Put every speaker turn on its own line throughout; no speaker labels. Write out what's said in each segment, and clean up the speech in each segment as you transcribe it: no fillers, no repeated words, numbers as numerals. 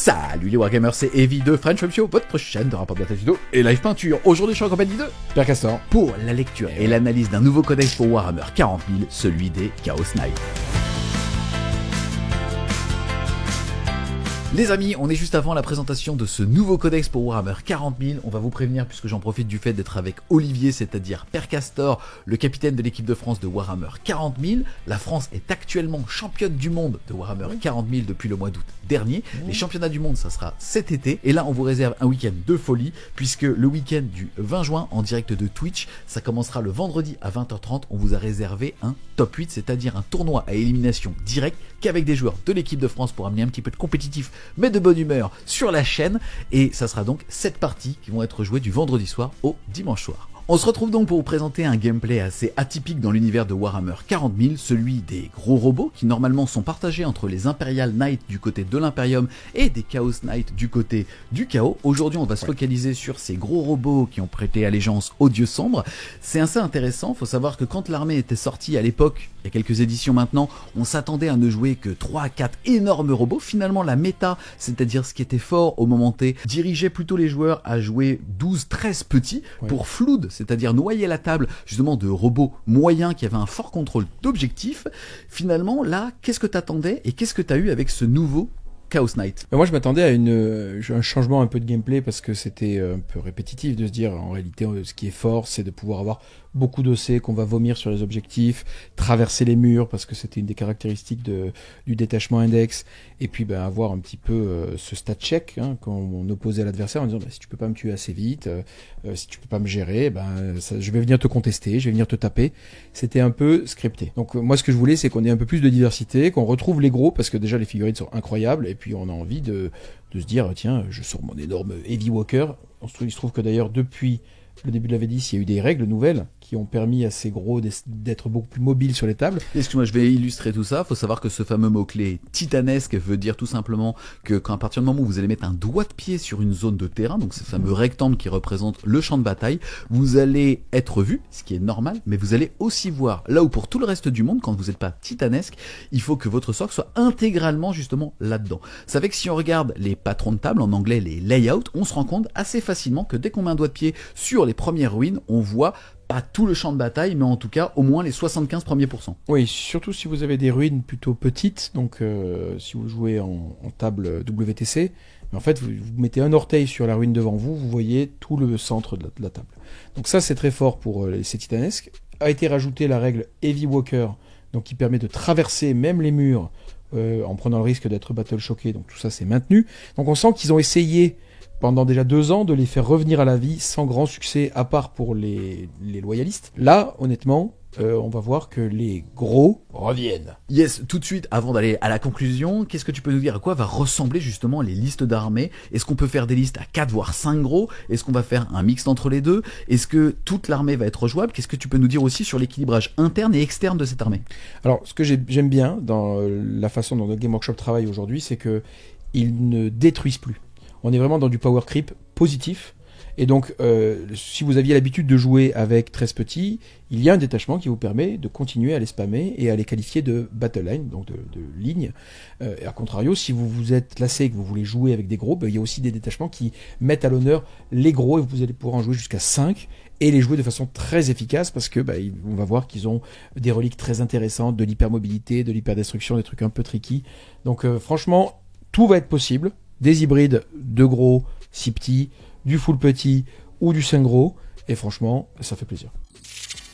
Salut les Wargamers, c'est Heavy de French Web Show, votre chaîne de rapport de bataille vidéo et live peinture. Aujourd'hui je suis en compagnie de
Père Castor
pour la lecture et l'analyse d'un nouveau codex pour Warhammer 40 000, celui des Chaos Knights. Les amis, on est juste avant la présentation de ce nouveau codex pour Warhammer 40 000. On va vous prévenir puisque j'en profite du fait d'être avec Olivier, c'est-à-dire Père Castor, le capitaine de l'équipe de France de Warhammer 40 000. La France est actuellement championne du monde de Warhammer 40 000 depuis le mois d'août dernier. Les championnats du monde, ça sera cet été. Et là, on vous réserve un week-end de folie puisque le week-end du 20 juin en direct de Twitch, ça commencera le vendredi à 20h30. On vous a réservé un top 8, c'est-à-dire un tournoi à élimination directe qu'avec des joueurs de l'équipe de France pour amener un petit peu de compétitif mais de bonne humeur sur la chaîne, et ça sera donc 7 parties qui vont être jouées du vendredi soir au dimanche soir. On se retrouve donc pour vous présenter un gameplay assez atypique dans l'univers de Warhammer 40 000, celui des gros robots qui normalement sont partagés entre les Imperial Knights du côté de l'Imperium et des Chaos Knights du côté du Chaos. Aujourd'hui on va se focaliser sur ces gros robots qui ont prêté allégeance aux dieux sombres. C'est assez intéressant, faut savoir que quand l'armée était sortie à l'époque, il y a quelques éditions maintenant, on s'attendait à ne jouer que 3 à 4 énormes robots. Finalement la méta, c'est-à-dire ce qui était fort au moment T, dirigeait plutôt les joueurs à jouer 12-13 petits pour flood, c'est-à-dire noyer la table justement de robots moyens qui avaient un fort contrôle d'objectifs. Finalement, là, qu'est-ce que t'attendais et qu'est-ce que t'as eu avec ce nouveau Chaos Knight?
Moi je m'attendais à un changement un peu de gameplay parce que c'était un peu répétitif de se dire en réalité ce qui est fort c'est de pouvoir avoir beaucoup d'OC qu'on va vomir sur les objectifs, traverser les murs parce que c'était une des caractéristiques du détachement index, et puis avoir un petit peu ce stat check quand on opposait à l'adversaire en disant si tu peux pas me tuer assez vite, si tu peux pas me gérer, je vais venir te contester, je vais venir te taper. C'était un peu scripté. Donc moi ce que je voulais c'est qu'on ait un peu plus de diversité, qu'on retrouve les gros parce que déjà les figurines sont incroyables, et puis on a envie de se dire tiens je sors mon énorme Heavy Walker. Il se trouve que d'ailleurs depuis le début de la V10, il y a eu des règles nouvelles qui ont permis à ces gros d'être beaucoup plus mobiles sur les tables.
Excuse-moi, je vais illustrer tout ça. Il faut savoir que ce fameux mot-clé titanesque veut dire tout simplement que quand à partir du moment où vous allez mettre un doigt de pied sur une zone de terrain, donc ce fameux rectangle qui représente le champ de bataille, vous allez être vu, ce qui est normal, mais vous allez aussi voir là où pour tout le reste du monde, quand vous n'êtes pas titanesque, il faut que votre socle soit intégralement justement là-dedans. Ça fait que si on regarde les patrons de table, en anglais les layouts, on se rend compte assez facilement que dès qu'on met un doigt de pied sur les premières ruines, on voit pas tout le champ de bataille, mais en tout cas au moins les 75 premiers pourcents.
Oui, surtout si vous avez des ruines plutôt petites, donc si vous jouez en table WTC, en fait vous mettez un orteil sur la ruine devant vous, vous voyez tout le centre de la table. Donc ça c'est très fort pour ces titanesques. A été rajouté la règle Heavy Walker, donc qui permet de traverser même les murs en prenant le risque d'être battle choqué, donc tout ça c'est maintenu. Donc on sent qu'ils ont essayé pendant déjà 2 ans de les faire revenir à la vie sans grand succès, à part pour les loyalistes. Là, honnêtement, on va voir que les gros reviennent.
Yes, tout de suite, avant d'aller à la conclusion, qu'est-ce que tu peux nous dire à quoi va ressembler justement les listes d'armées? Est-ce qu'on peut faire des listes à 4 voire 5 gros? Est-ce qu'on va faire un mixte entre les deux? Est-ce que toute l'armée va être jouable? Qu'est-ce que tu peux nous dire aussi sur l'équilibrage interne et externe de cette armée?
Alors, ce que j'aime bien dans la façon dont notre Game Workshop travaille aujourd'hui, c'est que ils ne détruisent plus. On est vraiment dans du power creep positif. Et donc, si vous aviez l'habitude de jouer avec 13 petits, il y a un détachement qui vous permet de continuer à les spammer et à les qualifier de battle line, donc de ligne. Et à contrario, si vous vous êtes lassé et que vous voulez jouer avec des gros, il y a aussi des détachements qui mettent à l'honneur les gros, et vous allez pouvoir en jouer jusqu'à 5 et les jouer de façon très efficace parce que on va voir qu'ils ont des reliques très intéressantes, de l'hypermobilité, de l'hyperdestruction, des trucs un peu tricky. Donc franchement, tout va être possible. Des hybrides de gros, 6 petits, du full petit ou du 5 gros, et franchement, ça fait plaisir.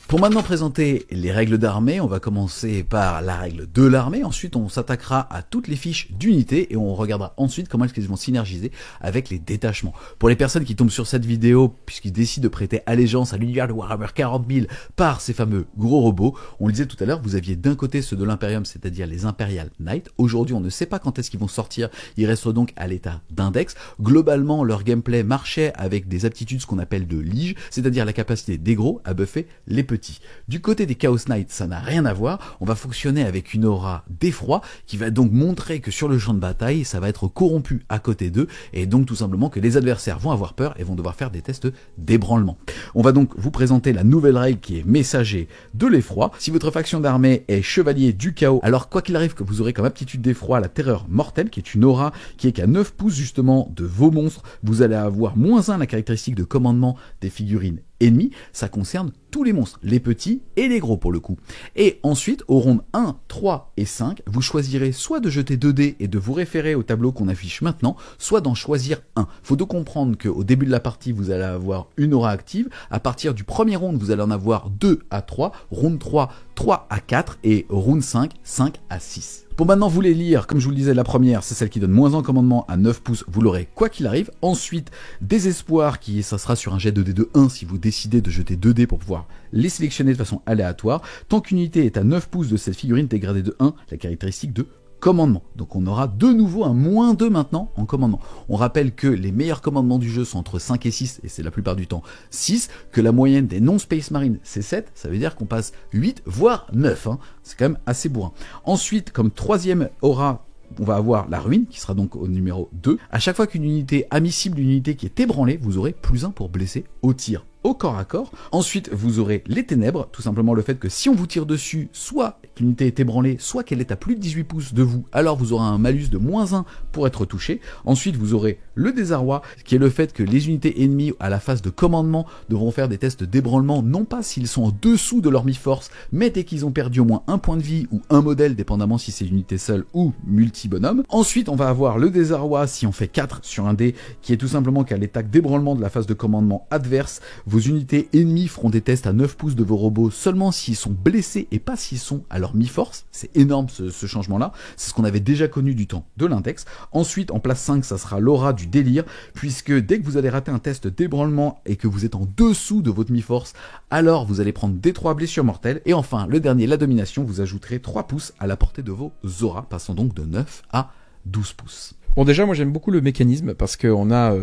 Pour maintenant présenter les règles d'armée, on va commencer par la règle de l'armée, ensuite on s'attaquera à toutes les fiches d'unité et on regardera ensuite comment est-ce qu'ils vont synergiser avec les détachements. Pour les personnes qui tombent sur cette vidéo puisqu'ils décident de prêter allégeance à l'univers de Warhammer 40 000 par ces fameux gros robots, on le disait tout à l'heure, vous aviez d'un côté ceux de l'Imperium, c'est-à-dire les Imperial Knights. Aujourd'hui on ne sait pas quand est-ce qu'ils vont sortir, ils restent donc à l'état d'index. Globalement leur gameplay marchait avec des aptitudes ce qu'on appelle de lige, c'est-à-dire la capacité des gros à buffer les petits. petits. Du côté des Chaos Knights, ça n'a rien à voir. On va fonctionner avec une aura d'effroi qui va donc montrer que sur le champ de bataille, ça va être corrompu à côté d'eux et donc tout simplement que les adversaires vont avoir peur et vont devoir faire des tests d'ébranlement. On va donc vous présenter la nouvelle règle qui est messager de l'effroi. Si votre faction d'armée est chevalier du chaos, alors quoi qu'il arrive que vous aurez comme aptitude d'effroi la terreur mortelle qui est une aura qui est qu'à 9 pouces justement de vos monstres, vous allez avoir -1 la caractéristique de commandement des figurines ennemis. Ça concerne tous les monstres, les petits et les gros pour le coup. Et ensuite, au round 1, 3 et 5, vous choisirez soit de jeter 2 dés et de vous référer au tableau qu'on affiche maintenant, soit d'en choisir un. Faut donc comprendre qu'au début de la partie, vous allez avoir une aura active. À partir du premier round, vous allez en avoir 2 à 3, round 3, 3 à 4 et round 5, 5 à 6. Pour maintenant vous les lire, comme je vous le disais, la première, c'est celle qui donne -1 commandement à 9 pouces, vous l'aurez quoi qu'il arrive. Ensuite, Désespoir, ça sera sur un jet de dés de 1 si vous décidez de jeter 2 dés pour pouvoir les sélectionner de façon aléatoire. Tant qu'une unité est à 9 pouces de cette figurine dégradée de 1, la caractéristique de commandement. Donc on aura de nouveau un -2 maintenant en commandement. On rappelle que les meilleurs commandements du jeu sont entre 5 et 6, et c'est la plupart du temps 6, que la moyenne des non-Space Marines c'est 7, ça veut dire qu'on passe 8, voire 9, hein. C'est quand même assez bourrin. Ensuite, comme troisième aura, on va avoir la ruine, qui sera donc au numéro 2. À chaque fois qu'une unité amissible, une unité qui est ébranlée, vous aurez +1 pour blesser au tir, au corps à corps. Ensuite, vous aurez les ténèbres, tout simplement le fait que si on vous tire dessus, soit l'unité est ébranlée, soit qu'elle est à plus de 18 pouces de vous, alors vous aurez un malus de -1 pour être touché. Ensuite, vous aurez le désarroi, qui est le fait que les unités ennemies à la phase de commandement devront faire des tests d'ébranlement, non pas s'ils sont en dessous de leur mi-force, mais dès qu'ils ont perdu au moins un point de vie ou un modèle, dépendamment si c'est une unité seule ou multi-bonhomme. Ensuite, on va avoir le désarroi si on fait 4 sur un dé, qui est tout simplement qu'à l'attaque d'ébranlement de la phase de commandement adverse, vos unités ennemies feront des tests à 9 pouces de vos robots seulement s'ils sont blessés et pas s'ils sont à leur mi-force. C'est énorme ce changement-là. C'est ce qu'on avait déjà connu du temps de l'index. Ensuite, en place 5, ça sera l'aura du délire, puisque dès que vous allez rater un test d'ébranlement et que vous êtes en dessous de votre mi-force, alors vous allez prendre des 3 blessures mortelles. Et enfin, le dernier, la domination, vous ajouterez 3 pouces à la portée de vos auras, passant donc de 9 à 12 pouces.
Bon, déjà, moi j'aime beaucoup le mécanisme parce qu'on a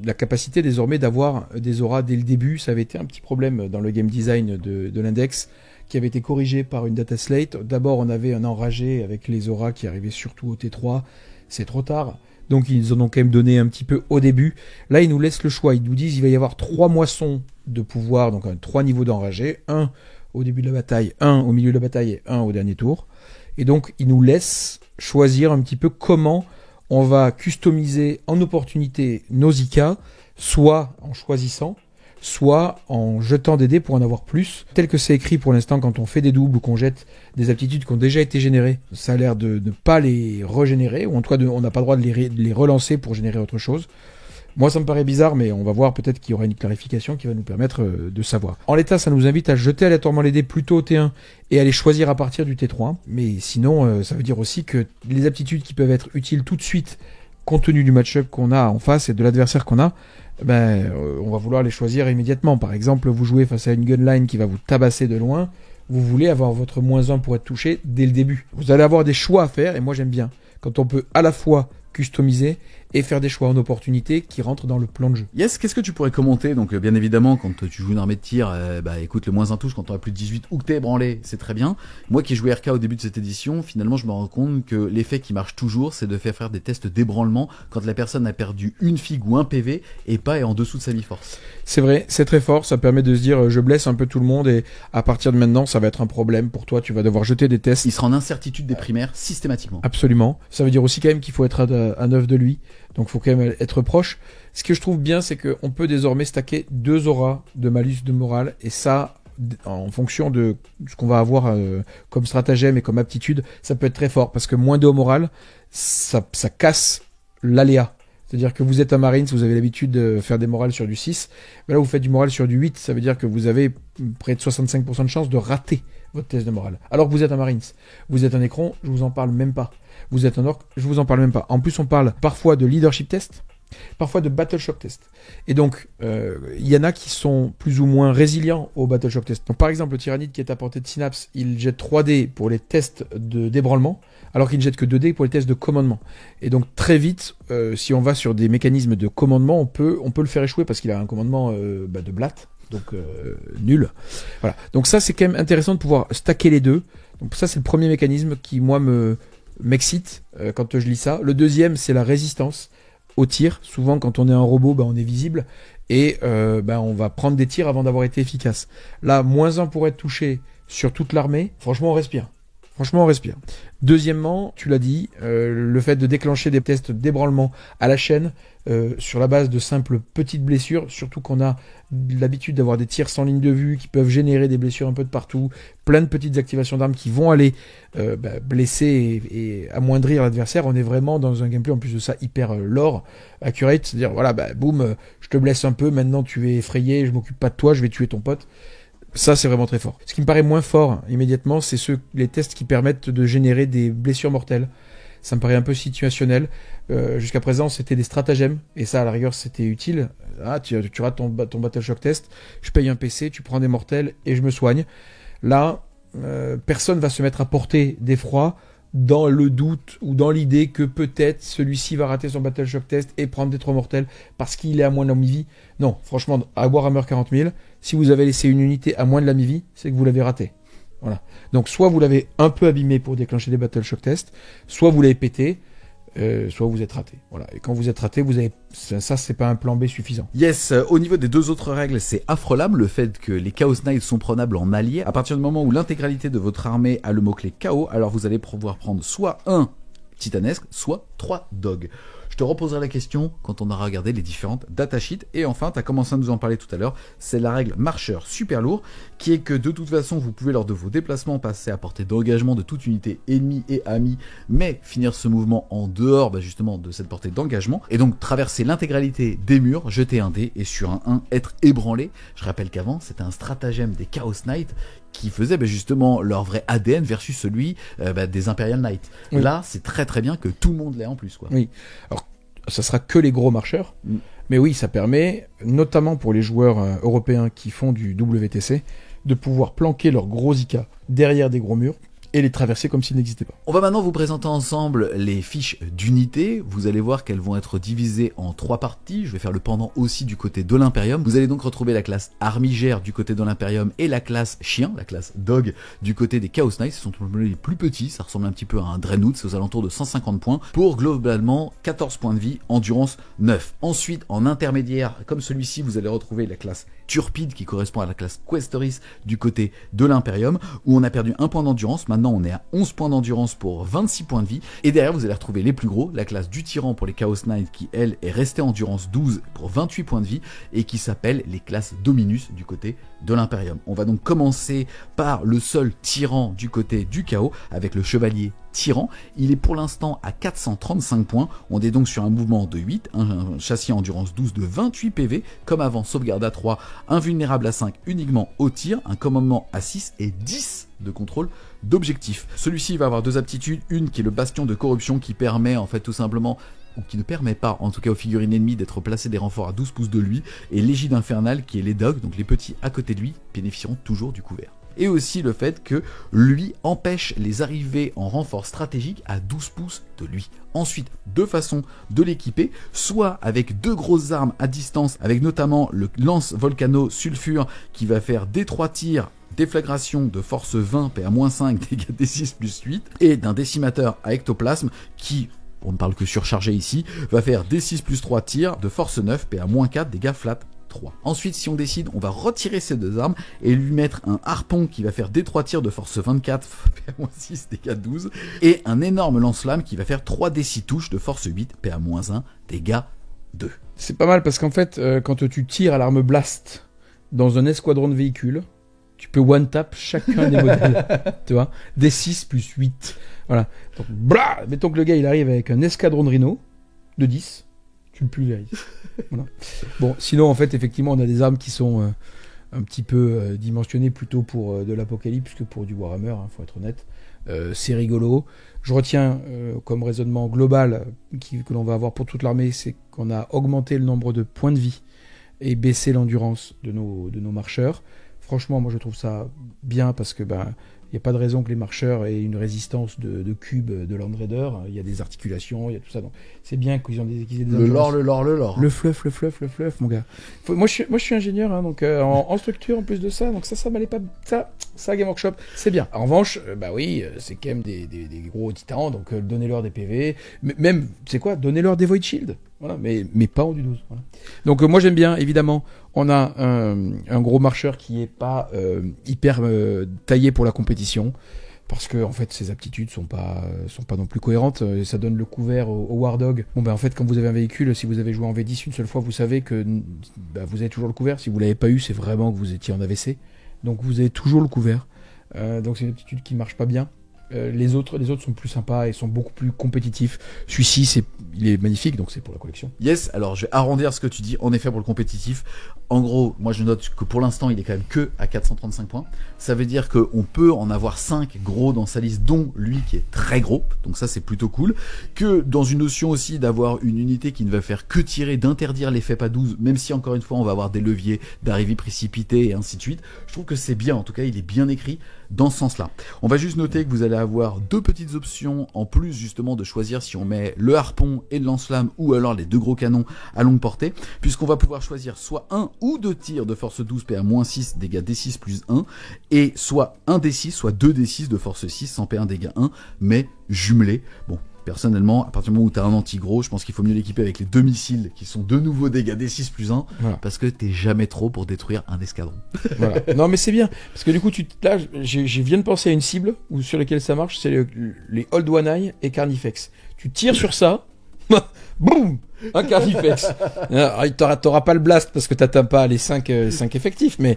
la capacité désormais d'avoir des auras dès le début. Ça avait été un petit problème dans le game design de l'index qui avait été corrigé par une data slate. D'abord, on avait un enragé avec les auras qui arrivaient surtout au T3. C'est trop tard. Donc, ils en ont quand même donné un petit peu au début. Là, ils nous laissent le choix. Ils nous disent qu'il va y avoir 3 moissons de pouvoir, donc 3 niveaux d'enragé. Un au début de la bataille, un au milieu de la bataille et un au dernier tour. Et donc, ils nous laissent choisir un petit peu comment on va customiser en opportunité nos IK, soit en choisissant, soit en jetant des dés pour en avoir plus. Tel que c'est écrit pour l'instant, quand on fait des doubles ou qu'on jette des aptitudes qui ont déjà été générées, ça a l'air de ne pas les régénérer, ou en tout cas on n'a pas le droit de les relancer pour générer autre chose. Moi, ça me paraît bizarre, mais on va voir peut-être qu'il y aura une clarification qui va nous permettre de savoir. En l'état, ça nous invite à jeter aléatoirement les dés plutôt au T1 et à les choisir à partir du T3. Mais sinon, ça veut dire aussi que les aptitudes qui peuvent être utiles tout de suite, compte tenu du match-up qu'on a en face et de l'adversaire qu'on a, on va vouloir les choisir immédiatement. Par exemple, vous jouez face à une gunline qui va vous tabasser de loin, vous voulez avoir votre -1 pour être touché dès le début. Vous allez avoir des choix à faire, et moi j'aime bien quand on peut à la fois customiser et faire des choix en opportunité qui rentrent dans le plan de jeu.
Yes, qu'est-ce que tu pourrais commenter? Donc bien évidemment, quand tu joues une armée de tir, écoute, le -1 touche quand on a plus de 18 ou que t'es ébranlé, c'est très bien. Moi qui ai joué RK au début de cette édition, finalement je me rends compte que l'effet qui marche toujours, c'est de faire des tests d'ébranlement quand la personne a perdu une figue ou un PV et pas est en dessous de sa mi-force.
C'est vrai, c'est très fort, ça permet de se dire je blesse un peu tout le monde et à partir de maintenant ça va être un problème pour toi, tu vas devoir jeter des tests.
Il sera en incertitude des primaires systématiquement.
Absolument, ça veut dire aussi quand même qu'il faut être à 9 de lui. Donc, il faut quand même être proche. Ce que je trouve bien, c'est qu'on peut désormais stacker 2 auras de malus de morale. Et ça, en fonction de ce qu'on va avoir comme stratagème et comme aptitude, ça peut être très fort. Parce que -2 au moral, ça casse l'aléa. C'est-à-dire que vous êtes un Marines, vous avez l'habitude de faire des morales sur du 6. Mais là, vous faites du moral sur du 8. Ça veut dire que vous avez près de 65% de chance de rater votre test de morale. Alors que vous êtes un Marines. Vous êtes un Necron, je vous en parle même pas. Vous êtes un orc, je vous en parle même pas. En plus, on parle parfois de leadership test, parfois de battle shock test. Et donc, il y en a qui sont plus ou moins résilients au battle shock test. Donc, par exemple, le tyrannide qui est à portée de synapse, il jette 3 dés pour les tests d'ébranlement, alors qu'il ne jette que 2 dés pour les tests de commandement. Et donc, très vite, si on va sur des mécanismes de commandement, on peut le faire échouer parce qu'il a un commandement de blatte. Donc nul. Voilà. Donc ça, c'est quand même intéressant de pouvoir stacker les deux. Donc ça, c'est le premier mécanisme qui, moi, m'excite quand je lis ça. Le deuxième, c'est la résistance au tir. Souvent, quand on est un robot, on est visible et on va prendre des tirs avant d'avoir été efficace. Là, -1 pour être touché sur toute l'armée. Franchement, on respire. Deuxièmement, tu l'as dit, le fait de déclencher des tests d'ébranlement à la chaîne sur la base de simples petites blessures, surtout qu'on a l'habitude d'avoir des tirs sans ligne de vue qui peuvent générer des blessures un peu de partout, plein de petites activations d'armes qui vont aller blesser et amoindrir l'adversaire. On est vraiment dans un gameplay en plus de ça hyper lore, accurate, c'est-à-dire voilà, boum, je te blesse un peu, maintenant tu es effrayé, je m'occupe pas de toi, je vais tuer ton pote. Ça, c'est vraiment très fort. Ce qui me paraît moins fort, immédiatement, c'est les tests qui permettent de générer des blessures mortelles. Ça me paraît un peu situationnel. Jusqu'à présent, c'était des stratagèmes, et ça, à la rigueur, c'était utile. Ah, tu rates ton Battle Shock test, je paye un PC, tu prends des mortels, et je me soigne. Là, personne va se mettre à porter d'effroi dans le doute ou dans l'idée que peut-être celui-ci va rater son Battle Shock test et prendre des 3 mortels parce qu'il est à moins de la mi-vie. Non, franchement, à Warhammer 40 000, si vous avez laissé une unité à moins de la mi-vie, c'est que vous l'avez raté. Voilà. Donc soit vous l'avez un peu abîmé pour déclencher des Battle Shock tests, soit vous l'avez pété, soit vous êtes raté. Voilà. Et quand vous êtes raté, vous avez ça, c'est pas un plan B suffisant.
Yes, au niveau des 2 autres règles, c'est affrelable le fait que les Chaos Knights sont prenables en alliés. À partir du moment où l'intégralité de votre armée a le mot-clé chaos, alors vous allez pouvoir prendre soit un titanesque, soit 3 dogs. Je te reposerai la question quand on aura regardé les différentes datasheets. Et enfin, tu as commencé à nous en parler tout à l'heure, c'est la règle marcheur super lourd, qui est que de toute façon, vous pouvez lors de vos déplacements passer à portée d'engagement de toute unité ennemie et amie, mais finir ce mouvement en dehors justement de cette portée d'engagement, et donc traverser l'intégralité des murs, jeter un dé, et sur un 1, être ébranlé. Je rappelle qu'avant, c'était un stratagème des Chaos Knights qui faisait justement leur vrai ADN versus celui des Imperial Knights. Oui. Là, c'est très très bien que tout le monde l'ait en plus, quoi.
Oui. Alors, ça sera que les gros marcheurs, mais oui, ça permet, notamment pour les joueurs européens qui font du WTC, de pouvoir planquer leurs gros IK derrière des gros murs et les traverser comme s'ils n'existaient pas.
On va maintenant vous présenter ensemble les fiches d'unités. Vous allez voir qu'elles vont être divisées en 3 parties. Je vais faire le pendant aussi du côté de l'Imperium. Vous allez donc retrouver la classe Armigère du côté de l'Imperium et la classe Chien, la classe Dog du côté des Chaos Knights. Ce sont les plus petits, ça ressemble un petit peu à un Dreadnought, c'est aux alentours de 150 points pour globalement 14 points de vie, endurance 9. Ensuite, en intermédiaire, comme celui-ci, vous allez retrouver la classe Turpide qui correspond à la classe Questoris du côté de l'Imperium où on a perdu 1 point d'endurance. Maintenant on est à 11 points d'endurance pour 26 points de vie, et derrière vous allez retrouver les plus gros, la classe du Tyran pour les Chaos Knights qui elle est restée endurance 12 pour 28 points de vie et qui s'appelle les classes Dominus du côté de l'Imperium. On va donc commencer par le seul Tyran du côté du chaos avec le chevalier Tyran. Il est pour l'instant à 435 points. On est donc sur un mouvement de 8, un châssis endurance 12 de 28 PV, comme avant, sauvegarde à 3, invulnérable à 5 uniquement au tir, un commandement à 6 et 10 de contrôle d'objectif. Celui-ci va avoir 2 aptitudes, une qui est le bastion de corruption qui permet en fait tout simplement, ou qui ne permet pas en tout cas aux figurines ennemies d'être placé des renforts à 12 pouces de lui, et l'égide infernale qui est les dogs, donc les petits à côté de lui, bénéficieront toujours du couvert. Et aussi le fait que lui empêche les arrivées en renfort stratégique à 12 pouces de lui. Ensuite, 2 façons de l'équiper, soit avec 2 grosses armes à distance, avec notamment le lance volcano sulfure qui va faire des 3 tirs, déflagration de force 20, PA-5, dégâts D6 plus 8, et d'un décimateur à ectoplasme qui, on ne parle que surchargé ici, va faire D6 plus 3 tirs de force 9, PA-4, dégâts flat 3. Ensuite, si on décide, on va retirer ces 2 armes et lui mettre un harpon qui va faire D3 tirs de force 24, PA-6, dégâts 12, et un énorme lance-flamme qui va faire 3 D6 touches de force 8, PA-1, dégâts 2.
C'est pas mal parce qu'en fait, quand tu tires à l'arme blast dans un escadron de véhicules, tu peux one-tap chacun des modèles, tu vois, D6 plus 8. Voilà. Donc, mettons que le gars il arrive avec un escadron de rhino de 10, tu le pulvérises. Voilà. Bon, sinon en fait effectivement on a des armes qui sont un petit peu dimensionnées plutôt pour de l'apocalypse que pour du Warhammer, faut être honnête. C'est rigolo. Je retiens comme raisonnement global que l'on va avoir pour toute l'armée, c'est qu'on a augmenté le nombre de points de vie et baissé l'endurance de nos marcheurs. Franchement, moi je trouve ça bien parce que Il n'y a pas de raison que les marcheurs aient une résistance de cube de Land Raider. Il y a des articulations, il y a tout ça. Donc c'est bien qu'ils qu'ils aient des
le lore.
Le fluff, mon gars. Moi, je suis ingénieur, hein, donc en structure en plus de ça. Donc ça m'allait pas. Ça, Game Workshop, c'est bien. En revanche, bah oui, c'est quand même des gros titans. Donc donnez-leur des PV. Même, c'est quoi, donnez-leur des Void Shield. Voilà, mais pas en du 12. Voilà. Donc moi j'aime bien, évidemment. On a un gros marcheur qui est pas hyper taillé pour la compétition. Parce que en fait ses aptitudes sont pas non plus cohérentes. Ça donne le couvert au War Dog. Bon ben en fait quand vous avez un véhicule, si vous avez joué en V10 une seule fois, vous savez que vous avez toujours le couvert. Si vous l'avez pas eu, c'est vraiment que vous étiez en AVC. Donc vous avez toujours le couvert. Donc c'est une aptitude qui marche pas bien. Les autres sont plus sympas et sont beaucoup plus compétitifs. Celui-ci, il est magnifique, donc c'est pour la collection.
Yes, alors je vais arrondir ce que tu dis, en effet pour le compétitif. En gros, moi je note que pour l'instant il est quand même que à 435 points. Ça veut dire qu'on peut en avoir 5 gros dans sa liste, dont lui qui est très gros, donc ça c'est plutôt cool. Que dans une notion aussi d'avoir une unité qui ne va faire que tirer, d'interdire les FEP à 12, même si encore une fois on va avoir des leviers d'arrivée précipitée et ainsi de suite. Je trouve que c'est bien, en tout cas il est bien écrit dans ce sens-là. On va juste noter que vous allez avoir 2 petites options en plus justement de choisir si on met le harpon et le lance-flamme ou alors les 2 gros canons à longue portée, puisqu'on va pouvoir choisir soit 1 ou 2 tirs de force 12 PA-6 dégâts D6 plus 1 et soit 1 D6 soit 2 D6 de force 6 sans PA1 dégâts 1 mais jumelés. Bon, personnellement, à partir du moment où tu as un anti-gros, je pense qu'il faut mieux l'équiper avec les 2 missiles qui sont de nouveau dégâts D6 plus 1, voilà. Parce que t'es jamais trop pour détruire un escadron.
Voilà. Non mais c'est bien, parce que du coup, là, je viens de penser à une cible sur laquelle ça marche, c'est les Old One Eye et Carnifex. Tu tires sur ça, boum, un Carnifex. T'auras pas le blast parce que t'atteins pas les 5 effectifs, mais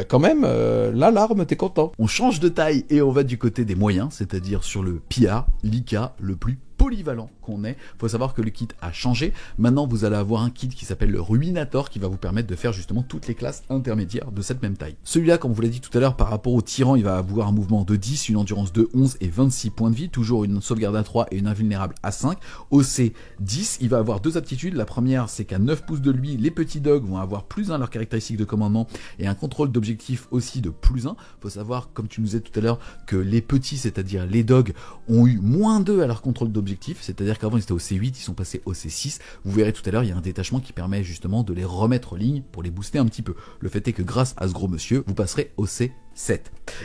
quand même, là, l'arme, t'es content.
On change de taille et on va du côté des moyens, c'est-à-dire sur le PIA, l'ICA, le plus polyvalent qu'on ait. Faut savoir que le kit a changé. Maintenant, vous allez avoir un kit qui s'appelle le Ruinator qui va vous permettre de faire justement toutes les classes intermédiaires de cette même taille. Celui-là, comme vous l'avez dit tout à l'heure, par rapport au tyran, il va avoir un mouvement de 10, une endurance de 11 et 26 points de vie, toujours une sauvegarde à 3 et une invulnérable à 5. OC 10, il va avoir 2 aptitudes. La première, c'est qu'à 9 pouces de lui, les petits dogs vont avoir plus 1 leurs caractéristiques de commandement et un contrôle d'objectif aussi de plus 1. Faut savoir, comme tu nous disais tout à l'heure, que les petits, c'est-à-dire les dogs, ont eu moins 2 à leur contrôle d'objectif, c'est-à-dire qu'avant ils étaient au C8, ils sont passés au C6. Vous verrez tout à l'heure, il y a un détachement qui permet justement de les remettre en ligne pour les booster un petit peu. Le fait est que grâce à ce gros monsieur, vous passerez au C7.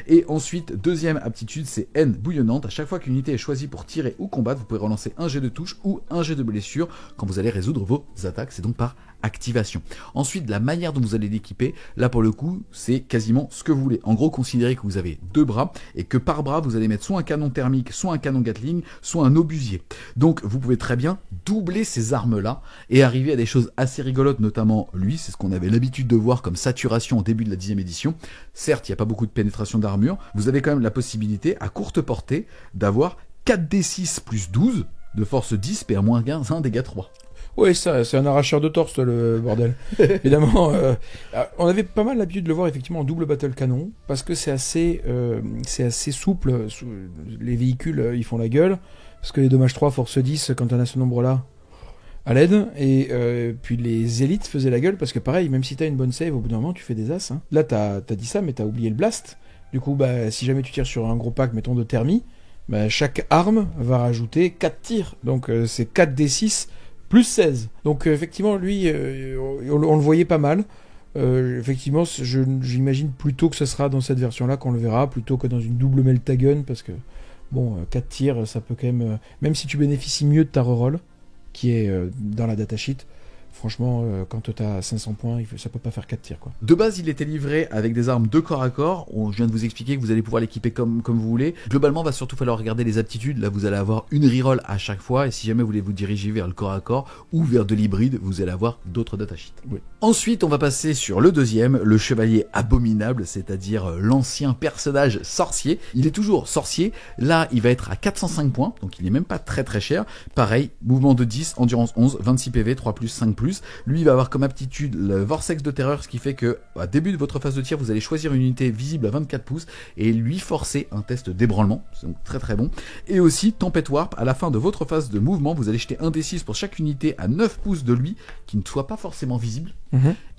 Et ensuite, deuxième aptitude, c'est haine bouillonnante. À chaque fois qu'une unité est choisie pour tirer ou combattre, vous pouvez relancer un jet de touche ou un jet de blessure quand vous allez résoudre vos attaques. C'est donc par activation. Ensuite, la manière dont vous allez l'équiper, là pour le coup, c'est quasiment ce que vous voulez. En gros, considérez que vous avez 2 bras et que par bras, vous allez mettre soit un canon thermique, soit un canon Gatling, soit un obusier. Donc, vous pouvez très bien doubler ces armes-là et arriver à des choses assez rigolotes, notamment lui, c'est ce qu'on avait l'habitude de voir comme saturation au début de la 10e édition. Certes, il n'y a pas beaucoup de pénétration d'armure, vous avez quand même la possibilité, à courte portée, d'avoir 4d6 plus 12 de force 10 PA-15, 1 dégâts 3.
Oui, ça, c'est un arracheur de torse, le bordel. Évidemment, on avait pas mal l'habitude de le voir effectivement en double battle canon, parce que c'est assez souple. Les véhicules, ils font la gueule, parce que les dommages 3, force 10, quand on a ce nombre-là, à l'aide, et puis les élites faisaient la gueule, parce que pareil, même si t'as une bonne save, au bout d'un moment, tu fais des as. Hein. Là, t'as dit ça, mais t'as oublié le blast. Du coup, si jamais tu tires sur un gros pack, mettons de thermie, chaque arme va rajouter 4 tirs. Donc c'est 4d6 plus 16. Donc effectivement, lui, on le voyait pas mal. Effectivement, j'imagine plutôt que ce sera dans cette version-là qu'on le verra, plutôt que dans une double Meltagun, parce que, 4 tirs, ça peut quand même... même si tu bénéficies mieux de ta reroll, qui est dans la datasheet, franchement, quand tu as 500 points, ça peut pas faire 4 tirs, quoi.
De base, il était livré avec des armes de corps à corps. Je viens de vous expliquer que vous allez pouvoir l'équiper comme vous voulez. Globalement, il va surtout falloir regarder les aptitudes. Là, vous allez avoir une reroll à chaque fois. Et si jamais vous voulez vous diriger vers le corps à corps ou vers de l'hybride, vous allez avoir d'autres datasheets. Oui. Ensuite, on va passer sur le deuxième, le chevalier abominable, c'est-à-dire l'ancien personnage sorcier. Il est toujours sorcier. Là, il va être à 405 points. Donc, il n'est même pas très très cher. Pareil, mouvement de 10, endurance 11, 26 PV, 3+, 5+. Lui, il va avoir comme aptitude le vortex de terreur, ce qui fait que à début de votre phase de tir, vous allez choisir une unité visible à 24 pouces et lui forcer un test d'ébranlement, c'est donc très très bon. Et aussi Tempête Warp, à la fin de votre phase de mouvement, vous allez jeter un D6 pour chaque unité à 9 pouces de lui, qui ne soit pas forcément visible.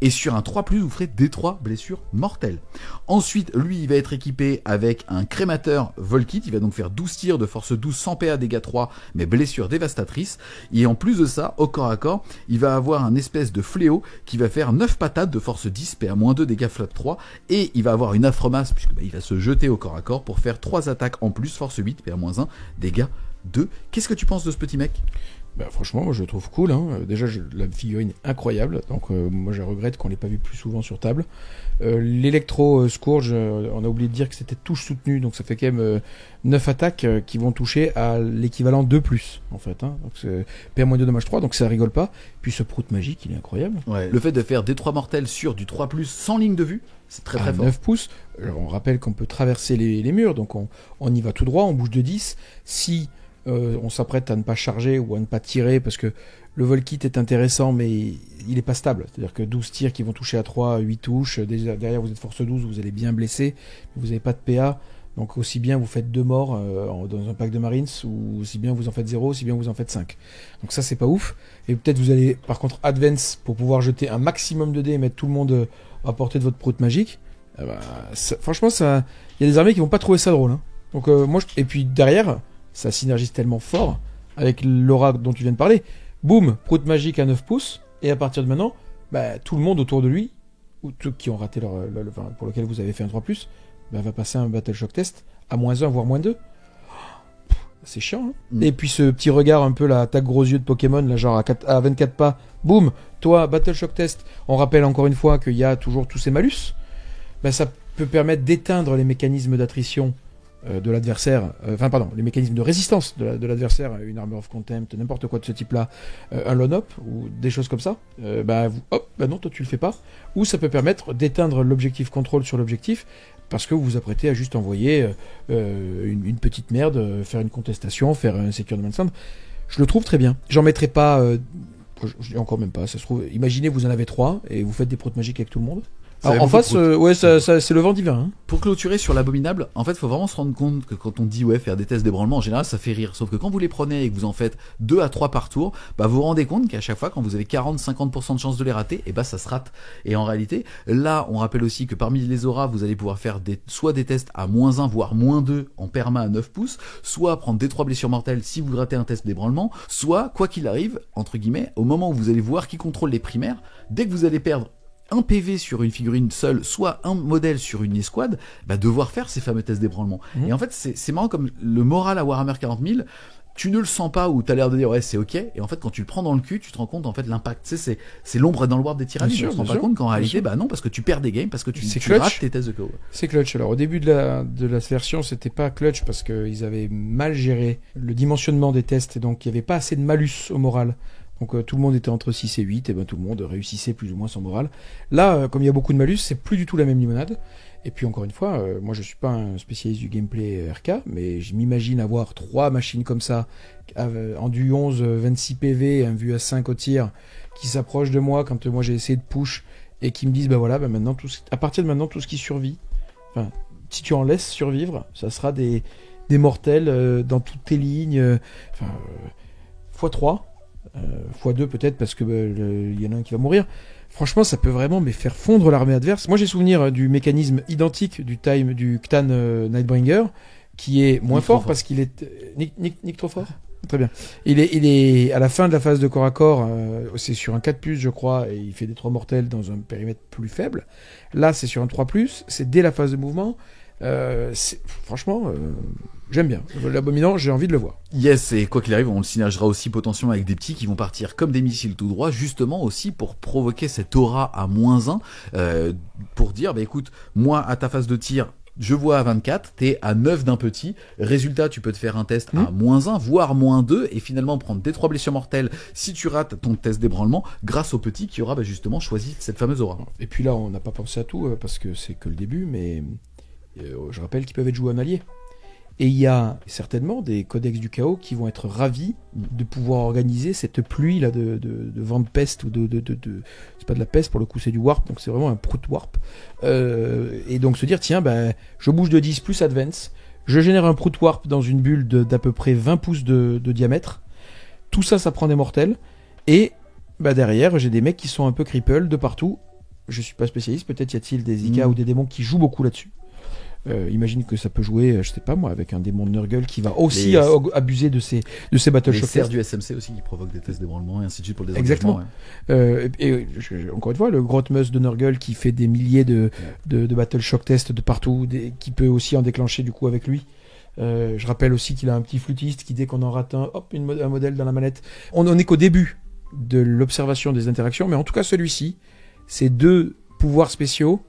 Et sur un 3+, vous ferez D3 blessures mortelles. Ensuite, lui, il va être équipé avec un crémateur Volkit. Il va donc faire 12 tirs de force 12, 100 PA, dégâts 3, mais blessures dévastatrices. Et en plus de ça, au corps à corps, il va avoir un espèce de fléau qui va faire 9 patates de force 10, PA-2, dégâts flap 3. Et il va avoir une affremasse, puisque il va se jeter au corps à corps pour faire 3 attaques en plus, force 8, PA-1, dégâts 2. Qu'est-ce que tu penses de ce petit mec ?
Bah, franchement, moi je le trouve cool. Déjà, la figurine est incroyable. Donc, moi je regrette qu'on l'ait pas vu plus souvent sur table. L'électro Scourge, on a oublié de dire que c'était touche soutenue. Donc, ça fait quand même 9 attaques qui vont toucher à l'équivalent de plus, en fait. Donc, c'est PA-2, dommage 3. Donc, ça rigole pas. Puis, ce prout magique, il est incroyable.
Ouais. Le fait de faire des 3 mortels sur du 3+, sans ligne de vue, c'est très très fort.
9 pouces. Alors, on rappelle qu'on peut traverser les murs. Donc, on y va tout droit. On bouge de 10. Si on s'apprête à ne pas charger ou à ne pas tirer, parce que le Volkit est intéressant, mais il est pas stable. C'est-à-dire que 12 tirs qui vont toucher à 3, 8 touches. Derrière, vous êtes force 12, vous allez bien blesser. Vous n'avez pas de PA. Donc, aussi bien vous faites 2 morts dans un pack de Marines, ou aussi bien vous en faites 0, aussi bien vous en faites 5. Donc, ça, c'est pas ouf. Et peut-être vous allez, par contre, advance pour pouvoir jeter un maximum de dés et mettre tout le monde à portée de votre prout magique. Franchement, il y a des armées qui vont pas trouver ça drôle. Donc, et puis derrière, ça synergise tellement fort avec l'aura dont tu viens de parler. Boum, prout magique à 9 pouces, et à partir de maintenant, tout le monde autour de lui, ou ceux qui ont raté pour lequel vous avez fait un 3+, va passer un Battle Shock test à -1, voire -2. C'est chiant, hein. Et puis ce petit regard un peu, la tac gros yeux de Pokémon, là, genre à 24 pas, boum, toi, Battle Shock test. On rappelle encore une fois qu'il y a toujours tous ces malus. Ça peut permettre d'éteindre les mécanismes d'attrition de l'adversaire, les mécanismes de résistance de l'adversaire, une Armor of Contempt, n'importe quoi de ce type-là, un Lone-Up, ou des choses comme ça, non, toi tu le fais pas, ou ça peut permettre d'éteindre l'objectif contrôle sur l'objectif, parce que vous vous apprêtez à juste envoyer une petite merde, faire une contestation, faire un Secure No Man's Land. Je le trouve très bien. J'en mettrai pas, encore même pas, ça se trouve, imaginez vous en avez 3, et vous faites des proutes magiques avec tout le monde. Alors, en face, c'est le vent divin. Hein.
Pour clôturer sur l'abominable, en fait, il faut vraiment se rendre compte que quand on dit faire des tests d'ébranlement, en général, ça fait rire. Sauf que quand vous les prenez et que vous en faites 2 à 3 par tour, vous vous rendez compte qu'à chaque fois, quand vous avez 40-50% de chances de les rater, ça se rate. Et en réalité, là, on rappelle aussi que parmi les auras, vous allez pouvoir faire soit des tests à -1, voire -2 en perma à 9 pouces, soit prendre des 3 blessures mortelles si vous ratez un test d'ébranlement, soit, quoi qu'il arrive, entre guillemets, au moment où vous allez voir qui contrôle les primaires, dès que vous allez perdre un PV sur une figurine seule, soit un modèle sur une escouade, devoir faire ces fameux tests d'ébranlement. Et en fait, c'est marrant comme le moral à Warhammer 40 000, tu ne le sens pas ou t'as l'air de dire ouais c'est ok, et en fait quand tu le prends dans le cul, tu te rends compte en fait l'impact, c'est l'ombre dans le warp des tyrannies, tu te rends pas compte qu'en réalité non, parce que tu perds des games, parce que tu rates tes tests de KO.
C'est clutch. Alors au début de la version, c'était pas clutch parce qu'ils avaient mal géré le dimensionnement des tests, et donc il y avait pas assez de malus au moral. Donc tout le monde était entre 6 et 8, et tout le monde réussissait plus ou moins son moral. Là, comme il y a beaucoup de malus, c'est plus du tout la même limonade. Et puis encore une fois, moi je suis pas un spécialiste du gameplay RK, mais je m'imagine avoir 3 machines comme ça, en du 11, 26 PV, un vu à 5 au tir, qui s'approchent de moi quand moi j'ai essayé de push, et qui me disent maintenant, à partir de maintenant, tout ce qui survit, si tu en laisses survivre, ça sera des mortels dans toutes tes lignes, x3. x2 peut-être parce que il y en a un qui va mourir. Franchement, ça peut vraiment faire fondre l'armée adverse. Moi, j'ai souvenir du mécanisme identique du Ctan Nightbringer, qui est moins fort parce qu'il est Nick trop fort. Très bien. Il est à la fin de la phase de corps à corps, c'est sur un 4+, je crois, et il fait des 3 mortels dans un périmètre plus faible. Là, c'est sur un 3+, c'est dès la phase de mouvement. Franchement, j'aime bien. L'abominant, j'ai envie de le voir.
Yes, et quoi qu'il arrive, on le synergera aussi potentiellement avec des petits qui vont partir comme des missiles tout droit, justement aussi pour provoquer cette aura à -1, pour dire, écoute, moi, à ta phase de tir, je vois à 24, t'es à 9 d'un petit, résultat, tu peux te faire un test à -1, voire -2, et finalement prendre des 3 blessures mortelles si tu rates ton test d'ébranlement, grâce au petit qui aura justement choisi cette fameuse aura.
Et puis là, on n'a pas pensé à tout, parce que c'est que le début, mais je rappelle qu'ils peuvent être joués en allié. Et il y a certainement des codex du chaos qui vont être ravis de pouvoir organiser cette pluie là de vent de peste ou c'est pas de la peste pour le coup, c'est du warp, donc c'est vraiment un prout warp. Et donc se dire tiens, je bouge de 10 plus advance, je génère un prout warp dans une bulle d'à peu près 20 pouces de diamètre. Tout ça, ça prend des mortels. Et derrière, j'ai des mecs qui sont un peu cripple de partout. Je suis pas spécialiste, peut-être y a-t-il des Zika ou des démons qui jouent beaucoup là-dessus. Imagine que ça peut jouer, je sais pas moi, avec un démon de Nurgle qui va aussi abuser de ces battle shock tests.
Du SMC aussi qui provoquent des tests d'ébranlement et ainsi de suite pour le
désengagement. Exactement. Encore une fois, le Grotmus de Nurgle qui fait des milliers de battle shock tests de partout, qui peut aussi en déclencher du coup avec lui. Je rappelle aussi qu'il a un petit flûtiste qui, dès qu'on en rate un, hop, un modèle dans la manette. On n'en est qu'au début de l'observation des interactions, mais en tout cas celui-ci, ces deux pouvoirs spéciaux,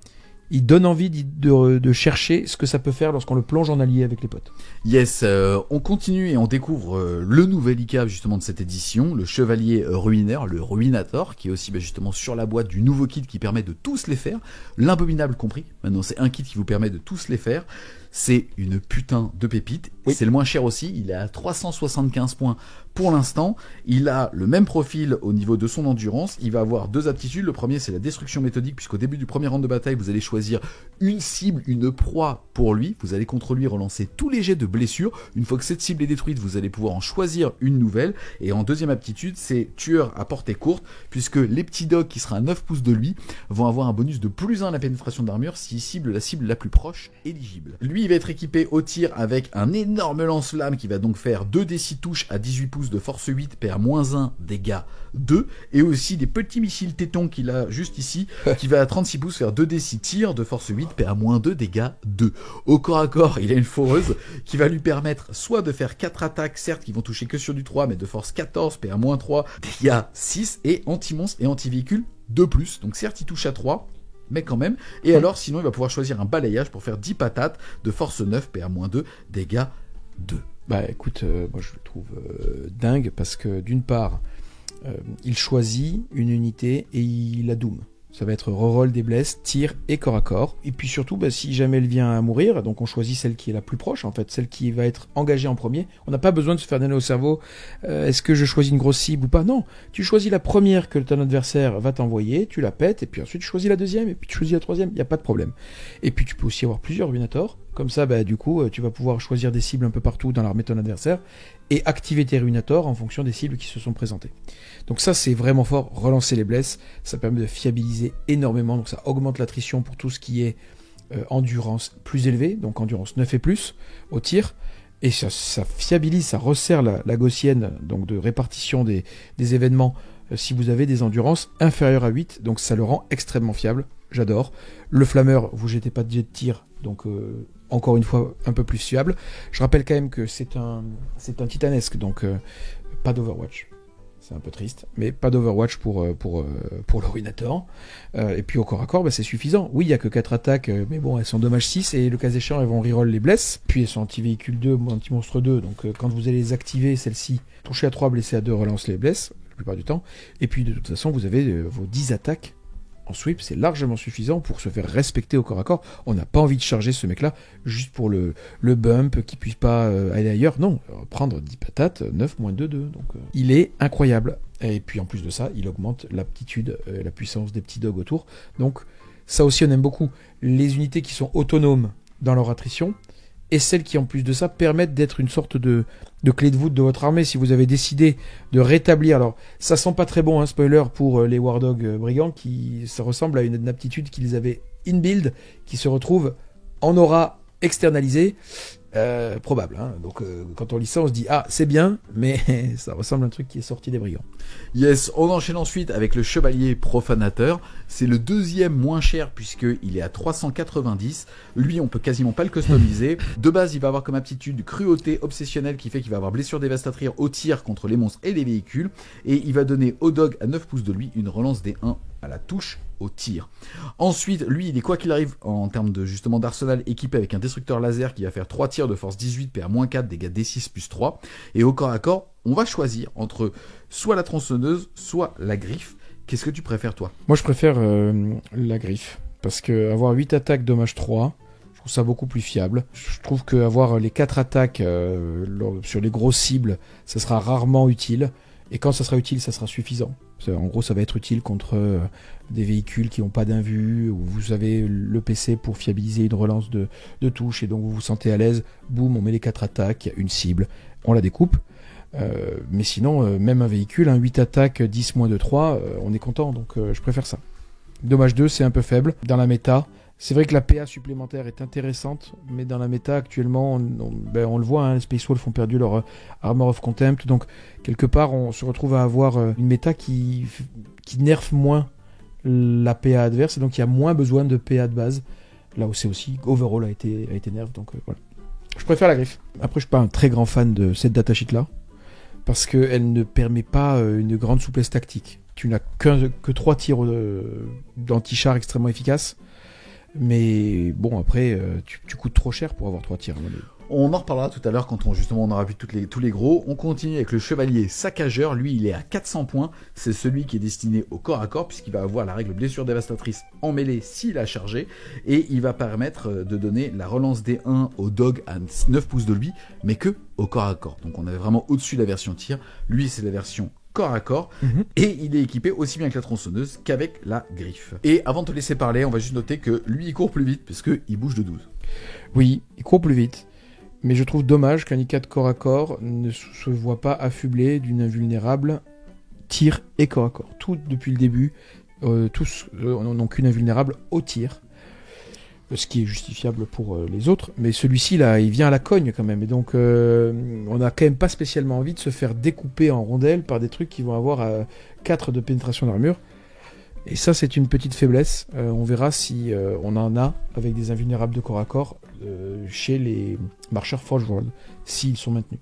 il donne envie de chercher ce que ça peut faire lorsqu'on le plonge en allié avec les potes.
Yes, on continue et on découvre le nouvel ICAV justement de cette édition, le Chevalier Ruineur, le Ruinator, qui est aussi justement sur la boîte du nouveau kit qui permet de tous les faire, l'Abominable compris. Maintenant c'est un kit qui vous permet de tous les faire. C'est une putain de pépite. Oui. C'est le moins cher aussi. Il est à 375 points pour l'instant. Il a le même profil au niveau de son endurance. Il va avoir deux aptitudes. Le premier, c'est la destruction méthodique, puisqu'au début du premier round de bataille, vous allez choisir une cible, une proie pour lui. Vous allez contre lui relancer tous les jets de blessures. Une fois que cette cible est détruite, vous allez pouvoir en choisir une nouvelle. Et en deuxième aptitude, c'est tueur à portée courte, puisque les petits dogs qui sera à 9 pouces de lui vont avoir un bonus de +1 à la pénétration d'armure s'ils ciblent la cible la plus proche éligible. Lui, il va être équipé au tir avec un énorme lance-flamme qui va donc faire 2d6 touches à 18 pouces de force 8, perd -1, dégâts 2, et aussi des petits missiles tétons qu'il a juste ici, qui va à 36 pouces faire 2d6 tirs de force 8, perd -2, dégâts 2. Au corps à corps, il a une foreuse qui va lui permettre soit de faire 4 attaques, certes qui vont toucher que sur du 3, mais de force 14, perd -3, dégâts 6, et anti-monstre et anti-véhicule 2+, donc certes il touche à 3, mais quand même. Et alors, sinon, il va pouvoir choisir un balayage pour faire 10 patates de force 9, PA-2, dégâts 2.
Écoute, moi je le trouve dingue parce que d'une part, il choisit une unité et il la doom. Ça va être reroll des blesses, tir et corps à corps. Et puis surtout, si jamais elle vient à mourir, donc on choisit celle qui est la plus proche, en fait, celle qui va être engagée en premier. On n'a pas besoin de se faire donner au cerveau, est-ce que je choisis une grosse cible ou pas? Non, tu choisis la première que ton adversaire va t'envoyer, tu la pètes, et puis ensuite tu choisis la deuxième, et puis tu choisis la troisième, il n'y a pas de problème. Et puis tu peux aussi avoir plusieurs Ruinators, comme ça, du coup, tu vas pouvoir choisir des cibles un peu partout dans l'armée de ton adversaire, et activer tes Ruinators en fonction des cibles qui se sont présentées. Donc ça, c'est vraiment fort, relancer les blesses, ça permet de fiabiliser énormément, donc ça augmente l'attrition pour tout ce qui est endurance plus élevée, donc endurance 9 et plus, au tir, et ça fiabilise, ça resserre la gaussienne, donc de répartition des événements, si vous avez des endurances inférieures à 8, donc ça le rend extrêmement fiable, j'adore. Le flammeur, vous jetez pas de jet de tir, donc encore une fois un peu plus fiable. Je rappelle quand même que c'est un titanesque, donc pas d'Overwatch. C'est un peu triste, mais pas d'Overwatch pour le Ruinator. Et puis au corps à corps, c'est suffisant. Oui, il n'y a que 4 attaques, mais bon, elles sont dommage 6, et le cas échéant, elles vont reroll les blesses. Puis elles sont anti-véhicule 2, anti-monstre 2, donc quand vous allez les activer, celles-ci, toucher à 3, blesser à 2, relance les blesses, la plupart du temps. Et puis de toute façon, vous avez vos 10 attaques en sweep, c'est largement suffisant pour se faire respecter au corps à corps. On n'a pas envie de charger ce mec-là juste pour le bump, qu'il puisse pas aller ailleurs. Non, prendre 10 patates, 9 moins 2, 2. Donc, il est incroyable. Et puis en plus de ça, il augmente l'aptitude, la puissance des petits dogs autour. Donc ça aussi, on aime beaucoup. Les unités qui sont autonomes dans leur attrition, et celles qui, en plus de ça, permettent d'être une sorte de clé de voûte de votre armée. Si vous avez décidé de rétablir... Alors, ça sent pas très bon, spoiler, pour les War Dog brigands, ça ressemble à une aptitude qu'ils avaient in-build, qui se retrouve en aura externalisée. Probable, donc quand on lit ça on se dit c'est bien, mais ça ressemble à un truc qui est sorti des brigands.
Yes, on enchaîne ensuite avec le Chevalier Profanateur. C'est le deuxième moins cher puisqu'il est à 390. Lui on peut quasiment pas le customiser. De base il va avoir comme aptitude cruauté obsessionnelle qui fait qu'il va avoir blessure dévastatrice au tir contre les monstres et les véhicules, et il va donner au dog à 9 pouces de lui une relance des 1 à la touche au tir. Ensuite, lui, il est quoi qu'il arrive en termes de justement d'arsenal équipé avec un destructeur laser qui va faire 3 tirs de force 18, PA-4, dégâts D6 plus 3. Et au corps à corps, on va choisir entre soit la tronçonneuse, soit la griffe. Qu'est-ce que tu préfères toi?
Moi, je préfère la griffe. Parce que avoir 8 attaques, dommage 3, je trouve ça beaucoup plus fiable. Je trouve qu'avoir les 4 attaques sur les grosses cibles, ça sera rarement utile. Et quand ça sera utile, ça sera suffisant. En gros, ça va être utile contre des véhicules qui n'ont pas d'invue, où vous avez le PC pour fiabiliser une relance de touche, et donc vous vous sentez à l'aise. Boum, on met les 4 attaques, une cible, on la découpe. Mais sinon, même un véhicule, 8 attaques, 10 moins de 3, on est content, donc je préfère ça. Dommage 2, c'est un peu faible dans la méta. C'est vrai que la PA supplémentaire est intéressante, mais dans la méta actuellement, on le voit, les Space Wolves ont perdu leur Armor of Contempt, donc quelque part on se retrouve à avoir une méta qui nerfe moins la PA adverse, et donc il y a moins besoin de PA de base. Là où c'est aussi, Overall a été nerf, donc voilà. Je préfère la griffe. Après, je suis pas un très grand fan de cette datasheet là, parce qu'elle ne permet pas une grande souplesse tactique. Tu n'as que 3 tirs d'anti-char extrêmement efficaces. Mais bon, après, tu coûtes trop cher pour avoir 3 tirs.
On en reparlera tout à l'heure quand on aura vu tous les gros. On continue avec le chevalier saccageur. Lui, il est à 400 points. C'est celui qui est destiné au corps à corps, puisqu'il va avoir la règle blessure dévastatrice en mêlée s'il a chargé. Et il va permettre de donner la relance D1 au dog à 9 pouces de lui, mais que au corps à corps. Donc on est vraiment au-dessus de la version tir. Lui, c'est la version corps à corps, et il est équipé aussi bien avec la tronçonneuse qu'avec la griffe. Et avant de te laisser parler, on va juste noter que lui, il court plus vite, puisqu'il bouge de 12.
Oui, il court plus vite, mais je trouve dommage qu'un I4 corps à corps ne se voit pas affublé d'une invulnérable tir et corps à corps. Tout depuis le début, tous n'ont qu'une invulnérable au tir, ce qui est justifiable pour les autres, mais celui-ci là, il vient à la cogne quand même, et donc on n'a quand même pas spécialement envie de se faire découper en rondelles par des trucs qui vont avoir 4 de pénétration d'armure, et ça c'est une petite faiblesse. On verra si on en a avec des invulnérables de corps à corps chez les marcheurs Forge World, s'ils sont maintenus.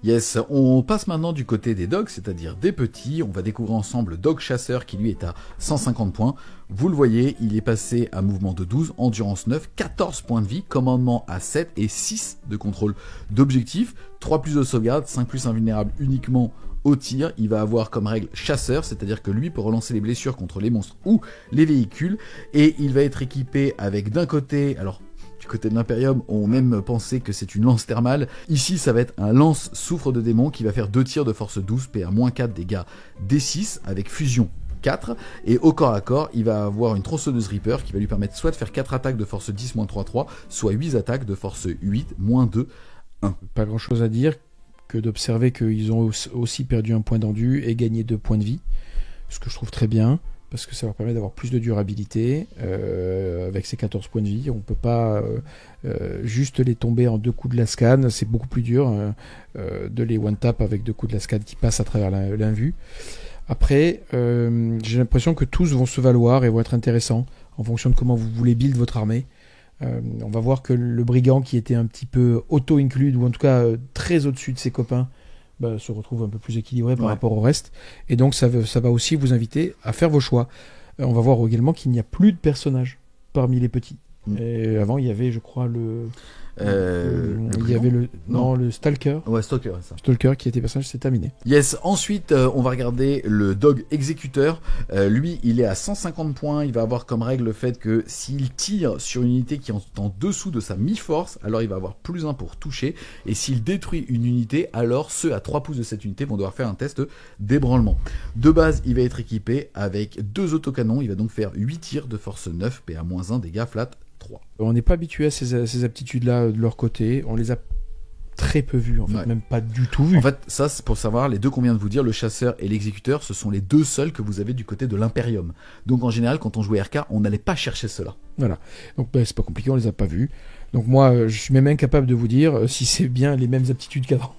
Yes, on passe maintenant du côté des dogs, c'est-à-dire des petits. On va découvrir ensemble le dog chasseur qui lui est à 150 points. Vous le voyez, il est passé à mouvement de 12, endurance 9, 14 points de vie, commandement à 7 et 6 de contrôle d'objectif, 3 plus de sauvegarde, 5 plus invulnérable uniquement au tir. Il va avoir comme règle chasseur, c'est-à-dire que lui peut relancer les blessures contre les monstres ou les véhicules, et il va être équipé avec d'un côté, alors du côté de l'Imperium, on même pensé que c'est une lance thermale. Ici, ça va être un lance souffre de démon qui va faire 2 tirs de force 12, PA-4 dégâts D6 avec fusion 4. Et au corps à corps, il va avoir une tronçonneuse Reaper qui va lui permettre soit de faire 4 attaques de force 10 3-3, soit 8 attaques de force 8 2-1.
Pas grand chose à dire que d'observer qu'ils ont aussi perdu un point d'endu et gagné 2 points de vie, ce que je trouve très bien, parce que ça leur permet d'avoir plus de durabilité avec ces 14 points de vie. On ne peut pas juste les tomber en 2 coups de lascan, c'est beaucoup plus dur de les one-tap avec 2 coups de lascan qui passent à travers l'invue. Après, j'ai l'impression que tous vont se valoir et vont être intéressants en fonction de comment vous voulez build votre armée. On va voir que le brigand qui était un petit peu auto-include, ou en tout cas très au-dessus de ses copains, se retrouve un peu plus équilibré par rapport au reste, et donc ça va aussi vous inviter à faire vos choix. On va voir également qu'il n'y a plus de personnages parmi les petits. Et avant il y avait, je crois, le Stalker.
Ouais, Stalker, ça.
Stalker qui était personnage, c'est terminé.
Yes, ensuite on va regarder le dog exécuteur. Lui, il est à 150 points. Il va avoir comme règle le fait que s'il tire sur une unité qui est en dessous de sa mi-force, alors il va avoir plus 1 pour toucher. Et s'il détruit une unité, alors ceux à 3 pouces de cette unité vont devoir faire un test d'ébranlement. De base, il va être équipé avec 2 autocanons. Il va donc faire 8 tirs de force 9, PA-1 dégâts flat 3.
On n'est pas habitué à ces aptitudes-là de leur côté. On les a très peu vues, en fait, même pas du tout vues.
En fait, ça, c'est pour savoir, les deux qu'on vient de vous dire, le chasseur et l'exécuteur, ce sont les 2 seuls que vous avez du côté de l'Imperium. Donc en général, quand on jouait RK, on n'allait pas chercher cela.
Voilà. Donc c'est pas compliqué, on les a pas vus. Donc moi, je suis même incapable de vous dire si c'est bien les mêmes aptitudes qu'avant.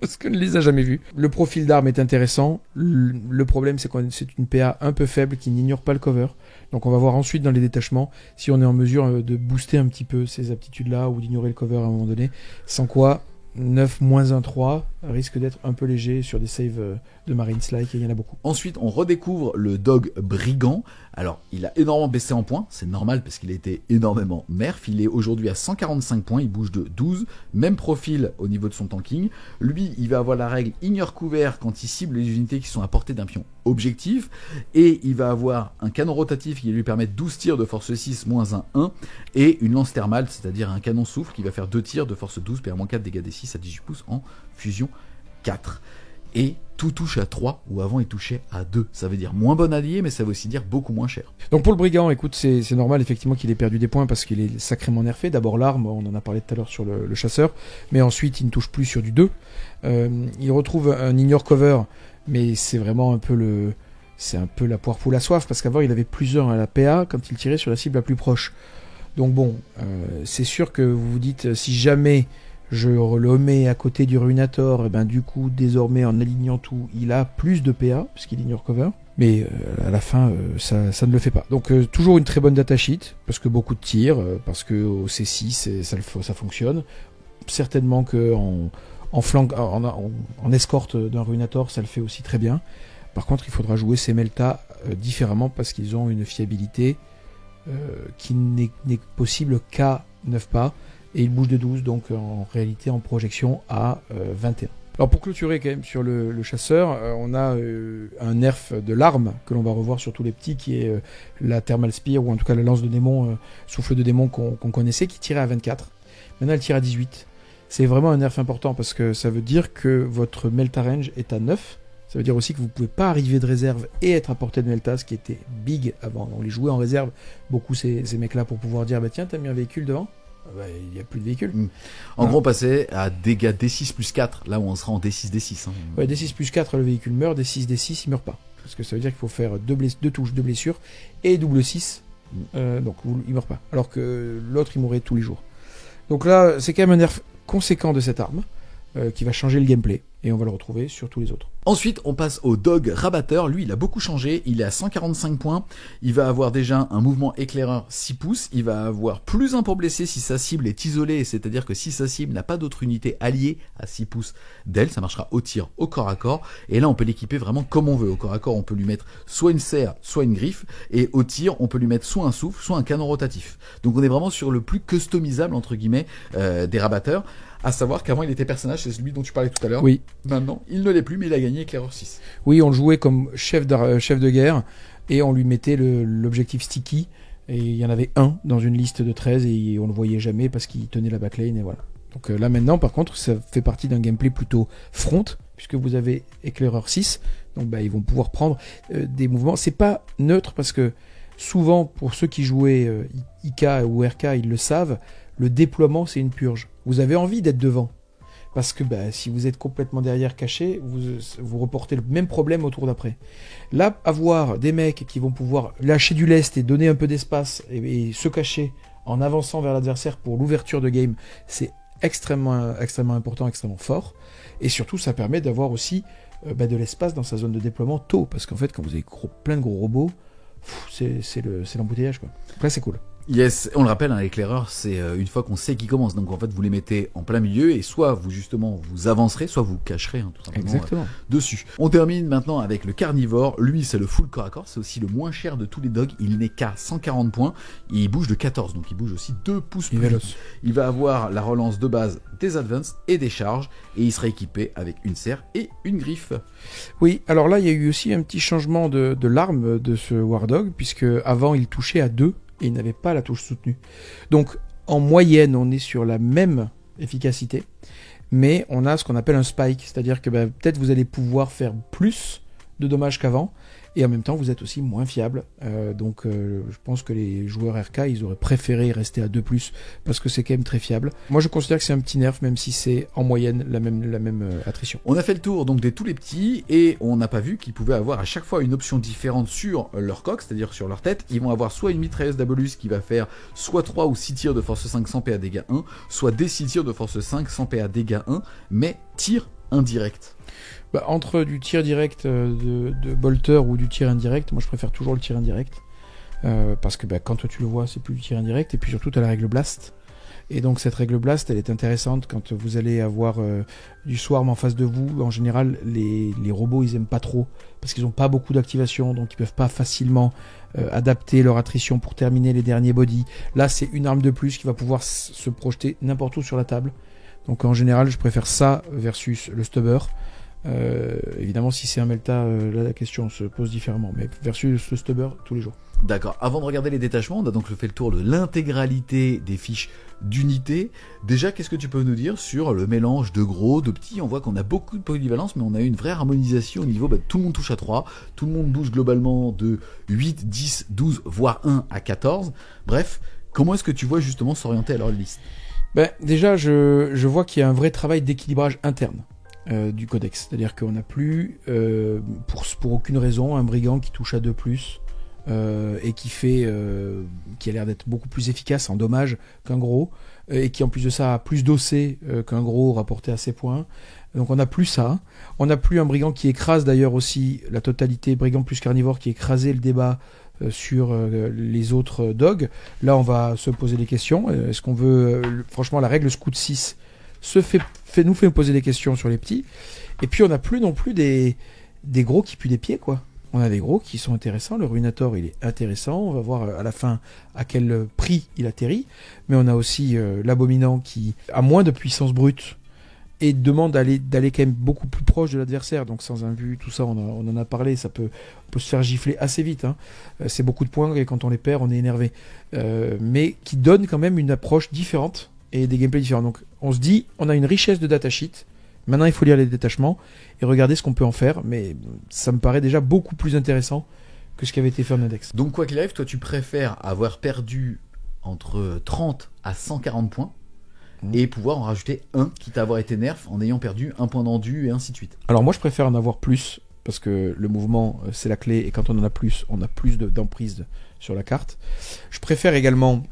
Parce que je ne les ai jamais vus. Le profil d'arme est intéressant. Le problème, c'est que c'est une PA un peu faible qui n'ignore pas le cover. Donc on va voir ensuite dans les détachements si on est en mesure de booster un petit peu ces aptitudes-là ou d'ignorer le cover à un moment donné. Sans quoi, 9 moins 1-3 risque d'être un peu léger sur des saves de Marines-like, et il y en a beaucoup.
Ensuite, on redécouvre le dog Brigand. Alors, il a énormément baissé en points, c'est normal parce qu'il a été énormément nerf. Il est aujourd'hui à 145 points, il bouge de 12, même profil au niveau de son tanking. Lui, il va avoir la règle ignore couvert quand il cible les unités qui sont à portée d'un pion objectif, et il va avoir un canon rotatif qui va lui permettre 12 tirs de force 6 moins 1, et une lance thermale, c'est-à-dire un canon souffle qui va faire 2 tirs de force 12, PA-4 dégâts des 6 à 18 pouces en fusion 4. Et tout touche à 3, où avant il touchait à 2. Ça veut dire moins bon allié, mais ça veut aussi dire beaucoup moins cher.
Donc pour le brigand, écoute, c'est normal effectivement qu'il ait perdu des points parce qu'il est sacrément nerfé. D'abord l'arme, on en a parlé tout à l'heure sur le chasseur, mais ensuite il ne touche plus sur du 2. Il retrouve un ignore cover, mais c'est vraiment un peu c'est un peu la poire pour la soif, parce qu'avant il avait plusieurs à la PA quand il tirait sur la cible la plus proche. Donc bon, c'est sûr que vous vous dites, si jamais je le mets à côté du Ruinator, et ben du coup, désormais, en alignant tout, il a plus de PA, puisqu'il ignore cover. Mais à la fin, ça ne le fait pas. Donc toujours une très bonne datasheet, parce que beaucoup de tirs, parce que au C6, ça fonctionne. Certainement que en flanc, en escorte d'un Ruinator, ça le fait aussi très bien. Par contre, il faudra jouer ces Melta différemment, parce qu'ils ont une fiabilité qui n'est possible qu'à 9 pas. Et il bouge de 12, donc en réalité en projection à 21. Alors pour clôturer quand même sur le chasseur, on a un nerf de l'arme que l'on va revoir sur tous les petits, qui est la Thermal Spear, ou en tout cas la lance de démon, souffle de démon qu'on connaissait, qui tirait à 24. Maintenant elle tire à 18. C'est vraiment un nerf important, parce que ça veut dire que votre Melta range est à 9. Ça veut dire aussi que vous ne pouvez pas arriver de réserve et être à portée de Melta, ce qui était big avant. On les jouait en réserve, beaucoup ces mecs-là, pour pouvoir dire, bah tiens, t'as mis un véhicule devant ? Bah, il n'y a plus de véhicule.
En gros, on passait à dégâts D6 plus 4, là où on sera en D6 D6. Hein.
Ouais, D6 plus 4, le véhicule meurt, D6 D6, il meurt pas. Parce que ça veut dire qu'il faut faire deux touches de blessure et double 6. Donc il meurt pas. Alors que l'autre, il mourrait tous les jours. Donc là, c'est quand même un nerf conséquent de cette arme qui va changer le gameplay. Et on va le retrouver sur tous les autres.
Ensuite, on passe au dog rabatteur. Lui, il a beaucoup changé. Il est à 145 points. Il va avoir déjà un mouvement éclaireur 6 pouces. Il va avoir plus 1 pour blesser si sa cible est isolée. C'est-à-dire que si sa cible n'a pas d'autre unité alliée à 6 pouces d'elle, ça marchera au tir, au corps à corps. Et là, on peut l'équiper vraiment comme on veut. Au corps à corps, on peut lui mettre soit une serre, soit une griffe. Et au tir, on peut lui mettre soit un souffle, soit un canon rotatif. Donc on est vraiment sur le plus customisable, entre guillemets, des rabatteurs. À savoir qu'avant il était personnage, c'est celui dont tu parlais tout à l'heure.
Oui.
Maintenant, il ne l'est plus, mais il a gagné éclaireur 6.
Oui, on le jouait comme chef de guerre, et on lui mettait l'objectif sticky, et il y en avait un dans une liste de 13, et on le voyait jamais parce qu'il tenait la backlane, et voilà. Donc là maintenant, par contre, ça fait partie d'un gameplay plutôt front, puisque vous avez éclaireur 6, donc bah, ils vont pouvoir prendre des mouvements. C'est pas neutre, parce que souvent, pour ceux qui jouaient IK ou RK, ils le savent, le déploiement, c'est une purge. Vous avez envie d'être devant. Parce que bah, si vous êtes complètement derrière caché, vous reportez le même problème au tour d'après. Là, avoir des mecs qui vont pouvoir lâcher du lest et donner un peu d'espace et se cacher en avançant vers l'adversaire pour l'ouverture de game, c'est extrêmement, extrêmement important, extrêmement fort. Et surtout, ça permet d'avoir aussi de l'espace dans sa zone de déploiement tôt. Parce qu'en fait, quand vous avez plein de gros robots, c'est l'embouteillage, quoi. Après, c'est cool.
Yes, on le rappelle, hein, l'éclaireur, c'est une fois qu'on sait qu'il commence. Donc en fait, vous les mettez en plein milieu et soit vous avancerez, soit vous cacherez hein, tout simplement dessus. On termine maintenant avec le carnivore. Lui, c'est le full corps à corps. C'est aussi le moins cher de tous les dogs. Il n'est qu'à 140 points. Il bouge de 14, donc il bouge aussi 2 pouces plus vite. Il va avoir la relance de base des advances et des charges. Et il sera équipé avec une serre et une griffe.
Oui, alors là, il y a eu aussi un petit changement de l'arme de ce War Dog, puisque avant, il touchait à 2. Et il n'avait pas la touche soutenue. Donc, en moyenne, on est sur la même efficacité, mais on a ce qu'on appelle un spike, c'est-à-dire que peut-être vous allez pouvoir faire plus de dommages qu'avant, et en même temps, vous êtes aussi moins fiable. Donc, je pense que les joueurs RK, ils auraient préféré rester à 2+, parce que c'est quand même très fiable. Moi, je considère que c'est un petit nerf, même si c'est en moyenne la même attrition.
On a fait le tour donc des tous les petits, et on n'a pas vu qu'ils pouvaient avoir à chaque fois une option différente sur leur coque, c'est-à-dire sur leur tête. Ils vont avoir soit une mitrailleuse d'Abolus qui va faire soit 3 ou 6 tirs de force 5 sans PA dégâts 1, soit des 6 tirs de force 5 sans PA dégâts 1, mais tir indirect.
Entre du tir direct de bolter ou du tir indirect, moi je préfère toujours le tir indirect. Parce que quand toi tu le vois, c'est plus du tir indirect, et puis surtout tu as la règle blast. Et donc cette règle blast, elle est intéressante quand vous allez avoir du swarm en face de vous. En général, les robots, ils aiment pas trop parce qu'ils ont pas beaucoup d'activation, donc ils peuvent pas facilement adapter leur attrition pour terminer les derniers bodies. Là, c'est une arme de plus qui va pouvoir se projeter n'importe où sur la table. Donc en général, je préfère ça versus le stubber. Évidemment, si c'est un Melta, là la question se pose différemment, mais versus le stubber tous les jours.
D'accord. Avant de regarder les détachements, on a donc fait le tour de l'intégralité des fiches d'unités. Déjà, qu'est-ce que tu peux nous dire sur le mélange de gros, de petits? On voit qu'on a beaucoup de polyvalence, mais on a une vraie harmonisation au niveau, tout le monde touche à 3, tout le monde bouge globalement de 8, 10, 12, voire 1 à 14. Bref, comment est-ce que tu vois justement s'orienter à leur liste?
Déjà, je vois qu'il y a un vrai travail d'équilibrage interne. Du codex, c'est-à-dire qu'on n'a plus pour aucune raison un brigand qui touche à 2+, et qui a l'air d'être beaucoup plus efficace en dommage qu'un gros, et qui en plus de ça a plus d'OC qu'un gros rapporté à ses points. Donc on n'a plus ça. On n'a plus un brigand qui écrase d'ailleurs aussi la totalité, brigand plus carnivore, qui écrasait le débat sur les autres dogs. Là on va se poser des questions. Est-ce qu'on veut... franchement, la règle Scout 6 nous fait poser des questions sur les petits. Et puis on n'a plus non plus des gros qui puent des pieds, quoi. On a des gros qui sont intéressants. Le Ruinator, il est intéressant. On va voir à la fin à quel prix il atterrit. Mais on a aussi l'Abominant qui a moins de puissance brute et demande d'aller quand même beaucoup plus proche de l'adversaire. Donc sans un but, tout ça, on en a parlé. On peut se faire gifler assez vite. Hein. C'est beaucoup de points et quand on les perd, on est énervé. Mais qui donne quand même une approche différente et des gameplays différents. Donc on se dit, on a une richesse de datasheet. Maintenant, il faut lire les détachements et regarder ce qu'on peut en faire, mais ça me paraît déjà beaucoup plus intéressant que ce qui avait été fait en index.
Donc, quoi qu'il arrive, toi, tu préfères avoir perdu entre 30 à 140 points et pouvoir en rajouter un, quitte à avoir été nerf, en ayant perdu un point d'endu et ainsi de suite.
Alors, moi, je préfère en avoir plus, parce que le mouvement, c'est la clé, et quand on en a plus, on a plus d'emprise sur la carte. Je préfère également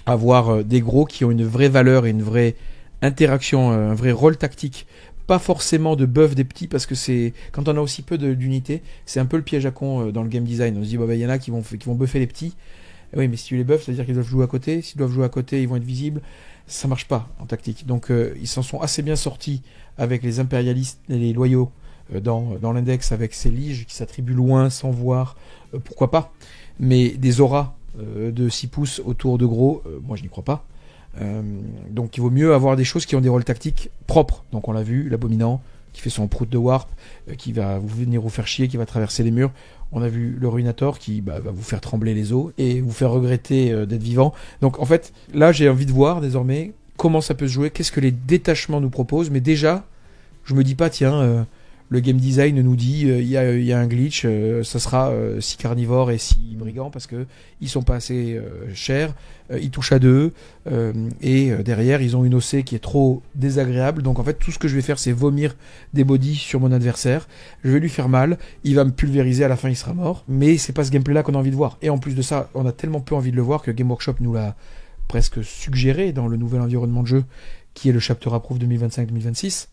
avoir des gros qui ont une vraie valeur et une vraie interaction, un vrai rôle tactique, pas forcément de buff des petits, parce que c'est quand on a aussi peu d'unités, c'est un peu le piège à con dans le game design. On se dit il y en a qui vont buffer les petits. Et oui, mais si tu les buffes, ça veut dire qu'ils doivent jouer à côté. S'ils doivent jouer à côté, ils vont être visibles. Ça marche pas en tactique. Donc ils s'en sont assez bien sortis avec les impérialistes et les loyaux dans l'index, avec ces liges qui s'attribuent loin sans voir, pourquoi pas. Mais des auras de 6 pouces autour de gros, moi je n'y crois pas. Donc il vaut mieux avoir des choses qui ont des rôles tactiques propres. Donc on l'a vu, l'Abominant qui fait son prout de warp, qui va venir vous faire chier, qui va traverser les murs. On a vu le Ruinator qui va vous faire trembler les os et vous faire regretter d'être vivant. Donc en fait, là j'ai envie de voir désormais comment ça peut se jouer, qu'est-ce que les détachements nous proposent. Mais déjà, je me dis pas, tiens, le game design nous dit il y a un glitch, ça sera 6 carnivores et 6 brigands parce que ils sont pas assez chers, ils touchent à 2 et derrière ils ont une OC qui est trop désagréable. Donc en fait tout ce que je vais faire c'est vomir des bodies sur mon adversaire, je vais lui faire mal, il va me pulvériser, à la fin il sera mort. Mais c'est pas ce gameplay là qu'on a envie de voir. Et en plus de ça, on a tellement peu envie de le voir que Game Workshop nous l'a presque suggéré dans le nouvel environnement de jeu qui est le Chapter Approved 2025-2026.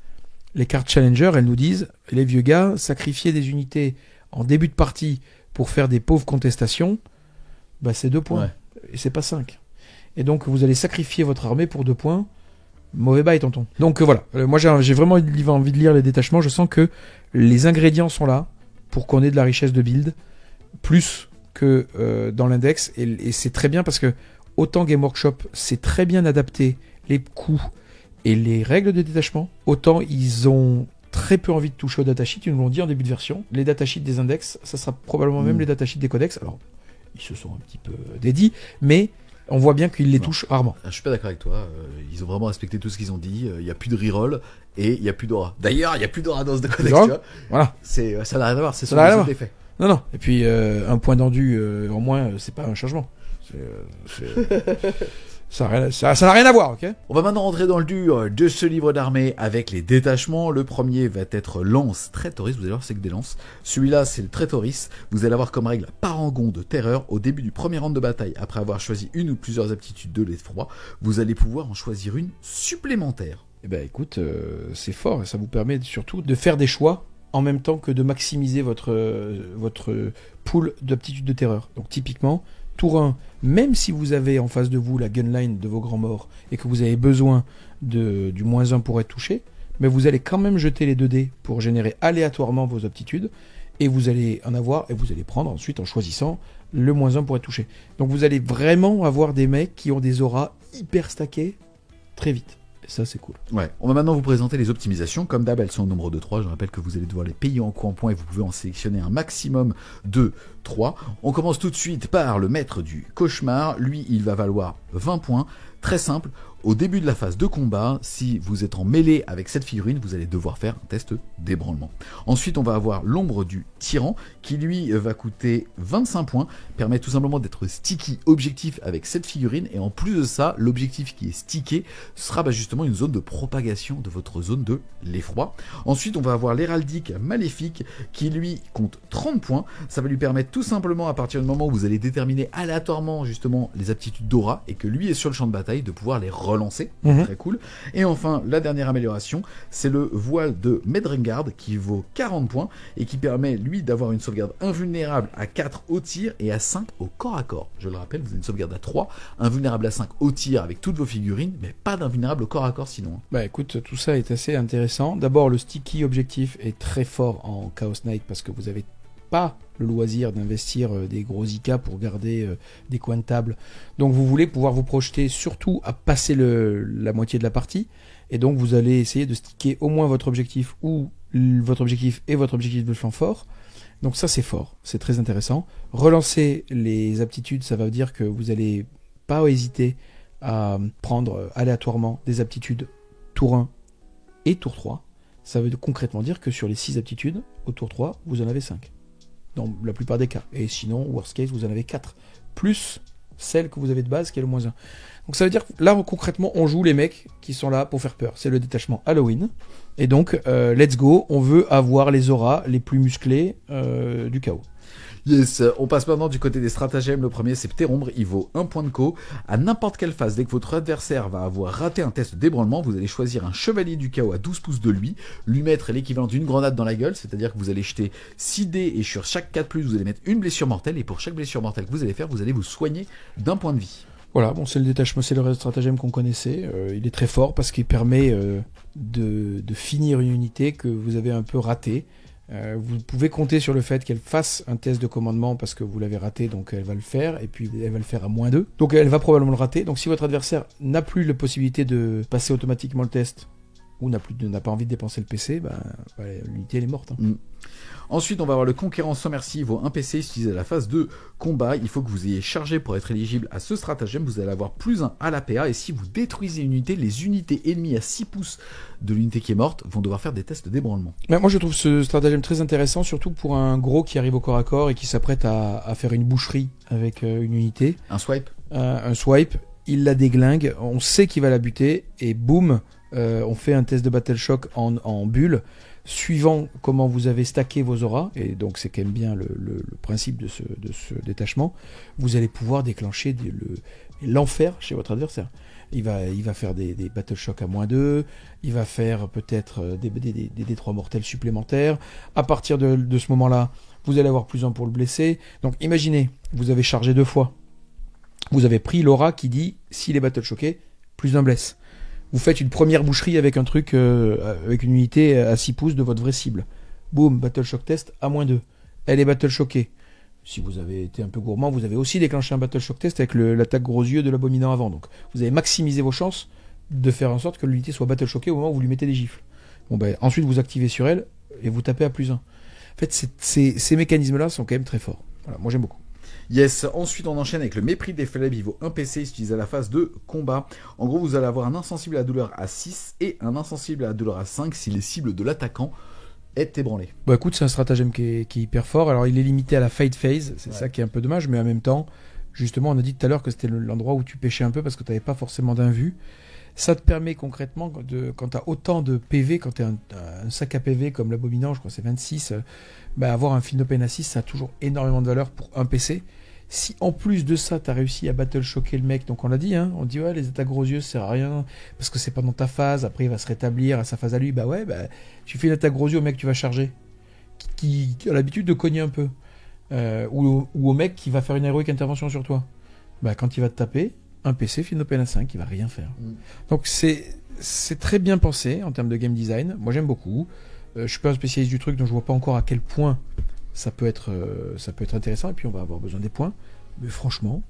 Les cartes Challenger, elles nous disent, les vieux gars, sacrifier des unités en début de partie pour faire des pauvres contestations, c'est 2 points. Ouais. Et c'est pas 5. Et donc, vous allez sacrifier votre armée pour 2 points. Mauvais bail, tonton. Donc voilà. Moi, j'ai vraiment envie de lire les détachements. Je sens que les ingrédients sont là pour qu'on ait de la richesse de build, plus que dans l'index. Et c'est très bien parce que autant Game Workshop, c'est très bien adapté les coups et les règles de détachement, autant ils ont très peu envie de toucher aux datasheets. Ils nous l'ont dit en début de version. Les datasheets des index, ça sera probablement même les datasheets des codex. Alors, ils se sont un petit peu dédits, mais on voit bien qu'ils les touchent rarement.
Je suis pas d'accord avec toi. Ils ont vraiment respecté tout ce qu'ils ont dit. Il n'y a plus de reroll et il n'y a plus d'aura. D'ailleurs, il n'y a plus d'aura dans ce codex. Tu vois,
voilà.
Ça n'a rien à voir. C'est son effet.
Non. Et puis, un point d'endu en moins, c'est pas un changement. Ça n'a rien à voir, ok?
On va maintenant rentrer dans le dur de ce livre d'armée avec les détachements. Le premier va être lance Traitoris. Vous allez voir, c'est que des lances. Celui-là, c'est le Traitoris. Vous allez avoir comme règle parangon de terreur. Au début du premier round de bataille, après avoir choisi une ou plusieurs aptitudes de l'effroi, vous allez pouvoir en choisir une supplémentaire.
Eh ben écoute, c'est fort et ça vous permet surtout de faire des choix en même temps que de maximiser votre pool d'aptitudes de terreur. Donc typiquement, tour 1, même si vous avez en face de vous la gunline de vos grands morts et que vous avez besoin du -1 pour être touché, mais vous allez quand même jeter les 2 dés pour générer aléatoirement vos aptitudes, et vous allez en avoir, et vous allez prendre ensuite en choisissant le -1 pour être touché. Donc vous allez vraiment avoir des mecs qui ont des auras hyper stackés très vite. Et ça, c'est cool.
Ouais, on va maintenant vous présenter les optimisations. Comme d'hab, elles sont au nombre de 3. Je rappelle que vous allez devoir les payer en points et vous pouvez en sélectionner un maximum de 3. On commence tout de suite par le maître du cauchemar. Lui, il va valoir 20 points. Très simple. Au début de la phase de combat, si vous êtes en mêlée avec cette figurine, vous allez devoir faire un test d'ébranlement. Ensuite, on va avoir l'ombre du tyran, qui lui va coûter 25 points, permet tout simplement d'être sticky objectif avec cette figurine, et en plus de ça, l'objectif qui est stické sera justement une zone de propagation de votre zone de l'effroi. Ensuite, on va avoir l'héraldique maléfique, qui lui compte 30 points. Ça va lui permettre tout simplement, à partir du moment où vous allez déterminer aléatoirement justement les aptitudes d'aura, et que lui est sur le champ de bataille, de pouvoir les relancer. Très cool. Et enfin, la dernière amélioration, c'est le voile de Medringard qui vaut 40 points et qui permet, lui, d'avoir une sauvegarde invulnérable à 4 au tir et à 5 au corps à corps. Je le rappelle, vous avez une sauvegarde à 3, invulnérable à 5 au tir avec toutes vos figurines, mais pas d'invulnérable au corps à corps sinon.
Bah écoute, tout ça est assez intéressant. D'abord, le sticky objectif est très fort en Chaos Knight parce que vous avez pas le loisir d'investir des gros IK pour garder des coins de table. Donc vous voulez pouvoir vous projeter surtout à passer la moitié de la partie, et donc vous allez essayer de sticker au moins votre objectif ou votre objectif et votre objectif de flanc fort. Donc ça c'est fort, c'est très intéressant. Relancer les aptitudes, ça va dire que vous n'allez pas hésiter à prendre aléatoirement des aptitudes tour 1 et tour 3. Ça veut concrètement dire que sur les 6 aptitudes, au tour 3, vous en avez 5. Dans la plupart des cas. Et sinon, worst case, vous en avez 4. Plus celle que vous avez de base, qui est le -1. Donc ça veut dire que là, concrètement, on joue les mecs qui sont là pour faire peur. C'est le détachement Halloween. Et donc, let's go, on veut avoir les auras les plus musclées du chaos.
Yes, on passe maintenant du côté des stratagèmes. Le premier, c'est Pterombre, il vaut 1 point de co. À n'importe quelle phase, dès que votre adversaire va avoir raté un test d'ébranlement, vous allez choisir un chevalier du chaos à 12 pouces de lui mettre l'équivalent d'une grenade dans la gueule, c'est-à-dire que vous allez jeter 6 dés et sur chaque 4+, vous allez mettre une blessure mortelle, et pour chaque blessure mortelle que vous allez faire, vous allez vous soigner d'1 point de vie.
Voilà, bon, c'est le détachement, c'est le stratagème qu'on connaissait. Il est très fort parce qu'il permet de finir une unité que vous avez un peu ratée. Vous pouvez compter sur le fait qu'elle fasse un test de commandement parce que vous l'avez raté, donc elle va le faire, et puis elle va le faire à -2. Donc elle va probablement le rater. Donc si votre adversaire n'a plus la possibilité de passer automatiquement le test, ou n'a pas envie de dépenser le PC, l'unité elle est morte.
Ensuite, on va avoir le Conquérant Sommercy, il vaut 1 PC utilisé à la phase de combat. Il faut que vous ayez chargé pour être éligible à ce stratagème. Vous allez avoir +1 à l'APA, et si vous détruisez une unité, les unités ennemies à 6 pouces de l'unité qui est morte vont devoir faire des tests d'ébranlement.
Moi je trouve ce stratagème très intéressant, surtout pour un gros qui arrive au corps à corps et qui s'apprête à faire une boucherie avec une unité.
Un swipe.
Un swipe, il la déglingue, on sait qu'il va la buter, et boum, on fait un test de Battle Shock en bulle. Suivant comment vous avez stacké vos auras, et donc c'est quand même bien le principe de ce détachement, vous allez pouvoir déclencher l'enfer chez votre adversaire. Il va faire des Battle Shock à -2, il va faire peut-être des D3 mortels supplémentaires. À partir de ce moment-là, vous allez avoir +1 pour le blesser. Donc imaginez, vous avez chargé 2 fois. Vous avez pris l'aura qui dit, s'il est Battle Shocké, +1 blesse. Vous faites une première boucherie avec un truc, avec une unité à 6 pouces de votre vraie cible. Boum, Battle Shock test à -2. Elle est Battle Shockée. Si vous avez été un peu gourmand, vous avez aussi déclenché un Battle Shock test avec l'attaque gros yeux de l'abominant avant. Donc vous avez maximisé vos chances de faire en sorte que l'unité soit Battle Shockée au moment où vous lui mettez des gifles. Ensuite vous activez sur elle et vous tapez à +1. En fait, ces mécanismes-là sont quand même très forts. Voilà, moi j'aime beaucoup.
Yes, ensuite on enchaîne avec le Mépris des Faibles, il vaut 1 PC utilisé à la phase de combat. En gros, vous allez avoir un insensible à la douleur à 6 et un insensible à la douleur à 5 si les cibles de l'attaquant est ébranlé.
Écoute, c'est un stratagème qui est hyper fort. Alors il est limité à la fight phase, c'est ça qui est un peu dommage, mais en même temps, justement, on a dit tout à l'heure que c'était l'endroit où tu pêchais un peu parce que tu n'avais pas forcément d'invue. Ça te permet concrètement, quand tu as autant de PV, quand tu as un sac à PV comme l'abominant, je crois que c'est 26, avoir un Field Open à 6, ça a toujours énormément de valeur pour un PC. Si en plus de ça, tu as réussi à battle choquer le mec, donc on l'a dit, on dit les attaques gros yeux, ça sert à rien, parce que c'est pas dans ta phase, après il va se rétablir à sa phase à lui, tu fais une attaque gros yeux au mec que tu vas charger, qui a l'habitude de cogner un peu. ou au mec qui va faire une héroïque intervention sur toi. Bah, quand il va te taper, un PC Phil Open A5, il va rien faire. Donc c'est très bien pensé en termes de game design. Moi j'aime beaucoup. Je suis pas un spécialiste du truc, donc je vois pas encore à quel point ça peut être intéressant. Et puis on va avoir besoin des points. Mais franchement,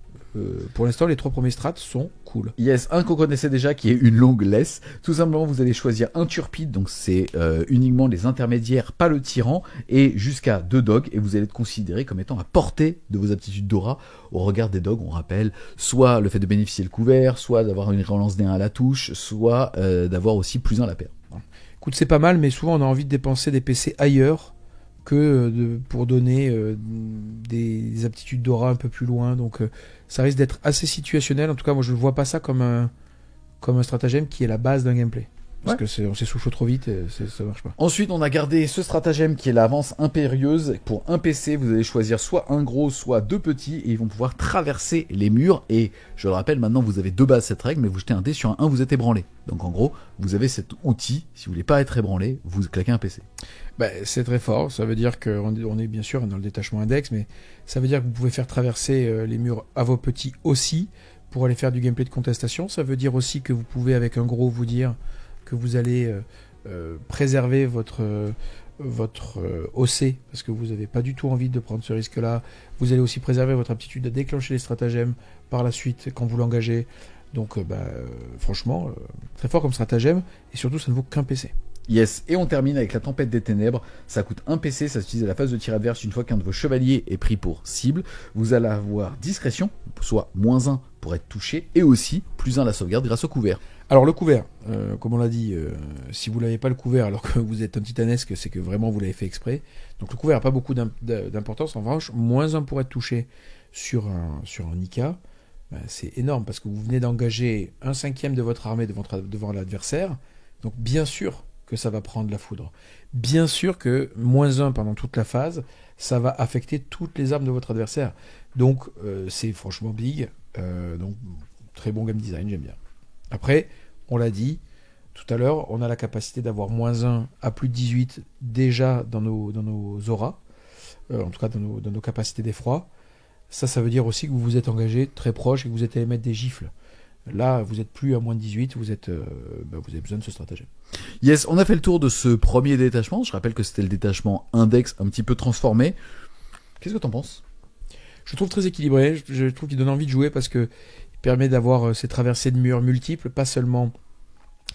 pour l'instant, les 3 premiers strats sont cool.
Yes, un qu'on connaissait déjà qui est une longue laisse. Tout simplement, vous allez choisir un turpide, donc c'est uniquement les intermédiaires, pas le tyran, et jusqu'à 2 dogs, et vous allez être considéré comme étant à portée de vos aptitudes d'aura au regard des dogs. On rappelle soit le fait de bénéficier le couvert, soit d'avoir une relance des 1 à la touche, soit d'avoir aussi +1 à la paire.
Écoute, c'est pas mal, mais souvent on a envie de dépenser des PC ailleurs que pour donner des aptitudes d'aura un peu plus loin. Donc ça risque d'être assez situationnel. En tout cas, moi je ne vois pas ça comme un stratagème qui est la base d'un gameplay. Parce que on s'essouffle trop vite et ça marche pas.
Ensuite, on a gardé ce stratagème qui est l'avance impérieuse. Pour un PC, vous allez choisir soit un gros, soit 2 petits, et ils vont pouvoir traverser les murs. Et je le rappelle, maintenant vous avez 2 bases cette règle, mais vous jetez un dé sur un 1, vous êtes ébranlé. Donc en gros, vous avez cet outil. Si vous voulez pas être ébranlé, vous claquez un PC.
Bah, c'est très fort. Ça veut dire qu'on est bien sûr dans le détachement index, mais ça veut dire que vous pouvez faire traverser les murs à vos petits aussi pour aller faire du gameplay de contestation. Ça veut dire aussi que vous pouvez avec un gros vous dire que vous allez préserver votre OC, parce que vous n'avez pas du tout envie de prendre ce risque-là. Vous allez aussi préserver votre aptitude à déclencher les stratagèmes par la suite quand vous l'engagez. Donc franchement, très fort comme stratagème, et surtout ça ne vaut qu'un PC.
Yes, et on termine avec la tempête des ténèbres. Ça coûte un PC, ça s'utilise à la phase de tir adverse une fois qu'un de vos chevaliers est pris pour cible. Vous allez avoir discrétion, soit -1 pour être touché, et aussi +1 à la sauvegarde grâce au couvert.
Alors le couvert, comme on l'a dit, si vous n'avez pas le couvert alors que vous êtes un titanesque, c'est que vraiment vous l'avez fait exprès. Donc le couvert n'a pas beaucoup d'importance. En revanche, -1 pour être touché sur un Nika, c'est énorme parce que vous venez d'engager 1/5 de votre armée devant l'adversaire. Donc bien sûr que ça va prendre la foudre. Bien sûr que -1 pendant toute la phase, ça va affecter toutes les armes de votre adversaire. Donc c'est franchement big. Donc très bon game design, j'aime bien. Après, on l'a dit tout à l'heure, on a la capacité d'avoir -1 à plus de 18 déjà dans nos auras, en tout cas dans nos capacités d'effroi. Ça veut dire aussi que vous vous êtes engagé très proche et que vous êtes allé mettre des gifles. Là, vous n'êtes plus à moins de 18, vous avez besoin de ce stratagème.
Yes, on a fait le tour de ce premier détachement. Je rappelle que c'était le détachement index un petit peu transformé. Qu'est-ce que t'en penses ?
Je trouve très équilibré, je trouve qu'il donne envie de jouer parce que il permet d'avoir ces traversées de murs multiples, pas seulement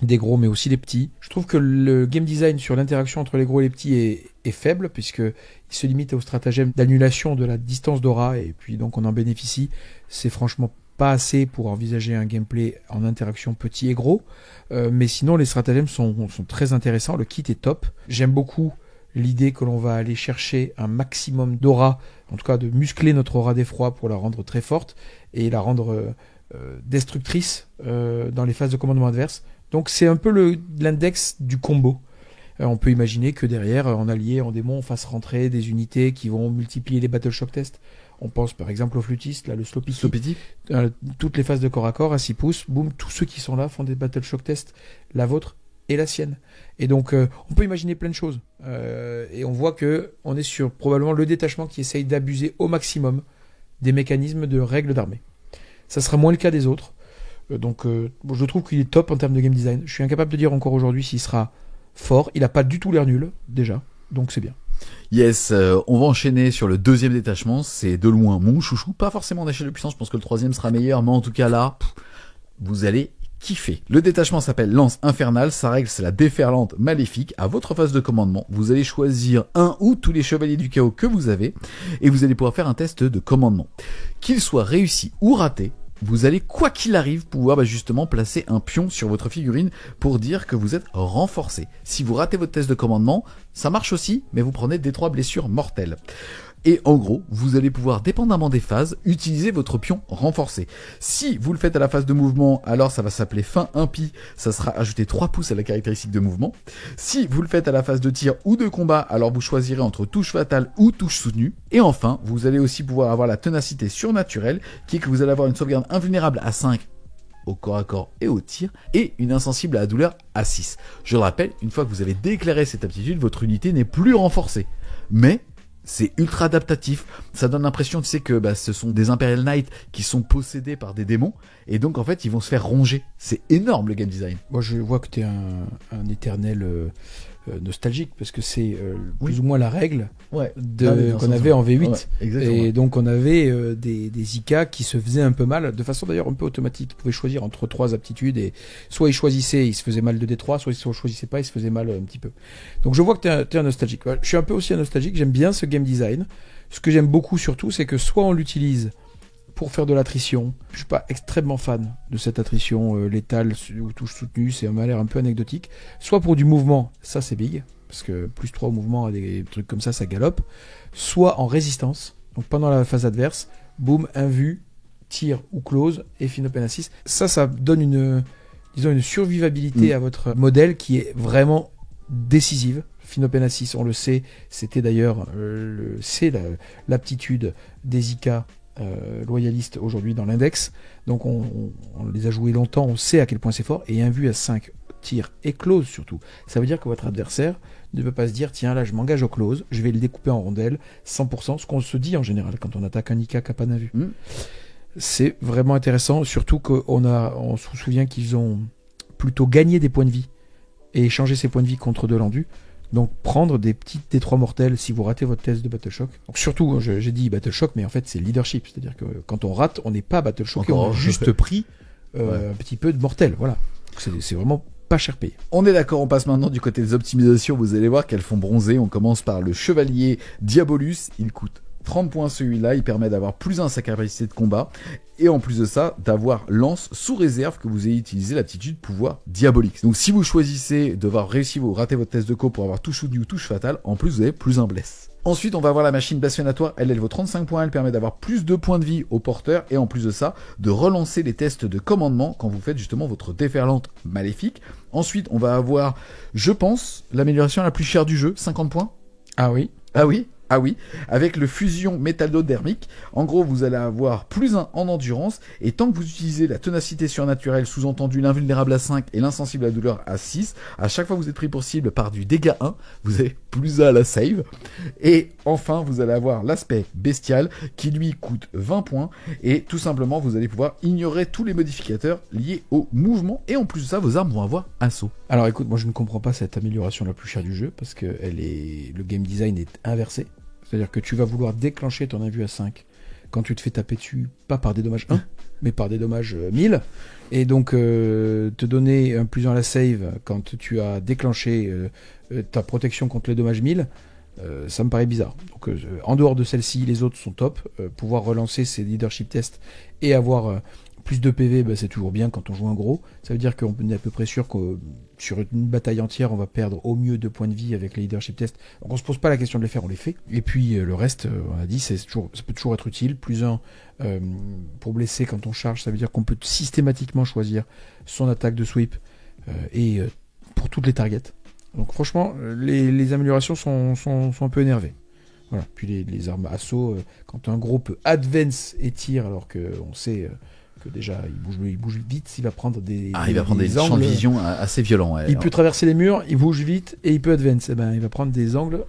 des gros mais aussi des petits. Je trouve que le game design sur l'interaction entre les gros et les petits est faible puisqu'il se limite au stratagème d'annulation de la distance d'aura et puis donc on en bénéficie. C'est franchement pas assez pour envisager un gameplay en interaction petit et gros, mais sinon les stratagèmes sont très intéressants, le kit est top. J'aime beaucoup l'idée que l'on va aller chercher un maximum d'aura, en tout cas de muscler notre aura d'effroi pour la rendre très forte et la rendre destructrice dans les phases de commandement adverse. Donc c'est un peu l'index du combo. On peut imaginer que derrière, en allié, en démon, on fasse rentrer des unités qui vont multiplier les battle shock tests. On pense par exemple au flûtiste, là, le Slowpity. Toutes les phases de corps à corps, à 6 pouces, boum, tous ceux qui sont là font des battle shock tests, la vôtre et la sienne. Et donc, on peut imaginer plein de choses. Et on voit que on est sur probablement le détachement qui essaye d'abuser au maximum des mécanismes de règles d'armée. Ça sera moins le cas des autres. Donc, je trouve qu'il est top en termes de game design. Je suis incapable de dire encore aujourd'hui s'il sera fort. Il n'a pas du tout l'air nul, déjà. Donc, c'est bien.
Yes, on va enchaîner sur le deuxième détachement. C'est de loin mon chouchou. Pas forcément en échelle de puissance. Je pense que le troisième sera meilleur. Mais en tout cas, là, vous allez kiffer. Le détachement s'appelle Lance Infernale. Sa règle, c'est la déferlante maléfique. À votre phase de commandement, vous allez choisir un ou tous les chevaliers du chaos que vous avez. Et vous allez pouvoir faire un test de commandement. Qu'il soit réussi ou raté, vous allez, quoi qu'il arrive, pouvoir justement placer un pion sur votre figurine pour dire que vous êtes renforcé. Si vous ratez votre test de commandement, ça marche aussi, mais vous prenez des 3 blessures mortelles. Et en gros, vous allez pouvoir, dépendamment des phases, utiliser votre pion renforcé. Si vous le faites à la phase de mouvement, alors ça va s'appeler fin impie, ça sera ajouter 3 pouces à la caractéristique de mouvement. Si vous le faites à la phase de tir ou de combat, alors vous choisirez entre touche fatale ou touche soutenue. Et enfin, vous allez aussi pouvoir avoir la ténacité surnaturelle, qui est que vous allez avoir une sauvegarde invulnérable à 5 au corps à corps et au tir, et une insensible à la douleur à 6. Je le rappelle, une fois que vous avez déclaré cette aptitude, votre unité n'est plus renforcée. Mais C'est ultra adaptatif. Ça donne l'impression, tu sais, que ce sont des Imperial Knights qui sont possédés par des démons. Et donc, en fait, ils vont se faire ronger. C'est énorme, le game design.
Moi, je vois que tu es un éternel nostalgique, parce que c'est plus ou moins la règle qu'on avait en V8.
Ouais,
et donc, on avait des IK qui se faisaient un peu mal, de façon d'ailleurs un peu automatique. Ils pouvaient choisir entre 3 aptitudes, et soit ils choisissaient, ils se faisaient mal de D3, soit ils ne choisissaient pas, ils se faisaient mal un petit peu. Donc, je vois que tu es un nostalgique. Je suis un peu aussi un nostalgique, j'aime bien ce game design. Ce que j'aime beaucoup surtout, c'est que soit on l'utilise pour faire de l'attrition. Je suis pas extrêmement fan de cette attrition létale ou touche soutenue, ça m'a l'air un peu anecdotique. Soit pour du mouvement, ça c'est big, parce que plus 3 au mouvement, des trucs comme ça galope. Soit en résistance, donc pendant la phase adverse, boum, invu, tir ou close, et fin open assist. Ça donne une survivabilité à votre modèle qui est vraiment décisive. Fin open assist, on le sait, c'était d'ailleurs l'aptitude des IK loyalistes aujourd'hui dans l'index, donc on les a joués longtemps, on sait à quel point c'est fort, et un vu à 5 tirs et close surtout, ça veut dire que votre adversaire ne peut pas se dire tiens là je m'engage au close, je vais le découper en rondelles 100%, ce qu'on se dit en général quand on attaque un IK qui n'a pas d'invue. C'est vraiment intéressant, surtout qu'on se souvient qu'ils ont plutôt gagné des points de vie et échangé ces points de vie contre de l'endu. Donc prendre des petites D3 mortelles si vous ratez votre test de Battle Shock. Donc surtout, j'ai dit Battle Shock, mais en fait c'est leadership, c'est-à-dire que quand on rate, on n'est pas Battle Shock, on a juste pris un petit peu de mortel, voilà. C'est vraiment pas cher payé.
On est d'accord, on passe maintenant du côté des optimisations, vous allez voir qu'elles font bronzer. On commence par le Chevalier Diabolus, il coûte 30 points celui-là, il permet d'avoir plus 1 sa capacité de combat, et en plus de ça, d'avoir lance sous réserve que vous ayez utilisé l'aptitude pouvoir diabolique. Donc si vous choisissez d'avoir réussi ou rater votre test de co pour avoir touche ou touche fatale, en plus vous avez plus 1 bless. Ensuite, on va avoir la machine blasphématoire, elle vaut 35 points, elle permet d'avoir plus de points de vie au porteur, et en plus de ça, de relancer les tests de commandement quand vous faites justement votre déferlante maléfique. Ensuite, on va avoir, je pense, l'amélioration la plus chère du jeu, 50 points.
Ah oui.
Ah oui, avec le fusion métallodermique, en gros vous allez avoir plus 1 en endurance, et tant que vous utilisez la ténacité surnaturelle, sous-entendu l'invulnérable à 5 et l'insensible à la douleur à 6, à chaque fois que vous êtes pris pour cible par du dégât 1, vous avez plus 1 à la save. Et enfin vous allez avoir l'aspect bestial qui lui coûte 20 points, et tout simplement vous allez pouvoir ignorer tous les modificateurs liés au mouvement, et en plus de ça vos armes vont avoir assaut.
Alors écoute, moi je ne comprends pas cette amélioration la plus chère du jeu, parce que le game design est inversé. C'est-à-dire que tu vas vouloir déclencher ton invue à 5 quand tu te fais taper dessus, pas par des dommages 1, mais par des dommages 1000. Et donc, te donner un plus 1 à la save quand tu as déclenché ta protection contre les dommages 1000, ça me paraît bizarre. Donc, en dehors de celle-ci, les autres sont top. Pouvoir relancer ces leadership tests et avoir plus de PV, c'est toujours bien quand on joue un gros. Ça veut dire qu'on est à peu près sûr que sur une bataille entière, on va perdre au mieux 2 points de vie avec les leadership tests. Donc on se pose pas la question de les faire, on les fait. Et puis le reste, on a dit, ça peut toujours être utile. Plus 1 pour blesser quand on charge, ça veut dire qu'on peut systématiquement choisir son attaque de sweep et pour toutes les targets. Donc franchement, les améliorations sont un peu énervées. Voilà. Puis les armes assaut, quand un gros peut advance et tire, alors qu'on sait que déjà il bouge vite, il va prendre des
champs de vision assez violents. Ouais.
Il peut traverser les murs, il bouge vite et il peut advance. Il va prendre des angles.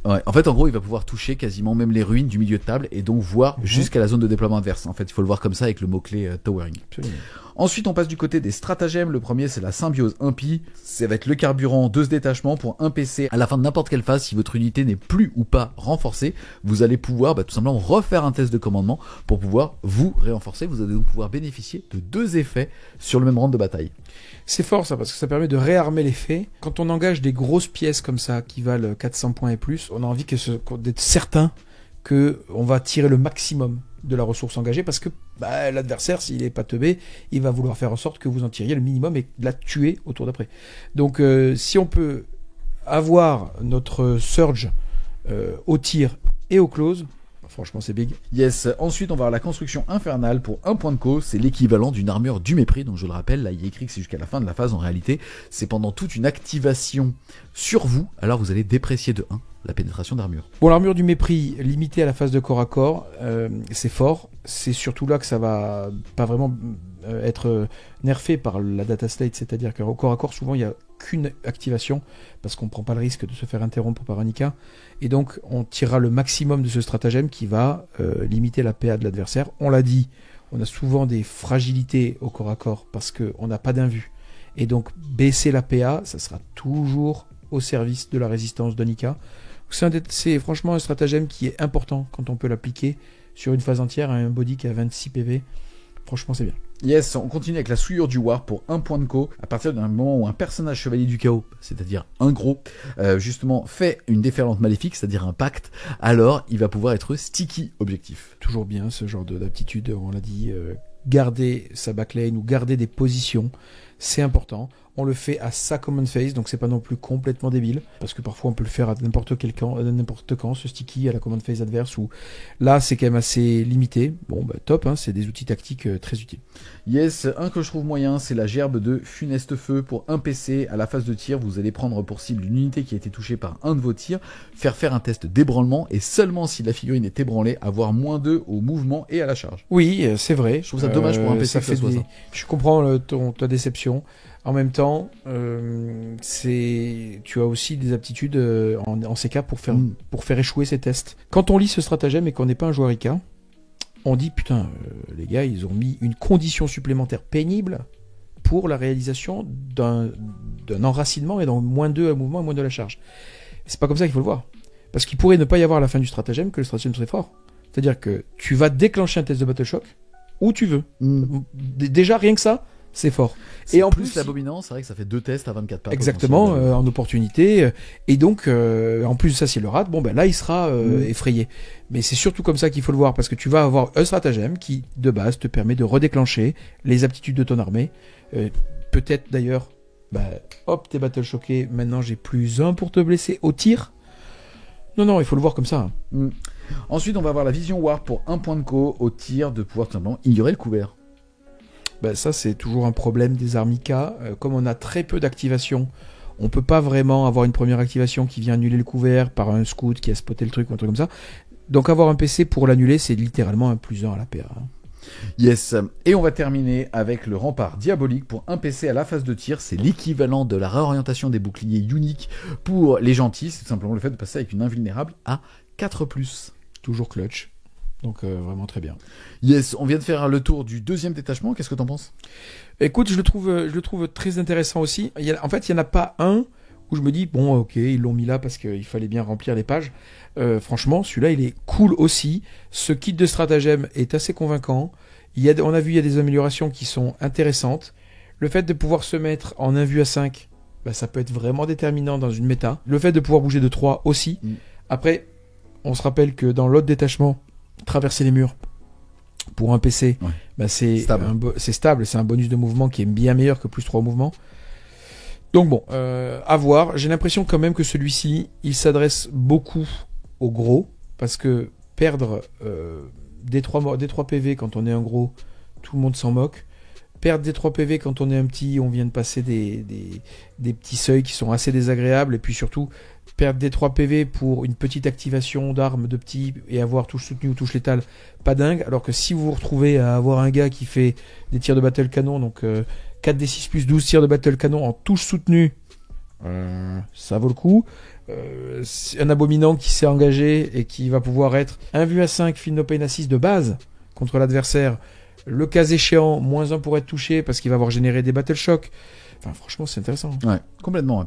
Ouais. En fait, en gros, il va pouvoir toucher quasiment même les ruines du milieu de table et donc voir jusqu'à la zone de déploiement adverse. En fait, il faut le voir comme ça avec le mot-clé towering.
Absolument.
Ensuite, on passe du côté des stratagèmes. Le premier, c'est la symbiose impie. Ça va être le carburant de ce détachement pour un PC. À la fin de n'importe quelle phase, si votre unité n'est plus ou pas renforcée, vous allez pouvoir tout simplement refaire un test de commandement pour pouvoir vous renforcer. Vous allez donc pouvoir bénéficier de 2 effets sur le même round de bataille.
C'est fort ça, parce que ça permet de réarmer l'effet. Quand on engage des grosses pièces comme ça, qui valent 400 points et plus, on a envie d'être certain qu'on va tirer le maximum de la ressource engagée, parce que l'adversaire, s'il est pas teubé, il va vouloir faire en sorte que vous en tiriez le minimum et la tuer au tour d'après. Donc si on peut avoir notre surge au tir et au close, franchement c'est big.
Yes, ensuite on va avoir la construction infernale pour 1 point de co, c'est l'équivalent d'une armure du mépris, donc je le rappelle, là il y a écrit que c'est jusqu'à la fin de la phase, en réalité c'est pendant toute une activation sur vous, alors vous allez déprécier de 1 la pénétration d'armure.
Bon, l'armure du mépris limitée à la phase de corps à corps, c'est fort, c'est surtout là que ça va pas vraiment être nerfé par la data state, c'est-à-dire qu'au corps à corps souvent il y a qu'une activation, parce qu'on ne prend pas le risque de se faire interrompre par un Nika. Et donc, on tirera le maximum de ce stratagème qui va limiter la PA de l'adversaire. On l'a dit, on a souvent des fragilités au corps à corps, parce qu'on n'a pas d'invue. Et donc, baisser la PA, ça sera toujours au service de la résistance de Nika. C'est franchement un stratagème qui est important quand on peut l'appliquer sur une phase entière à un body qui a 26 PV. Franchement, c'est bien.
Yes, on continue avec la souillure du War pour 1 point de co. À partir d'un moment où un personnage chevalier du chaos, c'est-à-dire un gros, justement fait une déferlante maléfique, c'est-à-dire un pacte, alors il va pouvoir être sticky objectif.
Toujours bien ce genre d'aptitude, on l'a dit, garder sa backline ou garder des positions, c'est important. On le fait à sa common phase, donc c'est pas non plus complètement débile, parce que parfois on peut le faire à n'importe quand, ce sticky à la common phase adverse, où là c'est quand même assez limité. Bon, bah top, hein, c'est des outils tactiques très utiles.
Yes, un que je trouve moyen, c'est la gerbe de funeste feu pour un PC. À la phase de tir, vous allez prendre pour cible une unité qui a été touchée par un de vos tirs, faire un test d'ébranlement, et seulement si la figurine est ébranlée, avoir -2 au mouvement et à la charge.
Oui, c'est vrai.
Je trouve ça dommage pour un PC que ça soit ça.
Je comprends ta déception. En même temps, tu as aussi des aptitudes en CK pour faire échouer ces tests. Quand on lit ce stratagème et qu'on n'est pas un joueur IK, on dit putain, les gars, ils ont mis une condition supplémentaire pénible pour la réalisation d'un enracinement et donc -2 à mouvement et -2 à la charge. C'est pas comme ça qu'il faut le voir. Parce qu'il pourrait ne pas y avoir à la fin du stratagème que le stratagème serait fort. C'est-à-dire que tu vas déclencher un test de Battle Shock où tu veux. Déjà, rien que ça, c'est fort.
Et en plus l'abominant, c'est vrai que ça fait 2 tests à 24 pas.
Exactement, en opportunité. Et donc, en plus de ça, s'il le rate, bon ben là, il sera effrayé. Mais c'est surtout comme ça qu'il faut le voir, parce que tu vas avoir un stratagème qui, de base, te permet de redéclencher les aptitudes de ton armée. Peut-être d'ailleurs, hop, t'es battle choqué, maintenant j'ai plus 1 pour te blesser au tir. Non, il faut le voir comme ça.
Ensuite, on va avoir la vision War pour 1 point de co au tir, de pouvoir tout simplement ignorer le couvert.
Ça, c'est toujours un problème des Armika. Comme on a très peu d'activation, on peut pas vraiment avoir une première activation qui vient annuler le couvert par un scout qui a spoté le truc ou un truc comme ça. Donc avoir un PC pour l'annuler, c'est littéralement un +1 à la PA.
Yes, et on va terminer avec le rempart diabolique pour un PC à la phase de tir. C'est l'équivalent de la réorientation des boucliers uniques pour les gentils. C'est tout simplement le fait de passer avec une invulnérable à 4+.
Toujours clutch. Donc vraiment très bien.
Yes, on vient de faire le tour du 2e détachement. Qu'est-ce que t'en penses ?
Écoute, je le trouve très intéressant aussi. En fait, il n'y en a pas un où je me dis, bon, ok, ils l'ont mis là parce qu'il fallait bien remplir les pages. Franchement, celui-là, il est cool aussi. Ce kit de stratagème est assez convaincant. On a vu, il y a des améliorations qui sont intéressantes. Le fait de pouvoir se mettre en 1 vue à 5, ça peut être vraiment déterminant dans une méta. Le fait de pouvoir bouger de 3 aussi. Après, on se rappelle que dans l'autre détachement, traverser les murs pour un PC, c'est stable, c'est un bonus de mouvement qui est bien meilleur que +3 au mouvement. Donc bon, à voir. J'ai l'impression quand même que celui-ci, il s'adresse beaucoup aux gros, parce que perdre des 3 PV quand on est un gros, tout le monde s'en moque. Perdre des 3 PV quand on est un petit, on vient de passer des petits seuils qui sont assez désagréables, et puis surtout perdre des 3 PV pour une petite activation d'armes de petit et avoir touche soutenue ou touche létale, pas dingue. Alors que si vous vous retrouvez à avoir un gars qui fait des tirs de battle canon, donc 4d6 plus 12 tirs de battle canon en touche soutenue, ça vaut le coup. Un abominant qui s'est engagé et qui va pouvoir être 1 vue à 5, feel no pain à 6 de base contre l'adversaire. Le cas échéant, -1 pour être touché parce qu'il va avoir généré des battle shocks. Enfin, franchement, c'est intéressant.
Ouais, complètement. Ouais.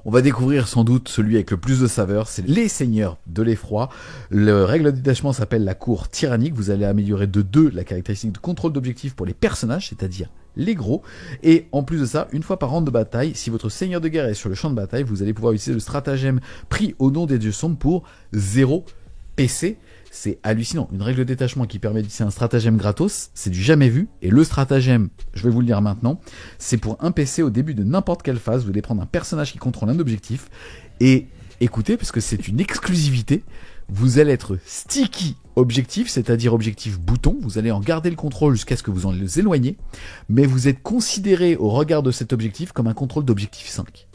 On va découvrir sans doute celui avec le plus de saveur, c'est les seigneurs de l'effroi. Le règle de détachement s'appelle la cour tyrannique. Vous allez améliorer de 2 la caractéristique de contrôle d'objectif pour les personnages, c'est-à-dire les gros. Et en plus de ça, une fois par round de bataille, si votre seigneur de guerre est sur le champ de bataille, vous allez pouvoir utiliser le stratagème pris au nom des dieux sombres pour 0 PC. C'est hallucinant. Une règle de détachement qui permet d'utiliser un stratagème gratos, c'est du jamais vu. Et le stratagème, je vais vous le dire maintenant, c'est pour un PC au début de n'importe quelle phase. Vous allez prendre un personnage qui contrôle un objectif. Et écoutez, parce que c'est une exclusivité, vous allez être sticky objectif, c'est-à-dire objectif bouton. Vous allez en garder le contrôle jusqu'à ce que vous en les éloignez. Mais vous êtes considéré au regard de cet objectif comme un contrôle d'objectif 5.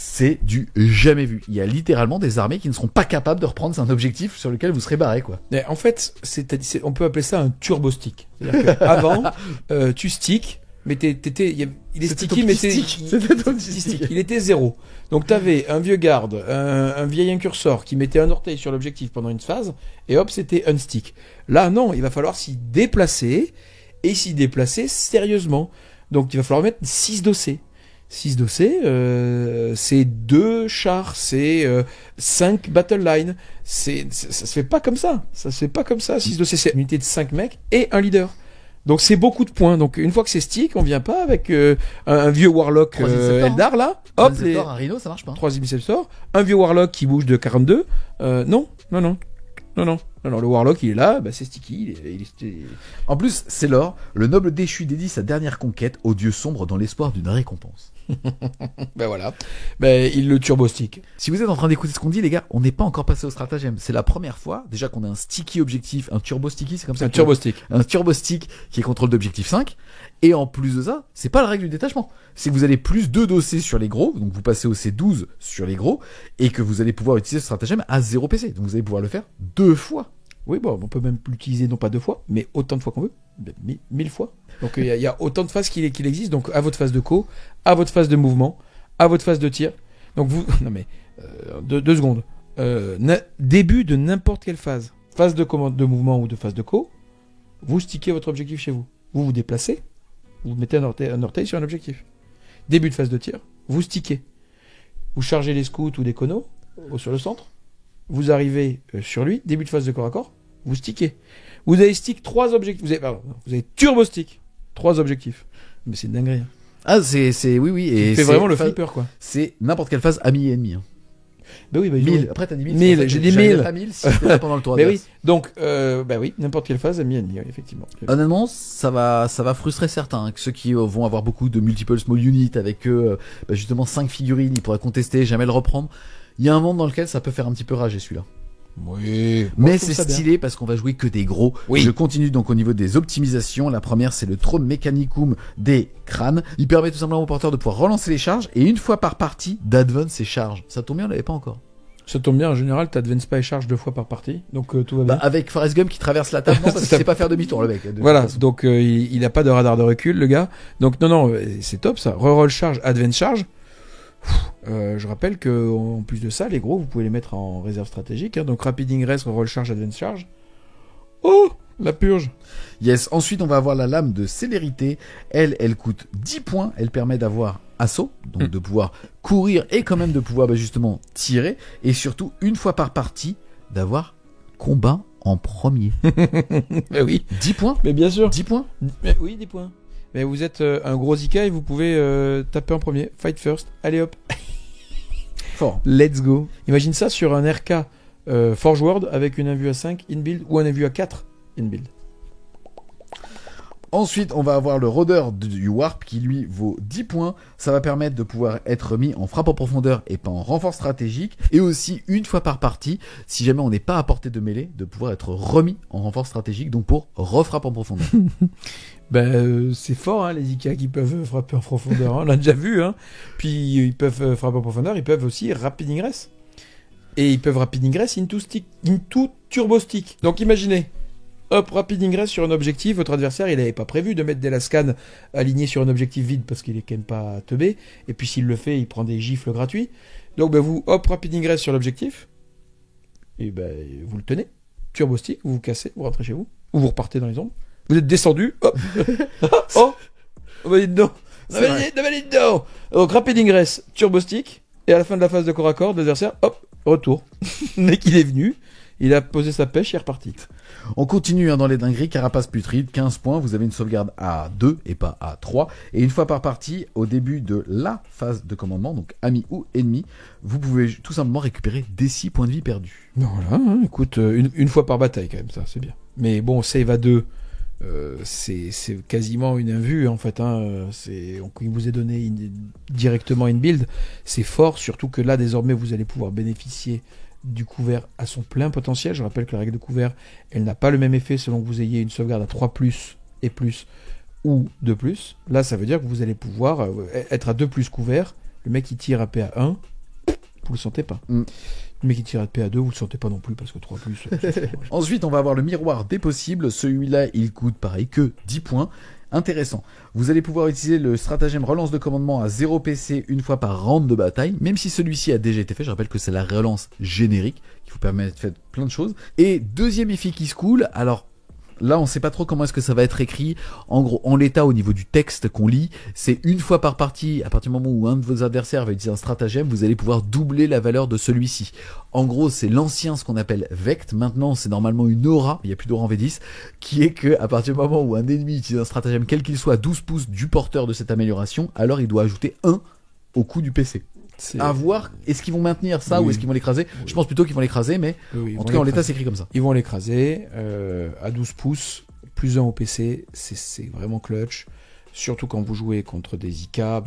C'est du jamais vu. Il y a littéralement des armées qui ne seront pas capables de reprendre un objectif sur lequel vous serez barré, quoi.
En fait, on peut appeler ça un turbo stick. C'est-à-dire qu'avant, tu stick, Mais il est
C'était
sticky,
ton
mais
petit stick. C'était ton petit stick.
il était 0. Donc t'avais un vieux garde, un vieil incursor qui mettait un orteil sur l'objectif pendant une phase, et hop, c'était un stick. Là, non, il va falloir s'y déplacer, et s'y déplacer sérieusement. Donc il va falloir mettre 6 dossés. 6 dossés, c'est 2 chars, c'est 5 battle line. Ça se fait pas comme ça. Ça se fait pas comme ça. 6 dossés, c'est une unité de 5 mecs et un leader. Donc c'est beaucoup de points. Donc une fois que c'est stick, on vient pas avec un vieux Warlock Eldar là. Hop,
Un Rhino, ça marche pas.
3 Inceptor, un vieux Warlock qui bouge de 42. Non. Le Warlock il est là, bah, c'est sticky.
En plus, c'est l'or. Le noble déchu dédie sa dernière conquête au dieu sombre dans l'espoir d'une récompense.
Ben voilà. Ben il le turbo stick.
Si vous êtes en train d'écouter ce qu'on dit, les gars, on n'est pas encore passé au stratagème. C'est la première fois, déjà qu'on a un sticky objectif, un turbo sticky, c'est comme ça.
Un turbo stick.
Un turbo stick qui est contrôle d'objectif 5. Et en plus de ça, c'est pas la règle du détachement. C'est que vous allez plus 2 dossés sur les gros, donc vous passez au C12 sur les gros, et que vous allez pouvoir utiliser ce stratagème à 0 PC. Donc vous allez pouvoir le faire 2 fois.
Oui, bon, on peut même l'utiliser non pas 2 fois, mais autant de fois qu'on veut. 1000 fois. Donc il y a autant de phases qu'il existe. Donc à votre phase de co, à votre phase de mouvement, à votre phase de tir. Donc vous... Non mais... 2 secondes. Début de n'importe quelle phase. Phase de commande de mouvement ou de phase de co. Vous stickez votre objectif chez vous. Vous vous déplacez. Vous mettez un orteil sur un objectif. Début de phase de tir. Vous stickez. Vous chargez les scouts ou des conos sur le centre. Vous arrivez sur lui. Début de phase de corps à corps. Vous stickez. Vous avez stick 3 objectifs. Vous avez turbo stick 3 objectifs. Mais c'est une dinguerie.
Ah, c'est oui. Et
c'est vraiment le flipper, quoi.
C'est n'importe quelle phase ami et ennemi.
Ben oui,
1000. Après, t'as dit 1000.
1000, j'ai dit 1000.
Pas 1000 si c'était là pendant le tour
Mais
adverse.
oui, donc, oui, n'importe quelle phase, ami, ennemi, effectivement.
Honnêtement, ça va frustrer certains. Hein, ceux qui vont avoir beaucoup de multiple small units avec justement 5 figurines, ils pourraient contester, jamais le reprendre. Il y a un monde dans lequel ça peut faire un petit peu rager celui-là.
Oui.
Mais c'est stylé parce qu'on va jouer que des gros.
Oui.
Je continue donc au niveau des optimisations. La première, c'est le Throne Mechanicum des crânes. Il permet tout simplement au porteur de pouvoir relancer les charges et une fois par partie d'advance ses charges. Ça tombe bien, on l'avait pas encore.
Ça tombe bien, en général, t'advance pas et charge 2 fois par partie, donc tout va bien.
Avec Forrest Gump qui traverse la table, non, parce qu'il sait pas faire demi-tour, le mec.
Voilà, donc il a pas de radar de recul, le gars. Donc non, c'est top ça. Reroll charge, advance charge. Je rappelle que en plus de ça, les gros, vous pouvez les mettre en réserve stratégique. Hein, donc rapid ingress, reroll charge, advance charge. Oh, la purge.
Yes, ensuite on va avoir la lame de célérité. Elle coûte 10 points. Elle permet d'avoir assaut, donc de pouvoir courir et quand même de pouvoir justement tirer. Et surtout, une fois par partie, d'avoir combat en premier.
Mais oui.
10 points.
Mais bien sûr.
10 points.
Mais oui, 10 points. Mais vous êtes un gros Zika et vous pouvez taper en premier. Fight first. Allez hop.
Fort.
Let's go. Imagine ça sur un RK Forge World avec une invue à 5 in-build ou un invue à 4 in-build.
Ensuite, on va avoir le rôdeur du Warp qui lui vaut 10 points. Ça va permettre de pouvoir être mis en frappe en profondeur et pas en renfort stratégique. Et aussi, une fois par partie, si jamais on n'est pas à portée de mêlée, de pouvoir être remis en renfort stratégique, donc pour refrappe en profondeur.
C'est fort, hein, les IK qui peuvent frapper en profondeur. Hein. On l'a déjà vu. Hein. Puis ils peuvent frapper en profondeur, ils peuvent aussi rapid ingress. Et ils peuvent rapid ingress into turbo stick. Donc imaginez. Hop, rapid ingress sur un objectif, votre adversaire, il n'avait pas prévu de mettre des lascans alignés sur un objectif vide parce qu'il est quand même pas teubé. Et puis s'il le fait, il prend des gifles gratuits. Donc vous, hop, rapid ingress sur l'objectif. Et vous le tenez. Turbo stick, vous vous cassez, vous rentrez chez vous. Ou vous repartez dans les ombres. Vous êtes descendu, hop. Oh, dites donc. Dites donc. Donc rapid ingress, turbo stick. Et à la fin de la phase de corps à corps, l'adversaire, hop, retour. Dès qu'il est venu, il a posé sa pêche, il est reparti.
On continue dans les dingueries. Carapace putride, 15 points. Vous avez une sauvegarde à 2 et pas à 3. Et une fois par partie, au début de la phase de commandement, donc ami ou ennemi, vous pouvez tout simplement récupérer des 6 points de vie perdus.
Voilà, hein, écoute, une fois par bataille quand même, ça, c'est bien. Mais bon, save à 2, c'est quasiment une invue en fait. Hein, il vous est donné directement une build. C'est fort, surtout que là, désormais, vous allez pouvoir bénéficier du couvert à son plein potentiel. Je rappelle que la règle de couvert, elle n'a pas le même effet selon que vous ayez une sauvegarde à 3+, et plus, ou 2+. Là, ça veut dire que vous allez pouvoir être à 2+ couvert. Le mec qui tire à PA1, vous le sentez pas. Le mec qui tire à PA2, vous le sentez pas non plus, parce que 3+...
Ensuite, on va avoir le miroir des possibles. Celui-là, il coûte pareil que 10 points. Intéressant. Vous allez pouvoir utiliser le stratagème relance de commandement à 0 PC une fois par round de bataille, même si celui-ci a déjà été fait. Je rappelle que c'est la relance générique qui vous permet de faire plein de choses. Et deuxième effet qui se coule, alors là on sait pas trop comment est-ce que ça va être écrit. En gros, en l'état au niveau du texte qu'on lit, c'est une fois par partie, à partir du moment où un de vos adversaires va utiliser un stratagème, vous allez pouvoir doubler la valeur de celui-ci. En gros, c'est l'ancien, ce qu'on appelle Vect. Maintenant, c'est normalement une aura, il n'y a plus d'aura en V10, qui est que à partir du moment où un ennemi utilise un stratagème, quel qu'il soit, à 12 pouces du porteur de cette amélioration, alors il doit ajouter 1 au coût du PC. À voir, est-ce qu'ils vont maintenir ça ou est-ce qu'ils vont l'écraser? Je pense plutôt qu'ils vont l'écraser, mais en tout cas en l'état c'est écrit comme ça.
Ils vont l'écraser à 12 pouces, plus 1 au PC, c'est vraiment clutch. Surtout quand vous jouez contre des IK, en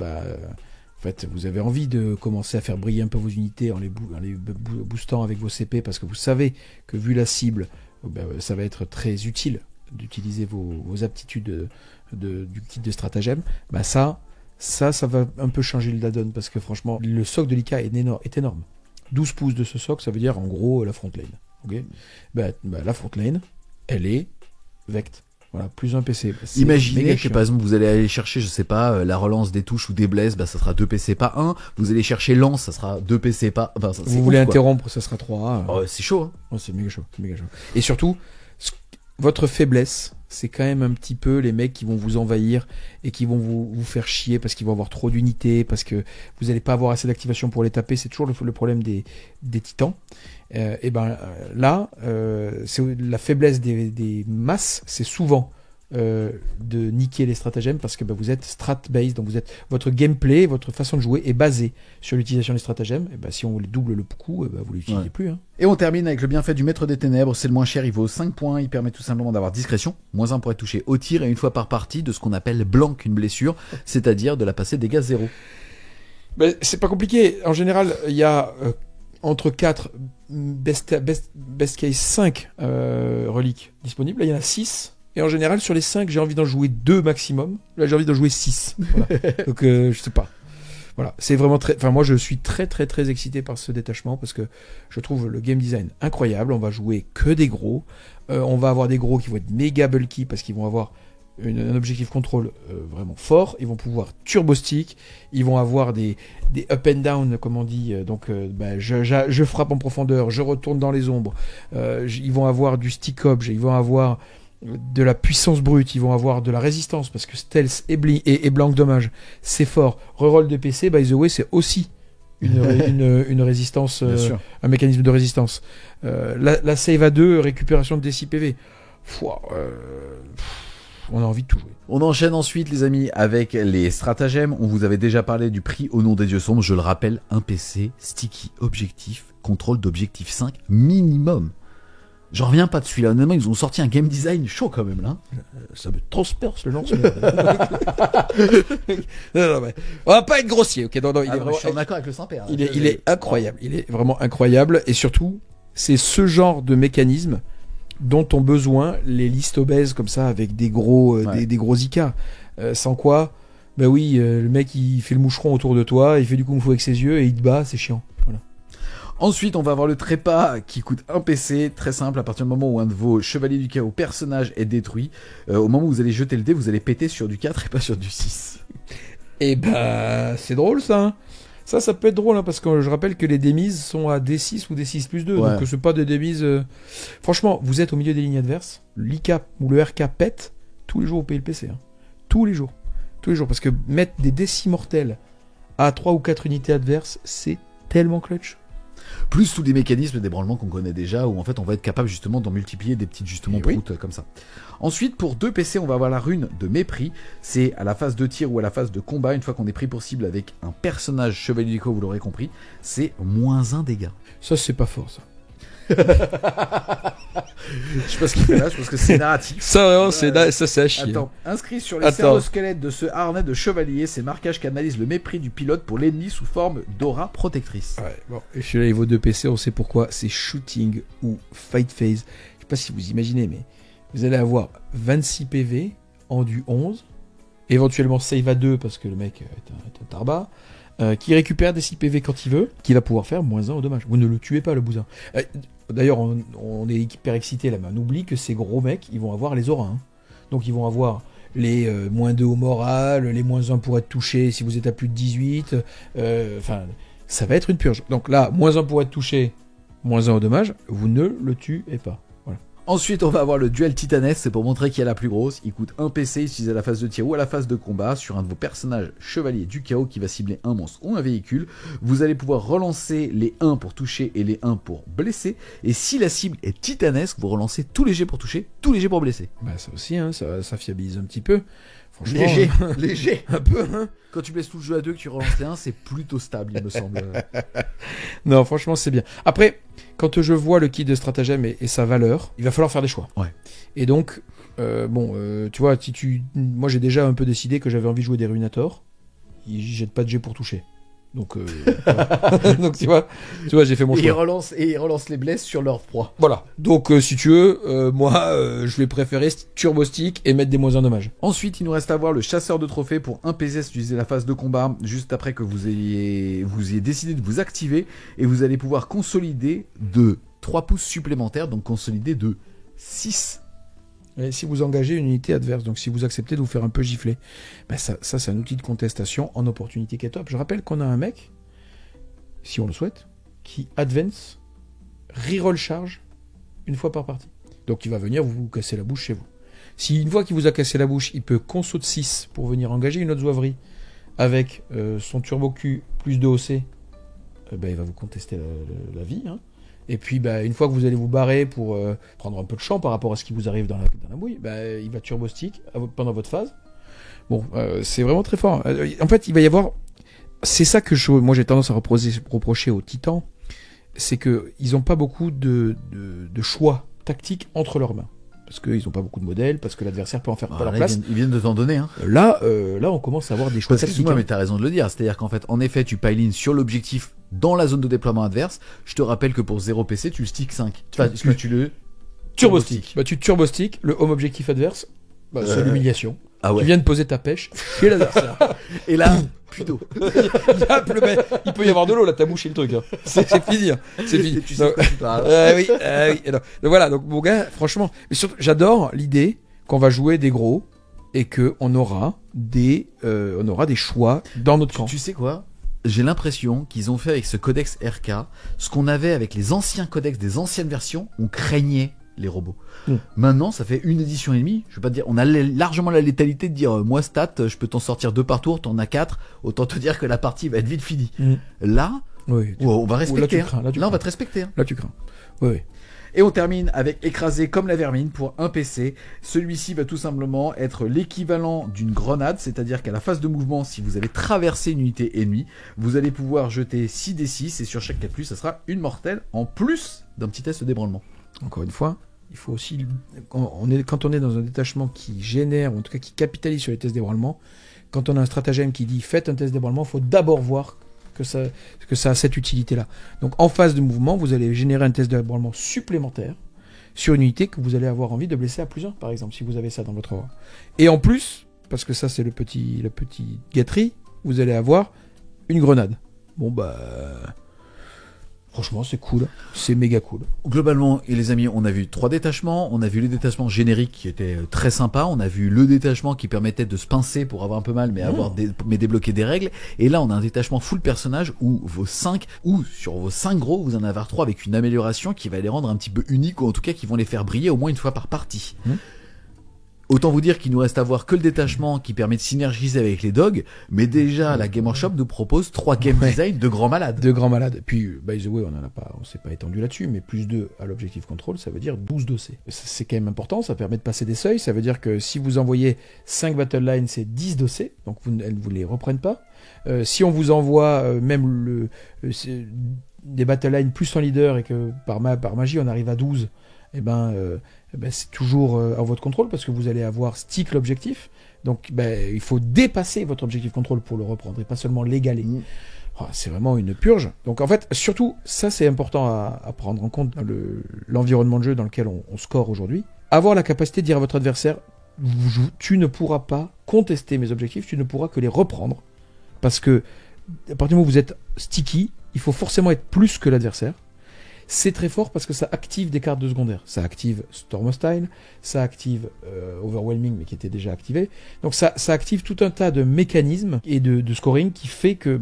fait, vous avez envie de commencer à faire briller un peu vos unités en les boostant avec vos CP, parce que vous savez que vu la cible, ça va être très utile d'utiliser vos aptitudes du kit de stratagème. Ça va un peu changer la donne, parce que franchement, le socle de l'IK est énorme. 12 pouces de ce socle, ça veut dire en gros la front lane. Okay, la front lane, elle est Vect. Voilà, plus un PC.
Imaginez que par exemple vous allez aller chercher, je sais pas, la relance des touches ou des blesses, ça sera 2 PC pas 1. Vous allez chercher lance, ça sera 2 PC pas.
Vous voulez interrompre, ça sera 3.
C'est chaud. Hein.
C'est méga chaud. Et surtout, votre faiblesse, c'est quand même un petit peu les mecs qui vont vous envahir et qui vont vous faire chier parce qu'ils vont avoir trop d'unités, parce que vous n'allez pas avoir assez d'activation pour les taper. C'est toujours le problème des titans. Là, c'est la faiblesse des masses, c'est souvent de niquer les stratagèmes, parce que vous êtes strat-based, donc votre gameplay, votre façon de jouer est basée sur l'utilisation des stratagèmes. Si on les double le coût, vous l'utilisez plus. Hein.
Et on termine avec le bienfait du Maître des Ténèbres. C'est le moins cher, il vaut 5 points, il permet tout simplement d'avoir discrétion, -1 pour être touché au tir, et une fois par partie de ce qu'on appelle blanc une blessure, c'est-à-dire de la passer dégâts 0.
C'est pas compliqué. En général, il y a entre 4, best case 5 reliques disponibles. Là, il y en a 6. Et en général, sur les 5, j'ai envie d'en jouer 2 maximum. Là, j'ai envie d'en jouer 6. Voilà. Donc, je sais pas. Voilà. C'est vraiment très... Enfin, moi, je suis très, très, très excité par ce détachement, parce que je trouve le game design incroyable. On va jouer que des gros. On va avoir des gros qui vont être méga bulky, parce qu'ils vont avoir un objectif contrôle vraiment fort. Ils vont pouvoir turbo stick. Ils vont avoir des up and down, comme on dit. Donc, je frappe en profondeur. Je retourne dans les ombres. Ils vont avoir du stick obj. Ils vont avoir de la puissance brute, ils vont avoir de la résistance, parce que stealth et blanc dommage, c'est fort. Reroll de PC, by the way, c'est aussi une résistance, un mécanisme de résistance. La save à 2, récupération de DC PV. On a envie de tout jouer.
On enchaîne ensuite, les amis, avec les stratagèmes. On vous avait déjà parlé du prix au nom des dieux sombres. Je le rappelle, un PC, sticky, objectif, contrôle d'objectif 5 minimum. J'en reviens pas de celui-là. Honnêtement, ils ont sorti un game design chaud quand même, là.
Ça me transperce le nom. Non, mais on va pas être grossier, ok? Non,
je suis en accord avec le Saint-Père.
Il est incroyable. Il est vraiment incroyable. Et surtout, c'est ce genre de mécanisme dont ont besoin les listes obèses comme ça, avec des gros IK. Sans quoi, le mec il fait le moucheron autour de toi, il fait du kung-fu avec ses yeux et il te bat, c'est chiant. Voilà.
Ensuite, on va avoir le trépas qui coûte un PC, très simple. À partir du moment où un de vos chevaliers du chaos personnages est détruit, au moment où vous allez jeter le dé, vous allez péter sur du 4 et pas sur du 6.
Et c'est drôle ça. Hein. Ça peut être drôle, hein, parce que je rappelle que les démises sont à D6 ou D6 plus 2, donc c'est pas des démises... Franchement, vous êtes au milieu des lignes adverses, l'IK ou le RK pète, tous les jours vous payez le PC. Hein. Tous les jours, parce que mettre des D6 mortels à 3 ou 4 unités adverses, c'est tellement clutch.
Plus tous les mécanismes d'ébranlement qu'on connaît déjà, où en fait on va être capable justement d'en multiplier des petites proutes comme ça. Ensuite, pour 2 PC, on va avoir la rune de mépris. C'est à la phase de tir ou à la phase de combat, une fois qu'on est pris pour cible avec un personnage chevalier du chaos, vous l'aurez compris, c'est -1 dégâts.
Ça, c'est pas fort, ça.
Je sais pas ce qu'il fait là, je pense que c'est narratif.
Ça, vraiment, c'est à chier.
Attends, inscrit sur les cerveau-squelettes de ce harnais de chevalier, ces marquages canalisent le mépris du pilote pour l'ennemi sous forme d'aura protectrice.
Ouais, bon, et celui-là, il vaut 2 PC, on sait pourquoi. C'est shooting ou fight phase. Je sais pas si vous imaginez, mais vous allez avoir 26 PV en du 11, éventuellement save à 2 parce que le mec est un tarbat. Qui récupère des 6 PV quand il veut, qui va pouvoir faire -1 au dommage. Vous ne le tuez pas, le bousin. D'ailleurs, on est hyper excité là, mais on oublie que ces gros mecs, ils vont avoir les auras. Hein. Donc ils vont avoir les -2 au moral, les -1 pour être touché si vous êtes à plus de 18. Enfin, ça va être une purge. Donc là, -1 pour être touché, -1 au dommage, vous ne le tuez pas. Voilà.
Ensuite, on va avoir le duel titanesque, c'est pour montrer qui est la plus grosse. Il coûte 1 PC, utilisé à la phase de tir ou à la phase de combat sur un de vos personnages chevaliers du chaos qui va cibler un monstre ou un véhicule. Vous allez pouvoir relancer les 1 pour toucher et les 1 pour blesser. Et si la cible est titanesque, vous relancez tous les jets pour toucher, tous les jets pour blesser.
Bah ça aussi, hein, ça fiabilise un petit peu. Franchement,
Léger, léger.
Un peu, hein.
Quand tu blesses tout le jeu à 2 que tu relances les 1, c'est plutôt stable, il me semble.
Non, franchement, c'est bien. Après, quand je vois le kit de stratagème et sa valeur, il va falloir faire des choix.
Ouais.
Et donc, tu vois, moi j'ai déjà un peu décidé que j'avais envie de jouer des Ruinators. Ils jettent pas de jet pour toucher. Donc, donc tu vois, j'ai fait mon choix.
Et ils relancent les blesses sur leur proie.
Voilà. Donc, si tu veux, moi, je vais préférer Turbo Stick et mettre des -1 dommages.
Ensuite, il nous reste à voir le chasseur de trophées pour un PZ utiliser la phase de combat juste après que vous ayez décidé de vous activer et vous allez pouvoir consolider de 3 pouces supplémentaires, donc consolider de 6.
Et si vous engagez une unité adverse, donc si vous acceptez de vous faire un peu gifler, ben ça c'est un outil de contestation en opportunité qui est top. Je rappelle qu'on a un mec, si on le souhaite, qui advance, reroll charge une fois par partie. Donc il va venir vous casser la bouche chez vous. Si une fois qu'il vous a cassé la bouche, il peut conso de 6 pour venir engager une autre zouaverie avec son turbo Q plus 2 OC, ben il va vous contester la vie, hein. Et puis, une fois que vous allez vous barrer pour prendre un peu de champ par rapport à ce qui vous arrive dans la bouille, il va turbo stick pendant votre phase. Bon, c'est vraiment très fort. En fait, il va y avoir... C'est ça que moi j'ai tendance à reprocher aux Titans, c'est qu'ils n'ont pas beaucoup de choix tactiques entre leurs mains. Parce qu'ils n'ont pas beaucoup de modèles, parce que l'adversaire peut en faire pas leur place.
Ils viennent de t'en donner. Hein.
Là, on commence à avoir des choix tactiques.
Excuse-moi, mais t'as raison de le dire. C'est-à-dire qu'en fait, en effet, tu pile in sur l'objectif dans la zone de déploiement adverse. Je te rappelle que pour 0 PC, tu le stick 5. Est-ce que tu le
turbo stick. Tu turbo stick, le home objectif adverse, c'est l'humiliation.
Ah ouais.
Tu viens de poser ta pêche chez l'adversaire.
Et là, plus d'eau.
Il peut y avoir de l'eau là, t'as mouché le truc. Hein. C'est fini. Hein. C'est fini.
Tu sais quoi tu parles.
Oui. Donc voilà, donc mon gars, franchement, mais surtout, j'adore l'idée qu'on va jouer des gros et que on aura des choix dans notre camp.
Tu sais quoi? J'ai l'impression qu'ils ont fait avec ce codex RK ce qu'on avait avec les anciens codex des anciennes versions. On craignait les robots. Maintenant, ça fait une édition et demie. Je vais pas te dire, on a largement la létalité de dire, moi stat, je peux t'en sortir 2 par tour, t'en as 4. Autant te dire que la partie va être vite finie. Là, on va respecter. Là, on va te respecter.
Là, tu crains. Oui.
Et on termine avec écrasé comme la vermine pour un PC. Celui-ci va tout simplement être l'équivalent d'une grenade, c'est-à-dire qu'à la phase de mouvement, si vous avez traversé une unité ennemie, vous allez pouvoir jeter 6d6 et sur chaque 4+, ça sera une mortelle en plus d'un petit test d'ébranlement.
Encore une fois, il faut aussi, quand on est dans un détachement qui génère, ou en tout cas qui capitalise sur les tests d'ébranlement, quand on a un stratagème qui dit faites un test d'ébranlement, il faut d'abord voir que ça a cette utilité-là. Donc en phase de mouvement, vous allez générer un test d'ébranlement supplémentaire sur une unité que vous allez avoir envie de blesser à plus 1, par exemple, si vous avez ça dans votre aura. Et en plus, parce que ça c'est la petite gâterie, vous allez avoir une grenade. Bon franchement, c'est cool. C'est méga cool.
Globalement, et les amis, on a vu 3 détachements. On a vu les détachements génériques qui étaient très sympas. On a vu le détachement qui permettait de se pincer pour avoir un peu mal, mais débloquer des règles. Et là, on a un détachement full personnage où sur vos 5 gros, vous en avez 3 avec une amélioration qui va les rendre un petit peu uniques, ou en tout cas qui vont les faire briller au moins une fois par partie. Autant vous dire qu'il nous reste à voir que le détachement qui permet de synergiser avec les dogs, mais déjà la Game Workshop nous propose 3 game design de grands malades.
De grands malades. Puis, by the way, on s'est pas étendu là-dessus, mais plus 2 à l'objectif contrôle, ça veut dire 12 dossiers. C'est quand même important, ça permet de passer des seuils, ça veut dire que si vous envoyez 5 battle lines, c'est 10 dossiers, donc elles ne vous les reprennent pas. Si on vous envoie même des battle lines plus en leader et que par magie on arrive à 12, c'est toujours à votre contrôle parce que vous allez avoir stick l'objectif. Donc il faut dépasser votre objectif contrôle pour le reprendre et pas seulement l'égaler. C'est vraiment une purge. Donc en fait, surtout, ça c'est important à prendre en compte dans l'environnement de jeu dans lequel on score aujourd'hui. Avoir la capacité de dire à votre adversaire, tu ne pourras pas contester mes objectifs, tu ne pourras que les reprendre. Parce que à partir du moment où vous êtes sticky, il faut forcément être plus que l'adversaire. C'est très fort parce que ça active des cartes de secondaire. Ça active Storm Hostile, ça active Overwhelming, mais qui était déjà activé. Donc ça active tout un tas de mécanismes et de scoring qui fait que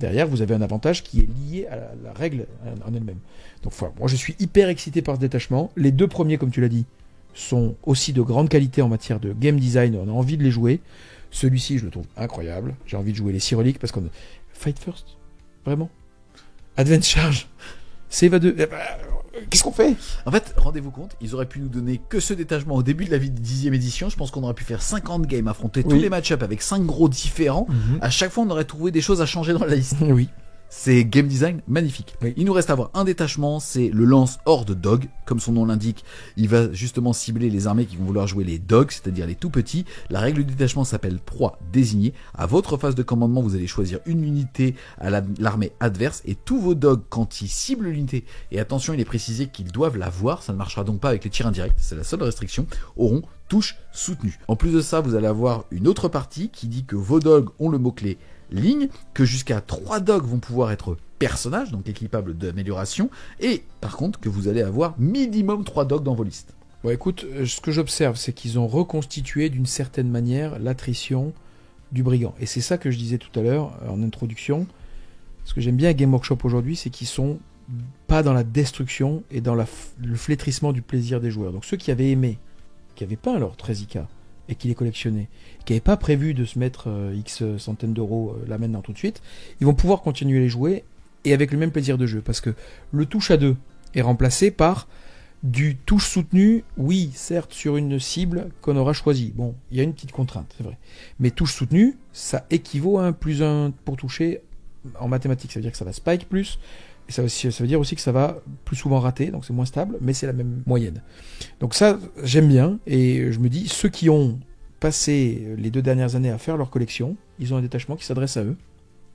derrière, vous avez un avantage qui est lié à la règle en elle-même. Donc moi, je suis hyper excité par ce détachement. Les 2 premiers, comme tu l'as dit, sont aussi de grande qualité en matière de game design. On a envie de les jouer. Celui-ci, je le trouve incroyable. J'ai envie de jouer les 6 reliques parce qu'on... Fight First ? Vraiment ? Advance Charge ? Save à 2 ? Qu'est-ce qu'on fait ?
En fait, rendez-vous compte, ils auraient pu nous donner que ce détachement au début de la 10e édition. Je pense qu'on aurait pu faire 50 games, affronter tous les match-ups avec 5 gros différents. À chaque fois, on aurait trouvé des choses à changer dans la liste.
Oui.
C'est game design magnifique.
Oui.
Il nous reste à avoir un détachement, c'est le lance Horde Dog. Comme son nom l'indique, il va justement cibler les armées qui vont vouloir jouer les dogs, c'est-à-dire les tout petits. La règle du détachement s'appelle proie désignée. À votre phase de commandement, vous allez choisir une unité à l'armée adverse et tous vos dogs, quand ils ciblent l'unité, et attention, il est précisé qu'ils doivent la voir, ça ne marchera donc pas avec les tirs indirects, c'est la seule restriction, auront touche soutenue. En plus de ça, vous allez avoir une autre partie qui dit que vos dogs ont le mot-clé ligne, que jusqu'à 3 dogs vont pouvoir être personnages, donc équipables d'amélioration, et par contre que vous allez avoir minimum 3 dogs dans vos listes.
Bon, écoute, ce que j'observe, c'est qu'ils ont reconstitué d'une certaine manière l'attrition du brigand. Et c'est ça que je disais tout à l'heure en introduction. Ce que j'aime bien à Game Workshop aujourd'hui, c'est qu'ils sont pas dans la destruction et dans le flétrissement du plaisir des joueurs. Donc ceux qui avaient aimé, qui avaient peint leur 13IK et qui les collectionnaient, qui n'avaient pas prévu de se mettre X centaines d'euros là maintenant tout de suite, ils vont pouvoir continuer à les jouer et avec le même plaisir de jeu. Parce que le touche à 2 est remplacé par du touche soutenu, oui, certes, sur une cible qu'on aura choisie. Bon, il y a une petite contrainte, c'est vrai. Mais touche soutenu, ça équivaut à un +1 pour toucher en mathématiques. Ça veut dire que ça va spike plus, et ça veut dire aussi que ça va plus souvent rater, donc c'est moins stable, mais c'est la même moyenne. Donc ça, j'aime bien, et je me dis, ceux qui ont passé les 2 dernières années à faire leur collection, ils ont un détachement qui s'adresse à eux,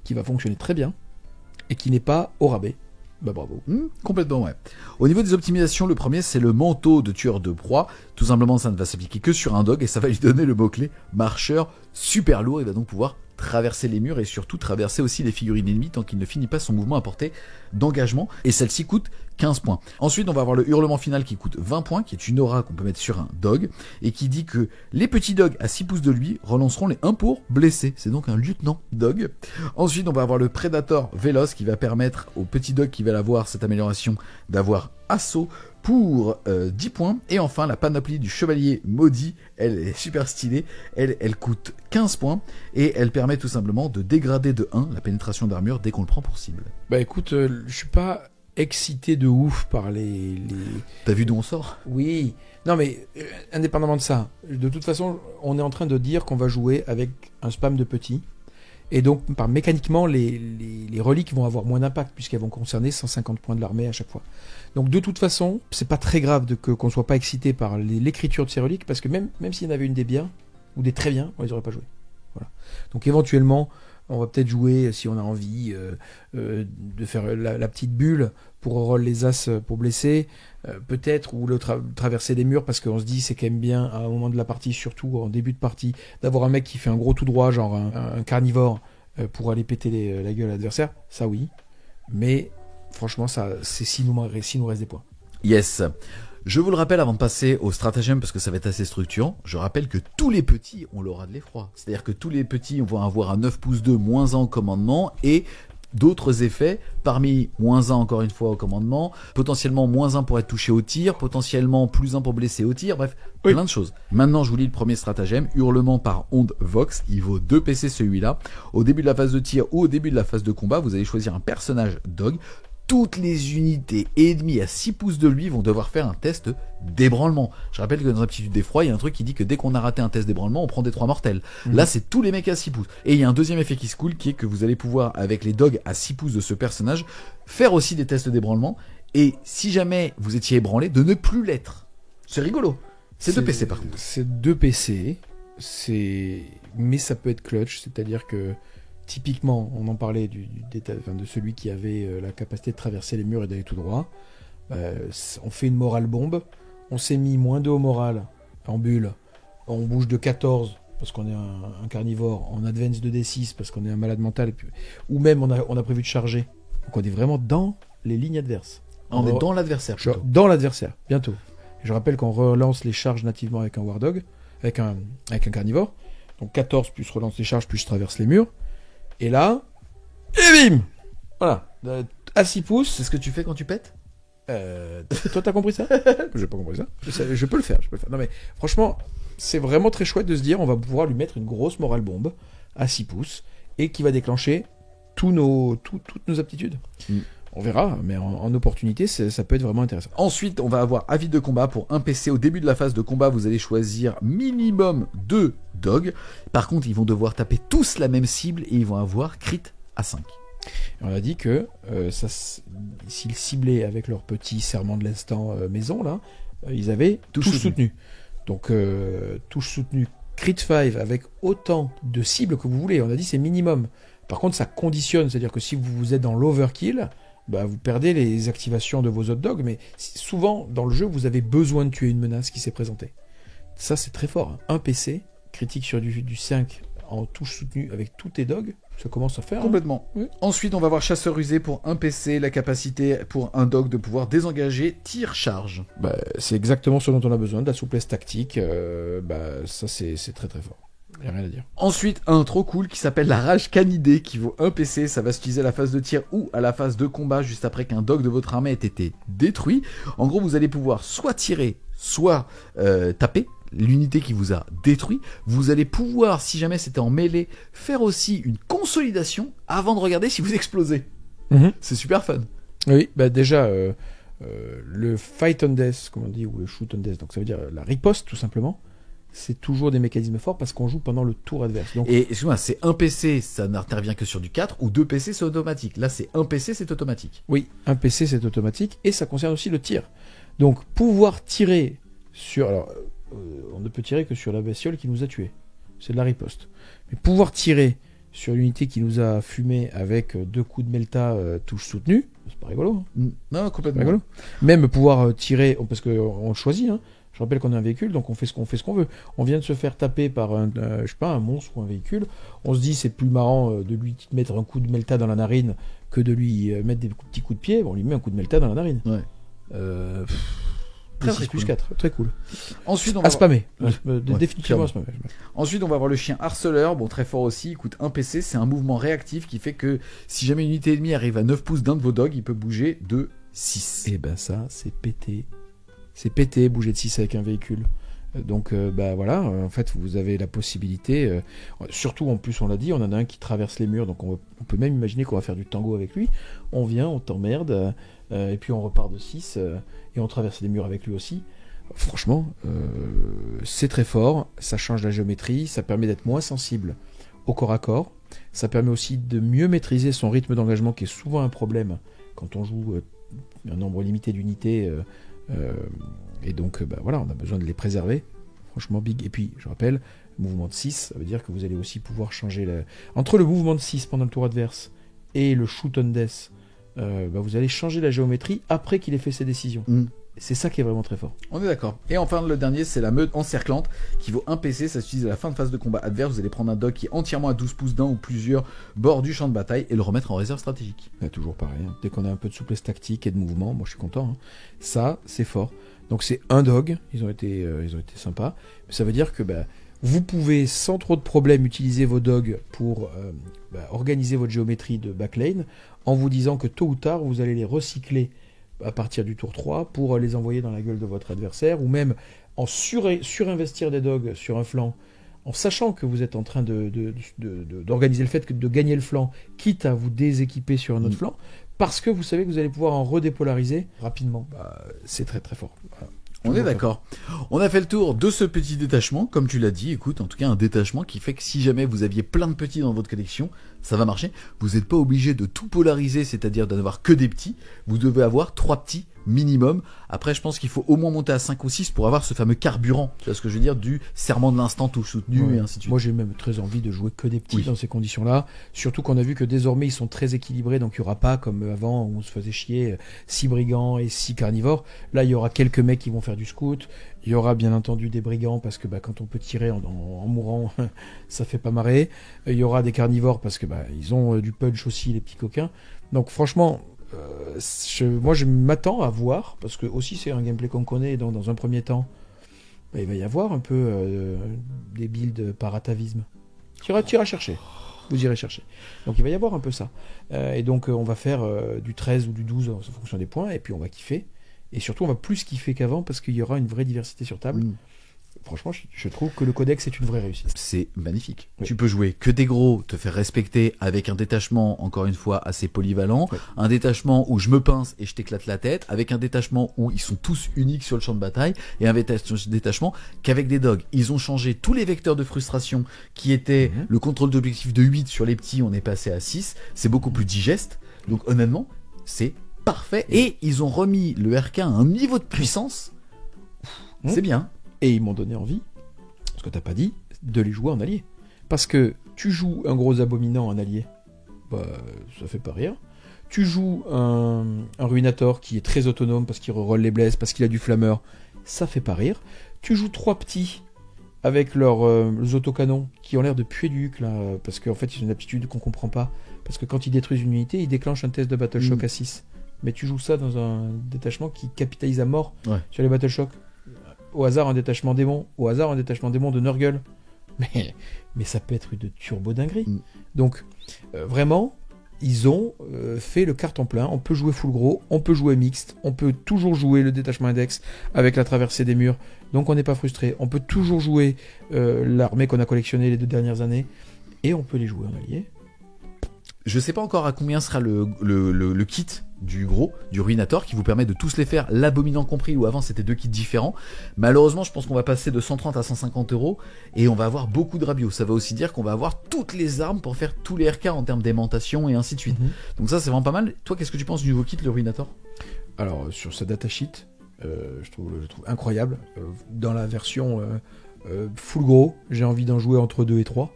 qui va fonctionner très bien, et qui n'est pas au rabais. Bah bravo.
Complètement, ouais. Au niveau des optimisations, le premier, c'est le manteau de tueur de proie. Tout simplement, ça ne va s'appliquer que sur un dog, et ça va lui donner le mot-clé marcheur super lourd. Il va donc pouvoir traverser les murs et surtout traverser aussi les figurines ennemies tant qu'il ne finit pas son mouvement à portée d'engagement, et celle-ci coûte 15 points. Ensuite, on va avoir le hurlement final qui coûte 20 points, qui est une aura qu'on peut mettre sur un dog, et qui dit que les petits dogs à 6 pouces de lui relanceront les 1 pour blesser. C'est donc un lieutenant dog. Ensuite, on va avoir le Predator Véloce qui va permettre aux petits dogs qui veulent avoir cette amélioration d'avoir assaut pour 10 points. Et enfin, la panoplie du chevalier maudit, elle est super stylée, elle coûte 15 points, et elle permet tout simplement de dégrader de 1 la pénétration d'armure dès qu'on le prend pour cible.
Bah écoute, je suis pas excité de ouf par les...
T'as vu d'où on sort ?
Oui, non mais indépendamment de ça, de toute façon, on est en train de dire qu'on va jouer avec un spam de petits, et donc mécaniquement, les reliques vont avoir moins d'impact, puisqu'elles vont concerner 150 points de l'armée à chaque fois. Donc de toute façon, c'est pas très grave qu'on soit pas excité par l'écriture de ces reliques, parce que même s'il y en avait une des biens, ou des très bien, on les aurait pas joués. Voilà. Donc éventuellement, on va peut-être jouer, si on a envie, de faire la petite bulle pour roll les as pour blesser, peut-être, ou traverser les murs, parce qu'on se dit c'est quand même bien, à un moment de la partie, surtout en début de partie, d'avoir un mec qui fait un gros tout droit, genre un carnivore, pour aller péter la gueule à l'adversaire. Ça oui, mais franchement, ça, c'est s'il nous reste des points.
Yes. Je vous le rappelle avant de passer au stratagème, parce que ça va être assez structurant, je rappelle que tous les petits ont l'aura de l'effroi. C'est-à-dire que tous les petits vont avoir un 9 pouces 2 moins 1 au commandement, et d'autres effets, parmi moins 1 encore une fois au commandement, potentiellement moins 1 pour être touché au tir, potentiellement plus 1 pour blesser au tir, bref, oui, plein de choses. Maintenant, je vous lis le premier stratagème, hurlement par onde Vox, il vaut 2 PC celui-là. Au début de la phase de tir ou au début de la phase de combat, vous allez choisir un personnage dog. Toutes les unités ennemies à 6 pouces de lui vont devoir faire un test d'ébranlement. Je rappelle que dans Aptitude d'effroi, il y a un truc qui dit que dès qu'on a raté un test d'ébranlement, on prend des 3 mortels. Là, c'est tous les mecs à 6 pouces. Et il y a un deuxième effet qui se coule, qui est que vous allez pouvoir, avec les dogs à 6 pouces de ce personnage, faire aussi des tests d'ébranlement. Et si jamais vous étiez ébranlé, de ne plus l'être. C'est rigolo. C'est 2 PC par contre.
C'est 2 PC, mais ça peut être clutch, c'est-à-dire que typiquement, on en parlait de celui qui avait la capacité de traverser les murs et d'aller tout droit. On fait une morale bombe. On s'est mis moins 2 au moral en bulle. On bouge de 14 parce qu'on est un carnivore. En advance de D6 parce qu'on est un malade mental. Ou même on a prévu de charger. Donc on est vraiment dans les lignes adverses.
On est dans l'adversaire. plutôt.
Dans l'adversaire, bientôt. Et je rappelle qu'on relance les charges nativement avec un War Dog, avec un carnivore. Donc 14 plus relance les charges, plus je traverse les murs. Et là, et bim. Voilà, à 6 pouces.
C'est ce que tu fais quand tu pètes?
Toi, t'as compris ça? J'ai pas compris ça. Je peux le faire, Non mais franchement, c'est vraiment très chouette de se dire, on va pouvoir lui mettre une grosse morale bombe à 6 pouces et qui va déclencher toutes nos aptitudes. On verra, mais en opportunité, ça peut être vraiment intéressant.
Ensuite, on va avoir avis de combat pour un PC. Au début de la phase de combat, vous allez choisir minimum 2 dogs. Par contre, ils vont devoir taper tous la même cible et ils vont avoir crit à 5.
Et on a dit que s'ils ciblaient avec leur petit serment de l'instant maison, là, ils avaient touche soutenue. Donc, touche soutenue crit 5 avec autant de cibles que vous voulez. On a dit c'est minimum. Par contre, ça conditionne, c'est-à-dire que si vous êtes dans l'overkill, bah, vous perdez les activations de vos hot dogs, mais souvent, dans le jeu, vous avez besoin de tuer une menace qui s'est présentée. Ça, c'est très fort. Hein. Un PC, critique sur du 5 en touche soutenue avec tous tes dogs, ça commence à faire.
Complètement.
Hein. Oui.
Ensuite, on va voir chasseur rusé pour un PC, la capacité pour un dog de pouvoir désengager tir-charge.
Bah, c'est exactement ce dont on a besoin, de la souplesse tactique. Ça, c'est très très fort. Il n'y a rien à dire.
Ensuite, un trop cool qui s'appelle la rage canidée qui vaut un PC. Ça va s'utiliser à la phase de tir ou à la phase de combat juste après qu'un dog de votre armée ait été détruit. En gros, vous allez pouvoir soit tirer, soit taper l'unité qui vous a détruit. Vous allez pouvoir, si jamais c'était en mêlée, faire aussi une consolidation avant de regarder si vous explosez. C'est super fun.
Oui, bah déjà, le fight on death, comme on dit, ou le shoot on death, donc ça veut dire la riposte tout simplement. C'est toujours des mécanismes forts parce qu'on joue pendant le tour adverse. Donc...
Et excuse-moi, c'est un PC, ça n'intervient que sur du 4, ou 2 PC, c'est automatique. Là, c'est un PC, c'est automatique.
Oui, un PC, c'est automatique, et ça concerne aussi le tir. Donc, pouvoir tirer sur... Alors, on ne peut tirer que sur la bestiole qui nous a tués. C'est de la riposte. Mais pouvoir tirer sur l'unité qui nous a fumé avec 2 coups de Melta touche soutenue, c'est pas rigolo. Hein.
Non, complètement.
Rigolo. Même pouvoir tirer, parce qu'on le choisit, hein. Je rappelle qu'on a un véhicule, donc on fait ce qu'on veut. On vient de se faire taper par un monstre ou un véhicule. On se dit c'est plus marrant de lui mettre un coup de Melta dans la narine que de lui mettre des petits coups de pied. Bon, on lui met un coup de Melta dans la narine.
Ouais.
Très cool. 4, très cool.
Ensuite, on
va
va
spammer.
Ouais.
Définitivement
Ouais,
à spammer.
Ensuite, on va avoir le chien harceleur, bon très fort aussi, il coûte 1 PC, c'est un mouvement réactif qui fait que si jamais une unité ennemie arrive à 9 pouces d'un de vos dogs, il peut bouger de 6.
Et ben ça, c'est pété. C'est pété, bouger de 6 avec un véhicule. Donc voilà, en fait vous avez la possibilité, surtout en plus on l'a dit, on en a un qui traverse les murs, donc on peut même imaginer qu'on va faire du tango avec lui. On vient, on t'emmerde, et puis on repart de 6, et on traverse les murs avec lui aussi. Franchement, c'est très fort, ça change la géométrie, ça permet d'être moins sensible au corps à corps, ça permet aussi de mieux maîtriser son rythme d'engagement qui est souvent un problème quand on joue un nombre limité d'unités, et donc voilà, on a besoin de les préserver. Franchement big. Et puis je rappelle, mouvement de 6, ça veut dire que vous allez aussi pouvoir changer entre le mouvement de 6 pendant le tour adverse et le shoot on death, vous allez changer la géométrie après qu'il ait fait ses décisions. C'est ça qui est vraiment très fort.
On est d'accord. Et enfin, le dernier, c'est la meute encerclante qui vaut 1 PC. Ça s'utilise à la fin de phase de combat adverse. Vous allez prendre un dog qui est entièrement à 12 pouces d'un ou plusieurs bords du champ de bataille et le remettre en réserve stratégique.
Toujours pareil. Hein. Dès qu'on a un peu de souplesse tactique et de mouvement, moi je suis content. Hein. Ça, c'est fort. Donc c'est un dog. Ils ont été sympas. Mais ça veut dire que vous pouvez sans trop de problèmes utiliser vos dogs pour organiser votre géométrie de backlane en vous disant que tôt ou tard, vous allez les recycler à partir du tour 3 pour les envoyer dans la gueule de votre adversaire, ou même en surinvestir des dogs sur un flanc, en sachant que vous êtes en train d'organiser le fait de gagner le flanc, quitte à vous déséquiper sur un autre flanc, parce que vous savez que vous allez pouvoir en redépolariser rapidement. C'est très très fort. Voilà.
On est d'accord. On a fait le tour de ce petit détachement, comme tu l'as dit. Écoute, en tout cas, un détachement qui fait que si jamais vous aviez plein de petits dans votre collection, ça va marcher. Vous n'êtes pas obligé de tout polariser, c'est-à-dire d'en avoir que des petits. Vous devez avoir 3 petits minimum. Après, je pense qu'il faut au moins monter à 5 ou 6 pour avoir ce fameux carburant. Tu vois ce que je veux dire, du serment de l'instant tout soutenu et ainsi de suite.
Moi, j'ai même très envie de jouer que des petits dans ces conditions-là. Surtout qu'on a vu que désormais, ils sont très équilibrés. Donc, il n'y aura pas, comme avant, où on se faisait chier, 6 brigands et 6 carnivores. Là, il y aura quelques mecs qui vont faire du scout. Il y aura bien entendu des brigands parce que quand on peut tirer en mourant, ça fait pas marrer. Il y aura des carnivores parce que ils ont du punch aussi, les petits coquins. Donc, franchement, Moi, je m'attends à voir, parce que aussi c'est un gameplay qu'on connaît, donc dans un premier temps, il va y avoir un peu des builds par atavisme. Tu iras chercher. Vous irez chercher. Donc il va y avoir un peu ça. Et donc on va faire du 13 ou du 12 en fonction des points, et puis on va kiffer. Et surtout, on va plus kiffer qu'avant, parce qu'il y aura une vraie diversité sur table. Franchement, je trouve que le codex est une vraie réussite.
C'est magnifique.
Oui.
Tu peux jouer que des gros, te faire respecter avec un détachement, encore une fois, assez polyvalent.
Oui.
Un détachement où je me pince et je t'éclate la tête. Avec un détachement où ils sont tous uniques sur le champ de bataille. Et un détachement qu'avec des dogs. Ils ont changé tous les vecteurs de frustration qui étaient le contrôle d'objectif de 8 sur les petits. On est passé à 6. C'est beaucoup plus digeste. Donc honnêtement, c'est parfait. Et ils ont remis le RK à un niveau de puissance. C'est bien.
Et ils m'ont donné envie, ce que t'as pas dit, de les jouer en allié. Parce que tu joues un gros abominant en allié, bah ça fait pas rire. Tu joues un ruinator qui est très autonome parce qu'il reroll les blesses, parce qu'il a du flammeur, ça fait pas rire. Tu joues 3 petits avec leurs autocanons qui ont l'air de puer du huc là, parce qu'en fait ils ont une aptitude qu'on comprend pas. Parce que quand ils détruisent une unité, ils déclenchent un test de Battle Shock à 6. Mais tu joues ça dans un détachement qui capitalise à mort sur les Battle Shock. Au hasard un détachement démon, au hasard un détachement démon de Nurgle. Mais ça peut être de turbo dinguerie. Donc vraiment, ils ont fait le carton plein. On peut jouer full gros, on peut jouer mixte, on peut toujours jouer le détachement index avec la traversée des murs. Donc on n'est pas frustré. On peut toujours jouer l'armée qu'on a collectionnée les 2 dernières années. Et on peut les jouer en allié.
Je sais pas encore à combien sera le kit du gros, du ruinator, qui vous permet de tous les faire, l'abominant compris, où avant c'était 2 kits différents. Malheureusement, je pense qu'on va passer de 130 à 150 € et on va avoir beaucoup de rabios. Ça va aussi dire qu'on va avoir toutes les armes pour faire tous les RK en termes d'aimantation et ainsi de suite. Donc ça, c'est vraiment pas mal. Toi, qu'est-ce que tu penses du nouveau kit, le ruinator ?
Alors, sur sa datasheet, je trouve incroyable. Dans la version full gros, j'ai envie d'en jouer entre 2 et 3.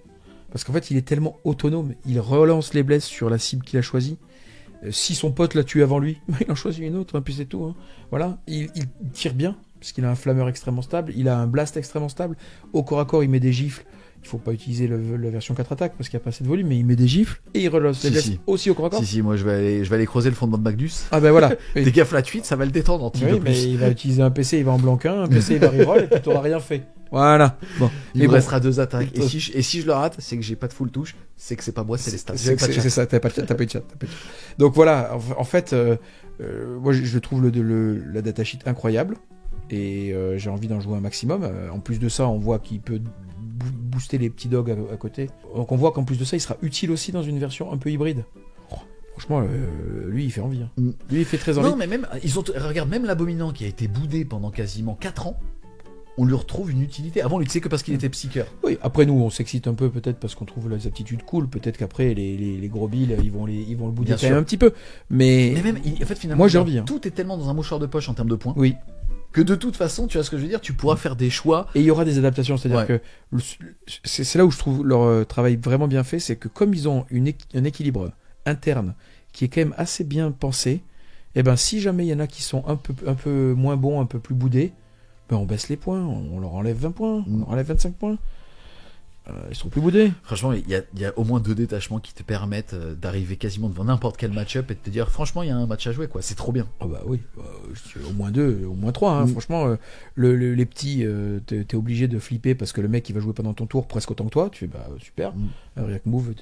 Parce qu'en fait, il est tellement autonome. Il relance les blesses sur la cible qu'il a choisie. Si son pote l'a tué avant lui, il en choisit une autre, puis c'est tout. Hein. Voilà, il tire bien, parce qu'il a un flammeur extrêmement stable, il a un blast extrêmement stable. Au corps à corps, il met des gifles. Il faut pas utiliser la version 4 attaques, parce qu'il n'y a pas assez de volume, mais il met des gifles, et il relance les blesses aussi au corps à corps.
Si, moi je vais aller creuser le fondement de Magnus.
Ah ben voilà.
Des gaffes la tweet, ça va le détendre en petit peu plus.
Mais il va utiliser un PC, il va en blanquin, un PC, il va reroll, et puis tu n'auras rien fait. Voilà. Bon.
Il me restera 2 attaques. Et si je le rate, c'est que j'ai pas de full touche, c'est que c'est pas moi, c'est les stats.
C'est ça, t'as pas de chat. Donc voilà, en fait, moi je trouve la datasheet incroyable. Et j'ai envie d'en jouer un maximum. En plus de ça, on voit qu'il peut booster les petits dogs à côté. Donc on voit qu'en plus de ça, il sera utile aussi dans une version un peu hybride. Franchement, lui, il fait envie. Hein. Lui, il fait très envie.
Non, mais même, regarde, même l'abominant qui a été boudé pendant quasiment 4 ans, on lui retrouve une utilité. Avant, on lui disait que parce qu'il était psycheur.
Oui, après nous, on s'excite un peu peut-être parce qu'on trouve les aptitudes cool. Peut-être qu'après, les gros billes, ils vont le bouder quand même un petit peu. Mais
même, en fait, finalement,
moi, j'ai envie. Hein.
Tout est tellement dans un mouchoir de poche en termes de points.
Oui.
Que de toute façon, tu vois ce que je veux dire, tu pourras faire des choix.
Et il y aura des adaptations, c'est-à-dire que c'est là où je trouve leur travail vraiment bien fait, c'est que comme ils ont un équilibre interne qui est quand même assez bien pensé, et ben si jamais il y en a qui sont un peu moins bons, un peu plus boudés, ben on baisse les points, on leur enlève 20 points, on leur enlève 25 points. Ils sont plus boudés.
Franchement, il y a au moins 2 détachements qui te permettent d'arriver quasiment devant n'importe quel match-up et de te dire franchement il y a un match à jouer quoi, c'est trop bien.
Oh bah oui, au moins 2, au moins 3 hein. Franchement les petits t'es obligé de flipper parce que le mec il va jouer pendant ton tour presque autant que toi, tu fais bah super. React Move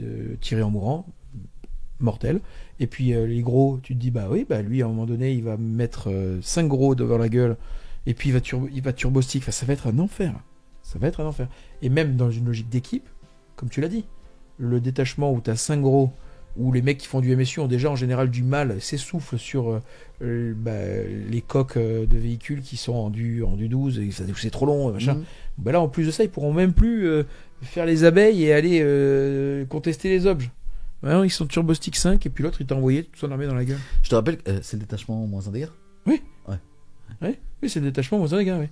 tirer en mourant mortel. Et puis les gros, tu te dis bah oui, bah lui à un moment donné, il va mettre 5 gros devant la gueule et puis il va turbo stick, enfin, ça va être un enfer. Ça va être un enfer. Et même dans une logique d'équipe, comme tu l'as dit, le détachement où tu as 5 gros, où les mecs qui font du MSU ont déjà en général du mal, s'essoufflent sur les coques de véhicules qui sont en du 12, et c'est trop long, machin. Bah là, en plus de ça, ils pourront même plus faire les abeilles et aller contester les objets. Maintenant, ils sont turbo stick 5, et puis l'autre, il t'a envoyé toute son armée dans la gueule.
Je te rappelle que c'est le détachement moins 1 dégâts.
Oui.
Ouais.
Oui, c'est le détachement moins 1 dégâts, oui.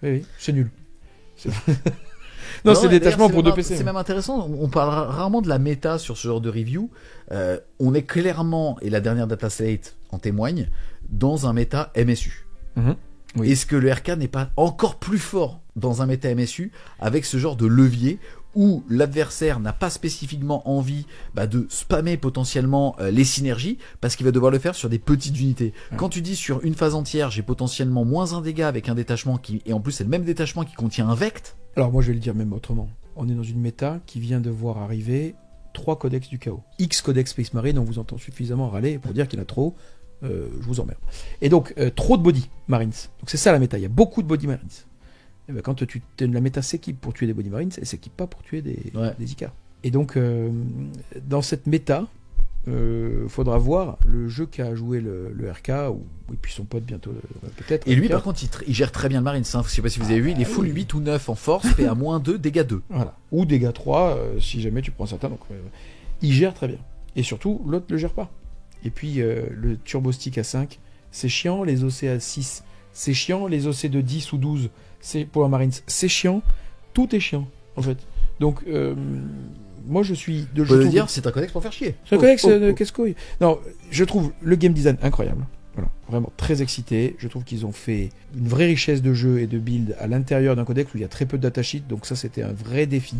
Oui, c'est nul. Non, c'est détachement pour 2 PC.
C'est même intéressant, on parle rarement de la méta sur ce genre de review. On est clairement, et la dernière dataset en témoigne, dans un méta MSU.
Oui.
Est-ce que le RK n'est pas encore plus fort dans un méta MSU avec ce genre de levier où l'adversaire n'a pas spécifiquement envie de spammer potentiellement les synergies, parce qu'il va devoir le faire sur des petites unités. Quand tu dis sur une phase entière, j'ai potentiellement moins un dégât avec un détachement et en plus c'est le même détachement qui contient un vect.
Alors moi je vais le dire même autrement. On est dans une méta qui vient de voir arriver 3 codex du chaos. X codex Space Marine, on vous entend suffisamment râler pour dire qu'il y en a trop. Je vous emmerde. Et donc, trop de body marines. Donc c'est ça la méta, il y a beaucoup de body marines. Et ben, quand la méta s'équipe pour tuer des body marines, elle s'équipe pas pour tuer des Icars. Et donc, dans cette méta, faudra voir le jeu qu'a joué le RK, et puis son pote bientôt, peut-être.
Et lui, par contre, il gère très bien le Marines. Je sais pas si vous avez vu, il est full 8 ou 9 en force, PA-2, dégâts 2.
Voilà. Ou dégâts 3, si jamais tu prends certains. Donc, il gère très bien. Et surtout, l'autre le gère pas. Et puis, le Turbo Stick à 5, c'est chiant. Les OC à 6, c'est chiant. Les OC de 10 ou 12, c'est pour la Marines, c'est chiant. Tout est chiant, en fait. Donc, moi, je suis...
Je peux le dire, c'est un codex pour faire chier.
C'est un codex casse-couille. Non, je trouve le game design incroyable. Voilà, vraiment très excité. Je trouve qu'ils ont fait une vraie richesse de jeu et de build à l'intérieur d'un codex où il y a très peu de datasheet. Donc ça, c'était un vrai défi.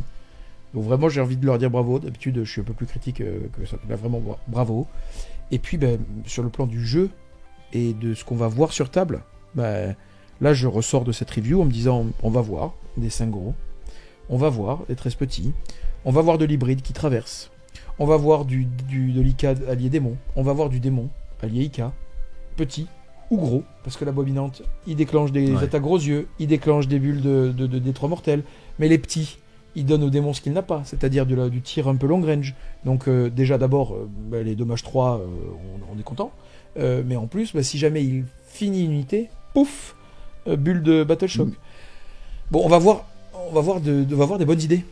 Donc vraiment, j'ai envie de leur dire bravo. D'habitude, je suis un peu plus critique que ça. Là, vraiment, bravo. Et puis, sur le plan du jeu et de ce qu'on va voir sur table, là, je ressors de cette review en me disant, on va voir des 5 gros, on va voir des 13 petits, on va voir de l'hybride qui traverse, on va voir de l'ICAD allié démon, on va voir du démon allié IK, petit ou gros, parce que l'abominante, il déclenche des attaques gros yeux, il déclenche des bulles de détroit mortel, mais les petits, il donne au démon ce qu'il n'a pas, c'est-à-dire du tir un peu long range. Donc déjà d'abord, les dommages 3, on est content. Mais en plus, si jamais il finit une unité, pouf, bulle de Battle Shock. Bon, on va voir des bonnes idées.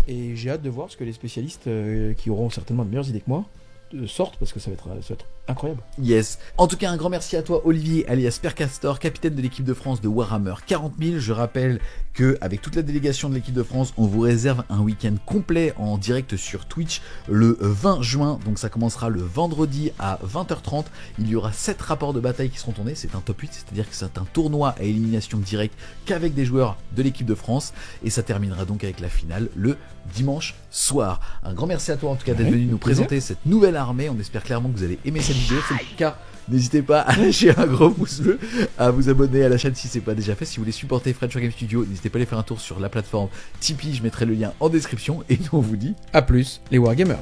Et j'ai hâte de voir ce que les spécialistes, qui auront certainement de meilleures idées que moi, sortent, parce que ça va être incroyable.
Yes. En tout cas, un grand merci à toi, Olivier, alias Percastor, capitaine de l'équipe de France de Warhammer 40 000. Je rappelle que avec toute la délégation de l'équipe de France, on vous réserve un week-end complet en direct sur Twitch le 20 juin. Donc ça commencera le vendredi à 20h30. Il y aura 7 rapports de bataille qui seront tournés. C'est un top 8, c'est-à-dire que c'est un tournoi à élimination directe qu'avec des joueurs de l'équipe de France. Et ça terminera donc avec la finale le dimanche soir. Un grand merci à toi en tout cas d'être venu nous présenter cette nouvelle armée. On espère clairement que vous allez aimer cette vidéo. C'est le cas. N'hésitez pas à lâcher un gros pouce bleu, à vous abonner à la chaîne si c'est pas déjà fait. Si vous voulez supporter French Game Studio, n'hésitez pas à aller faire un tour sur la plateforme Tipeee. Je mettrai le lien en description. Et nous on vous dit
à plus les Wargamers.